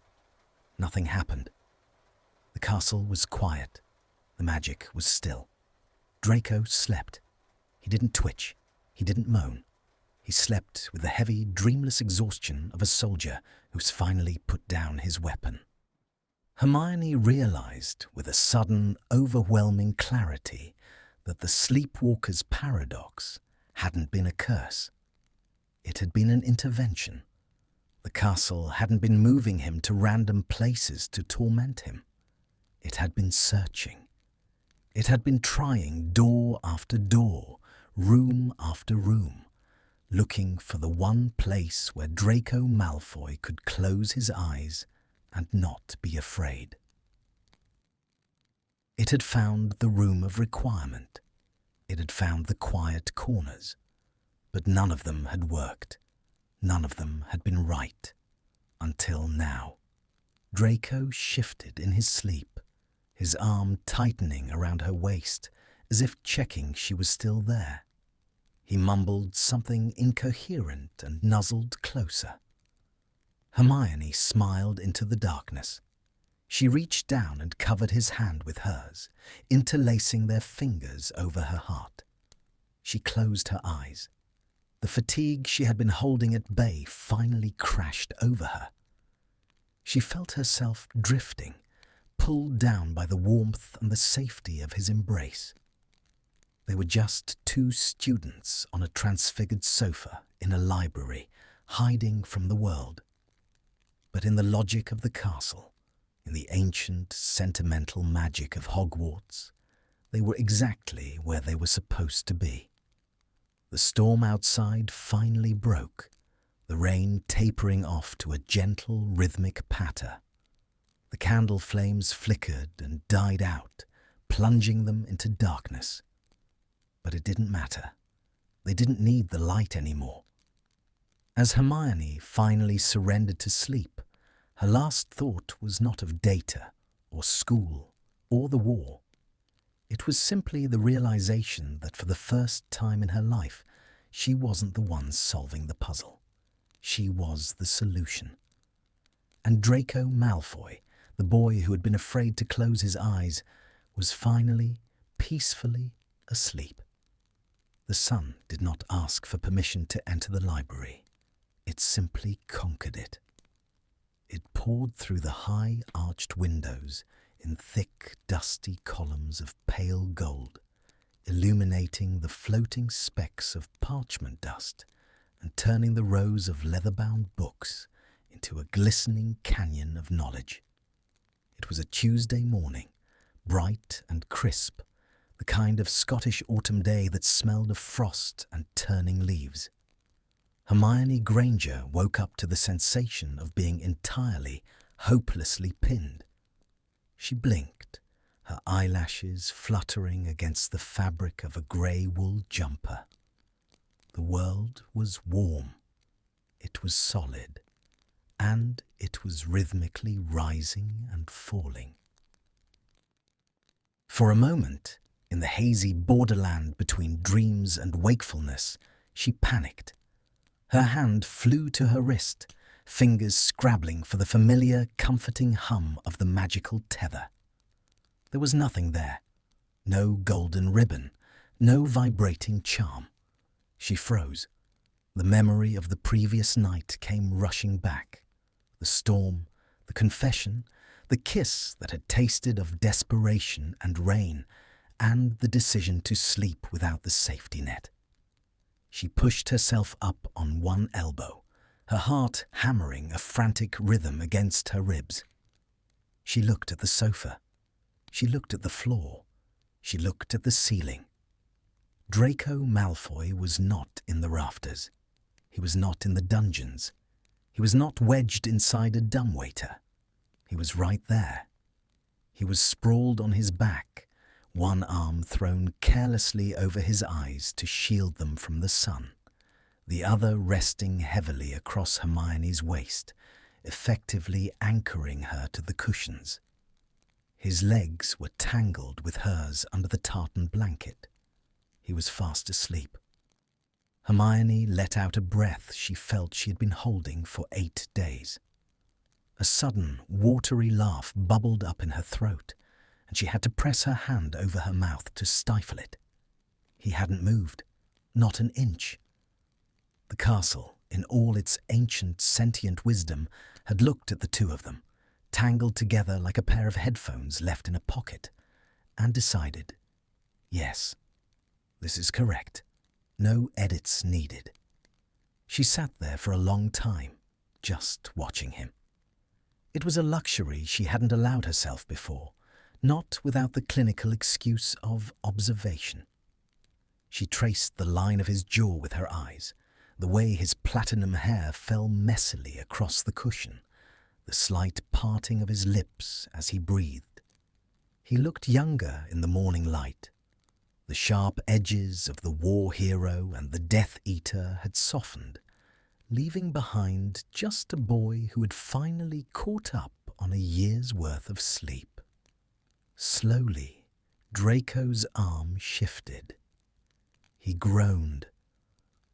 Nothing happened. The castle was quiet. The magic was still. Draco slept. He didn't twitch. He didn't moan. He slept with the heavy, dreamless exhaustion of a soldier who's finally put down his weapon. Hermione realized with a sudden, overwhelming clarity that the sleepwalker's paradox hadn't been a curse. It had been an intervention. The castle hadn't been moving him to random places to torment him. It had been searching. It had been trying door after door, room after room, looking for the one place where Draco Malfoy could close his eyes and not be afraid. It had found the room of requirement. It had found the quiet corners. But none of them had worked. None of them had been right. Until now. Draco shifted in his sleep, his arm tightening around her waist, as if checking she was still there. He mumbled something incoherent and nuzzled closer. Hermione smiled into the darkness. She reached down and covered his hand with hers, interlacing their fingers over her heart. She closed her eyes. The fatigue she had been holding at bay finally crashed over her. She felt herself drifting, pulled down by the warmth and the safety of his embrace. They were just two students on a transfigured sofa in a library, hiding from the world. But in the logic of the castle, in the ancient, sentimental magic of Hogwarts, they were exactly where they were supposed to be. The storm outside finally broke, the rain tapering off to a gentle, rhythmic patter. The candle flames flickered and died out, plunging them into darkness. But it didn't matter. They didn't need the light anymore. As Hermione finally surrendered to sleep, her last thought was not of data, or school, or the war. It was simply the realization that for the first time in her life, she wasn't the one solving the puzzle. She was the solution. And Draco Malfoy, the boy who had been afraid to close his eyes, was finally, peacefully asleep. The sun did not ask for permission to enter the library. It simply conquered it. It poured through the high arched windows in thick, dusty columns of pale gold, illuminating the floating specks of parchment dust and turning the rows of leather-bound books into a glistening canyon of knowledge. It was a Tuesday morning, bright and crisp, the kind of Scottish autumn day that smelled of frost and turning leaves. Hermione Granger woke up to the sensation of being entirely, hopelessly pinned. She blinked, her eyelashes fluttering against the fabric of a grey wool jumper. The world was warm. It was solid, and it was rhythmically rising and falling. For a moment, in the hazy borderland between dreams and wakefulness, she panicked. Her hand flew to her wrist, fingers scrabbling for the familiar, comforting hum of the magical tether. There was nothing there. No golden ribbon, no vibrating charm. She froze. The memory of the previous night came rushing back. The storm, the confession, the kiss that had tasted of desperation and rain, and the decision to sleep without the safety net. She pushed herself up on one elbow, her heart hammering a frantic rhythm against her ribs. She looked at the sofa. She looked at the floor. She looked at the ceiling. Draco Malfoy was not in the rafters. He was not in the dungeons. He was not wedged inside a dumbwaiter. He was right there. He was sprawled on his back, one arm thrown carelessly over his eyes to shield them from the sun, the other resting heavily across Hermione's waist, effectively anchoring her to the cushions. His legs were tangled with hers under the tartan blanket. He was fast asleep. Hermione let out a breath she felt she had been holding for 8 days. A sudden, watery laugh bubbled up in her throat, and she had to press her hand over her mouth to stifle it. He hadn't moved, not an inch. The castle, in all its ancient, sentient wisdom, had looked at the two of them, tangled together like a pair of headphones left in a pocket, and decided, yes, this is correct. No edits needed. She sat there for a long time, just watching him. It was a luxury she hadn't allowed herself before, not without the clinical excuse of observation. She traced the line of his jaw with her eyes, the way his platinum hair fell messily across the cushion, the slight parting of his lips as he breathed. He looked younger in the morning light. The sharp edges of the war hero and the Death Eater had softened, leaving behind just a boy who had finally caught up on a year's worth of sleep. Slowly, Draco's arm shifted. He groaned,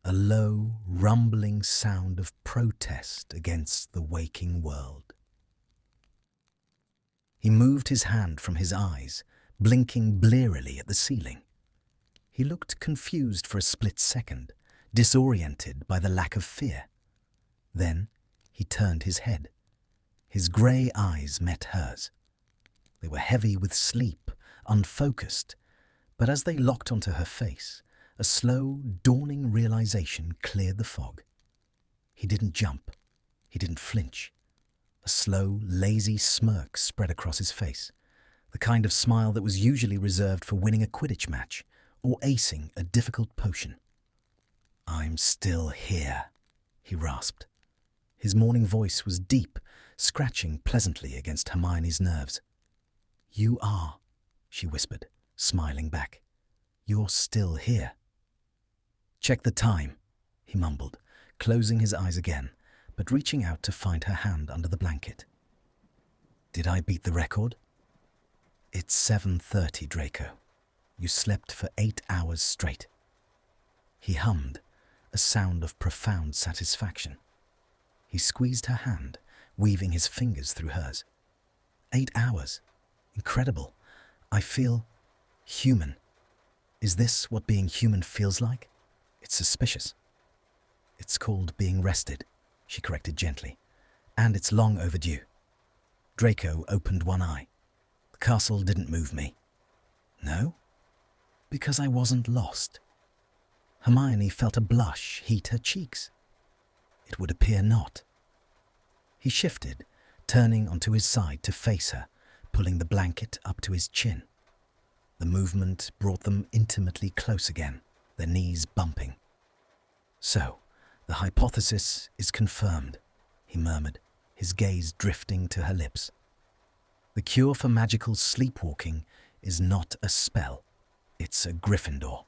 a low, rumbling sound of protest against the waking world. He moved his hand from his eyes, blinking blearily at the ceiling. He looked confused for a split second, disoriented by the lack of fear. Then he turned his head. His grey eyes met hers. They were heavy with sleep, unfocused, but as they locked onto her face, a slow, dawning realization cleared the fog. He didn't jump. He didn't flinch. A slow, lazy smirk spread across his face, the kind of smile that was usually reserved for winning a Quidditch match or acing a difficult potion. "I'm still here," he rasped. His morning voice was deep, scratching pleasantly against Hermione's nerves. "You are," she whispered, smiling back. "You're still here." "Check the time," he mumbled, closing his eyes again, but reaching out to find her hand under the blanket. "Did I beat the record?" "It's 7:30, Draco. You slept for 8 hours straight." He hummed, a sound of profound satisfaction. He squeezed her hand, weaving his fingers through hers. 8 hours. Incredible. I feel human. Is this what being human feels like? It's suspicious. "It's called being rested," she corrected gently, "and it's long overdue." Draco opened one eye. "The castle didn't move me." "No?" "Because I wasn't lost." Hermione felt a blush heat her cheeks. It would appear not. He shifted, turning onto his side to face her, pulling the blanket up to his chin. The movement brought them intimately close again, their knees bumping. "So, the hypothesis is confirmed," he murmured, his gaze drifting to her lips. "The cure for magical sleepwalking is not a spell. It's a Gryffindor.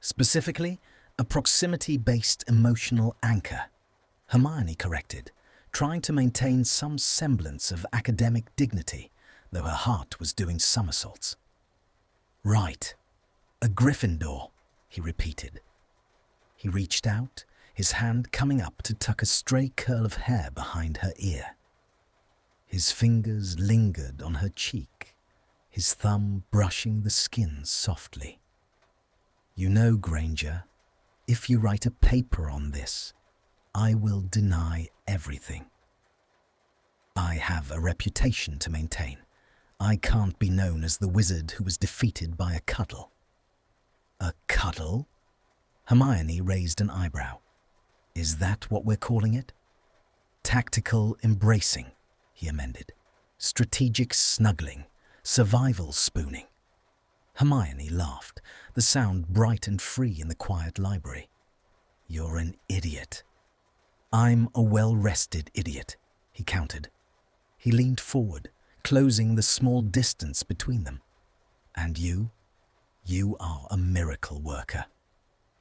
Specifically, a proximity-based emotional anchor," Hermione corrected, trying to maintain some semblance of academic dignity, though her heart was doing somersaults. Right, a Gryffindor, he repeated. He reached out, his hand coming up to tuck a stray curl of hair behind her ear. His fingers lingered on her cheek, his thumb brushing the skin softly. You know, Granger, if you write a paper on this, I will deny everything. I have a reputation to maintain. I can't be known as the wizard who was defeated by a cuddle. A cuddle? Hermione raised an eyebrow. Is that what we're calling it? Tactical embracing, he amended. Strategic snuggling, survival spooning. Hermione laughed, the sound bright and free in the quiet library. You're an idiot. I'm a well-rested idiot, he countered. He leaned forward, closing the small distance between them. And you? You are a miracle worker.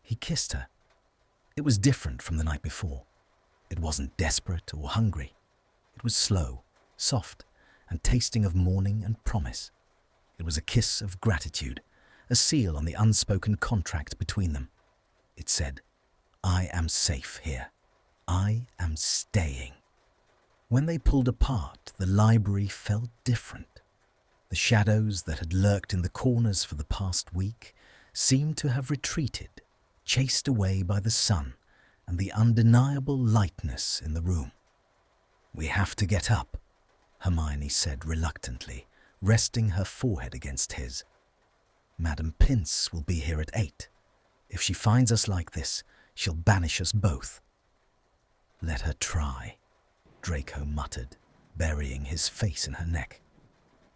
He kissed her. It was different from the night before. It wasn't desperate or hungry. It was slow, soft, and tasting of morning and promise. It was a kiss of gratitude, a seal on the unspoken contract between them. It said, I am safe here. I am staying. When they pulled apart, the library felt different. The shadows that had lurked in the corners for the past week seemed to have retreated, chased away by the sun and the undeniable lightness in the room. We have to get up, Hermione said reluctantly, resting her forehead against his. Madam Pince will be here at 8. If she finds us like this, she'll banish us both. Let her try, Draco muttered, burying his face in her neck.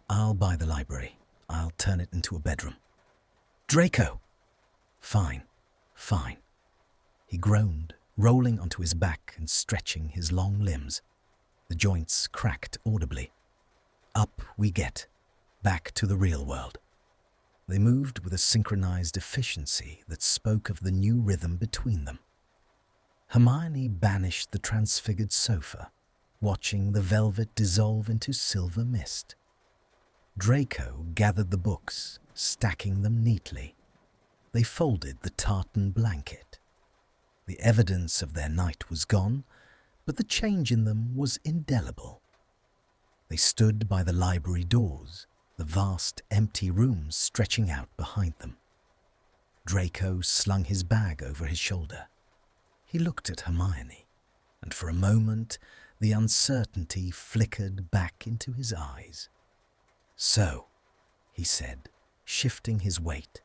I'll buy the library. I'll turn it into a bedroom. Draco! Fine, fine. He groaned, rolling onto his back and stretching his long limbs. The joints cracked audibly. Up we get, back to the real world. They moved with a synchronized efficiency that spoke of the new rhythm between them. Hermione banished the transfigured sofa, watching the velvet dissolve into silver mist. Draco gathered the books, stacking them neatly. They folded the tartan blanket. The evidence of their night was gone, but the change in them was indelible. They stood by the library doors, the vast empty rooms stretching out behind them. Draco slung his bag over his shoulder. He looked at Hermione, and for a moment the uncertainty flickered back into his eyes. So, he said, shifting his weight.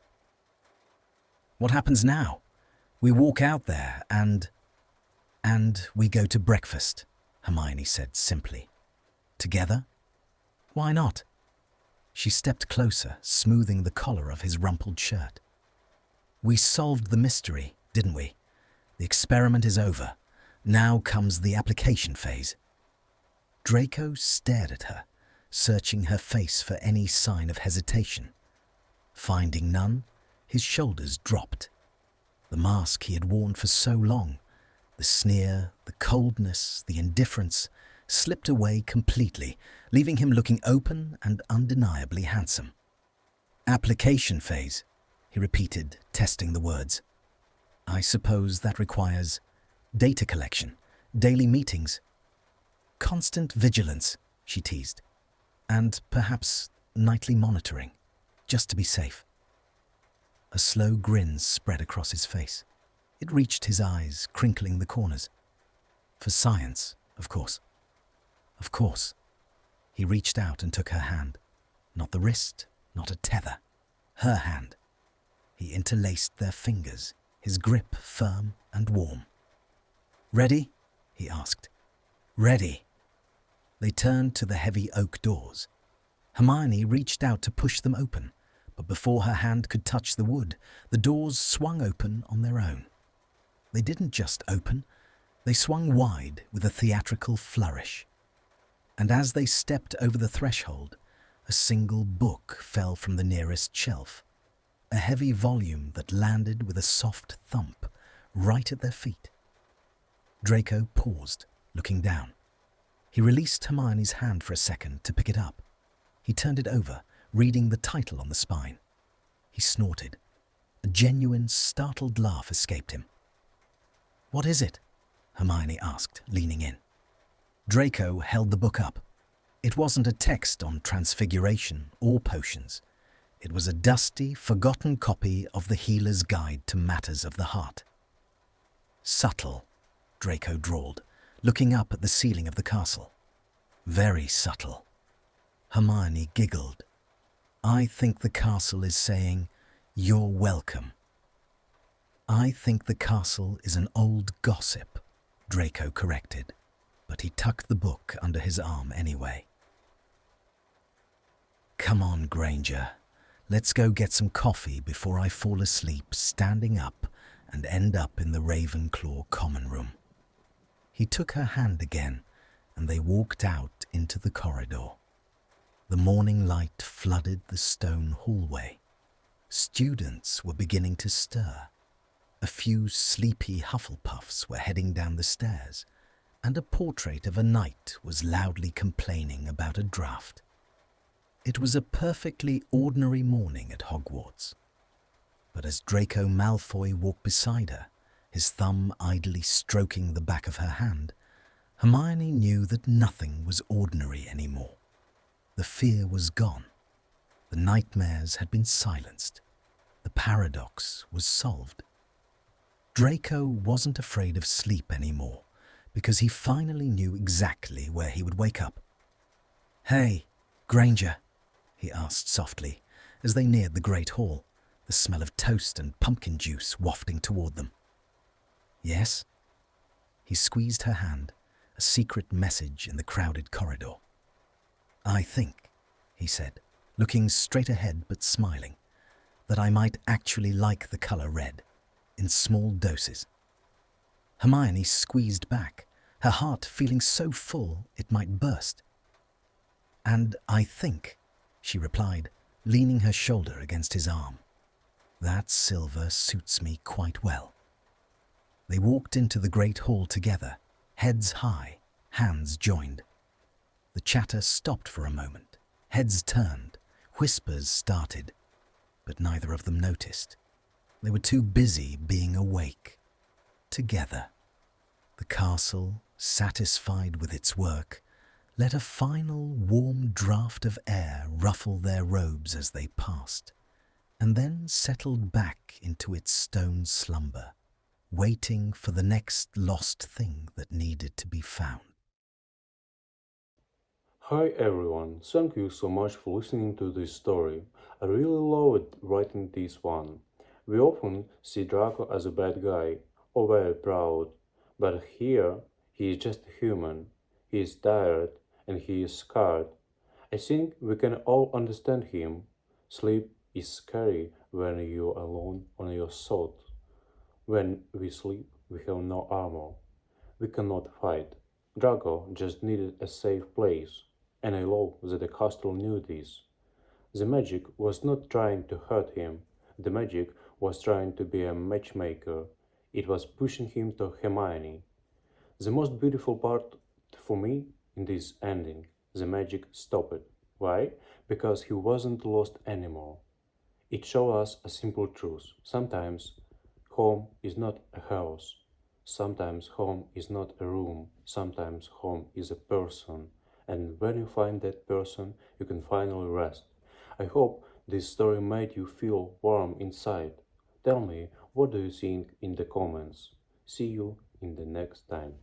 What happens now? We walk out there and we go to breakfast, Hermione said simply. Together? Why not? She stepped closer, smoothing the collar of his rumpled shirt. We solved the mystery, didn't we? The experiment is over. Now comes the application phase. Draco stared at her, searching her face for any sign of hesitation. Finding none, his shoulders dropped. The mask he had worn for so long, the sneer, the coldness, the indifference, slipped away completely, leaving him looking open and undeniably handsome. Application phase, he repeated, testing the words. I suppose that requires data collection, daily meetings, constant vigilance, she teased, and perhaps nightly monitoring, just to be safe. A slow grin spread across his face. It reached his eyes, crinkling the corners. For science, of course. Of course. He reached out and took her hand. Not the wrist, not a tether. Her hand. He interlaced their fingers, his grip firm and warm. Ready? He asked. Ready. They turned to the heavy oak doors. Hermione reached out to push them open, but before her hand could touch the wood, the doors swung open on their own. They didn't just open, they swung wide with a theatrical flourish. And as they stepped over the threshold, a single book fell from the nearest shelf, a heavy volume that landed with a soft thump right at their feet. Draco paused, looking down. He released Hermione's hand for a second to pick it up. He turned it over, reading the title on the spine. He snorted. A genuine, startled laugh escaped him. "What is it?" Hermione asked, leaning in. Draco held the book up. It wasn't a text on transfiguration or potions. It was a dusty, forgotten copy of the Healer's Guide to Matters of the Heart. "Subtle," Draco drawled, looking up at the ceiling of the castle. "Very subtle." Hermione giggled. "I think the castle is saying, 'You're welcome.'" "I think the castle is an old gossip," Draco corrected, but he tucked the book under his arm anyway. "Come on, Granger. Let's go get some coffee before I fall asleep standing up and end up in the Ravenclaw common room." He took her hand again, and they walked out into the corridor. The morning light flooded the stone hallway. Students were beginning to stir. A few sleepy Hufflepuffs were heading down the stairs, and a portrait of a knight was loudly complaining about a draft. It was a perfectly ordinary morning at Hogwarts. But as Draco Malfoy walked beside her, his thumb idly stroking the back of her hand, Hermione knew that nothing was ordinary anymore. The fear was gone. The nightmares had been silenced. The paradox was solved. Draco wasn't afraid of sleep anymore because he finally knew exactly where he would wake up. "Hey, Granger," he asked softly as they neared the Great Hall, the smell of toast and pumpkin juice wafting toward them. "Yes?" He squeezed her hand, a secret message in the crowded corridor. "I think," he said, looking straight ahead but smiling, "that I might actually like the color red, in small doses." Hermione squeezed back, her heart feeling so full it might burst. "And I think," she replied, leaning her shoulder against his arm, "that silver suits me quite well." They walked into the great hall together, heads high, hands joined. The chatter stopped for a moment. Heads turned, whispers started, but neither of them noticed. They were too busy being awake. Together, the castle, satisfied with its work, let a final warm draught of air ruffle their robes as they passed, and then settled back into its stone slumber, waiting for the next lost thing that needed to be found. Hi everyone, thank you so much for listening to this story. I really loved writing this one. We often see Draco as a bad guy or very proud, but here he is just a human. He is tired and he is scared. I think we can all understand him. Sleep is scary when you're alone on your thoughts. When we sleep, we have no armor. We cannot fight. Draco just needed a safe place, and I love that the castle knew this. The magic was not trying to hurt him, the magic was trying to be a matchmaker. It was pushing him to Hermione. The most beautiful part for me in this ending, the magic stopped. Why? Because he wasn't lost anymore. It showed us a simple truth. Sometimes home is not a house. Sometimes home is not a room. Sometimes home is a person. And when you find that person, you can finally rest. I hope this story made you feel warm inside. Tell me, what do you think in the comments? See you in the next time.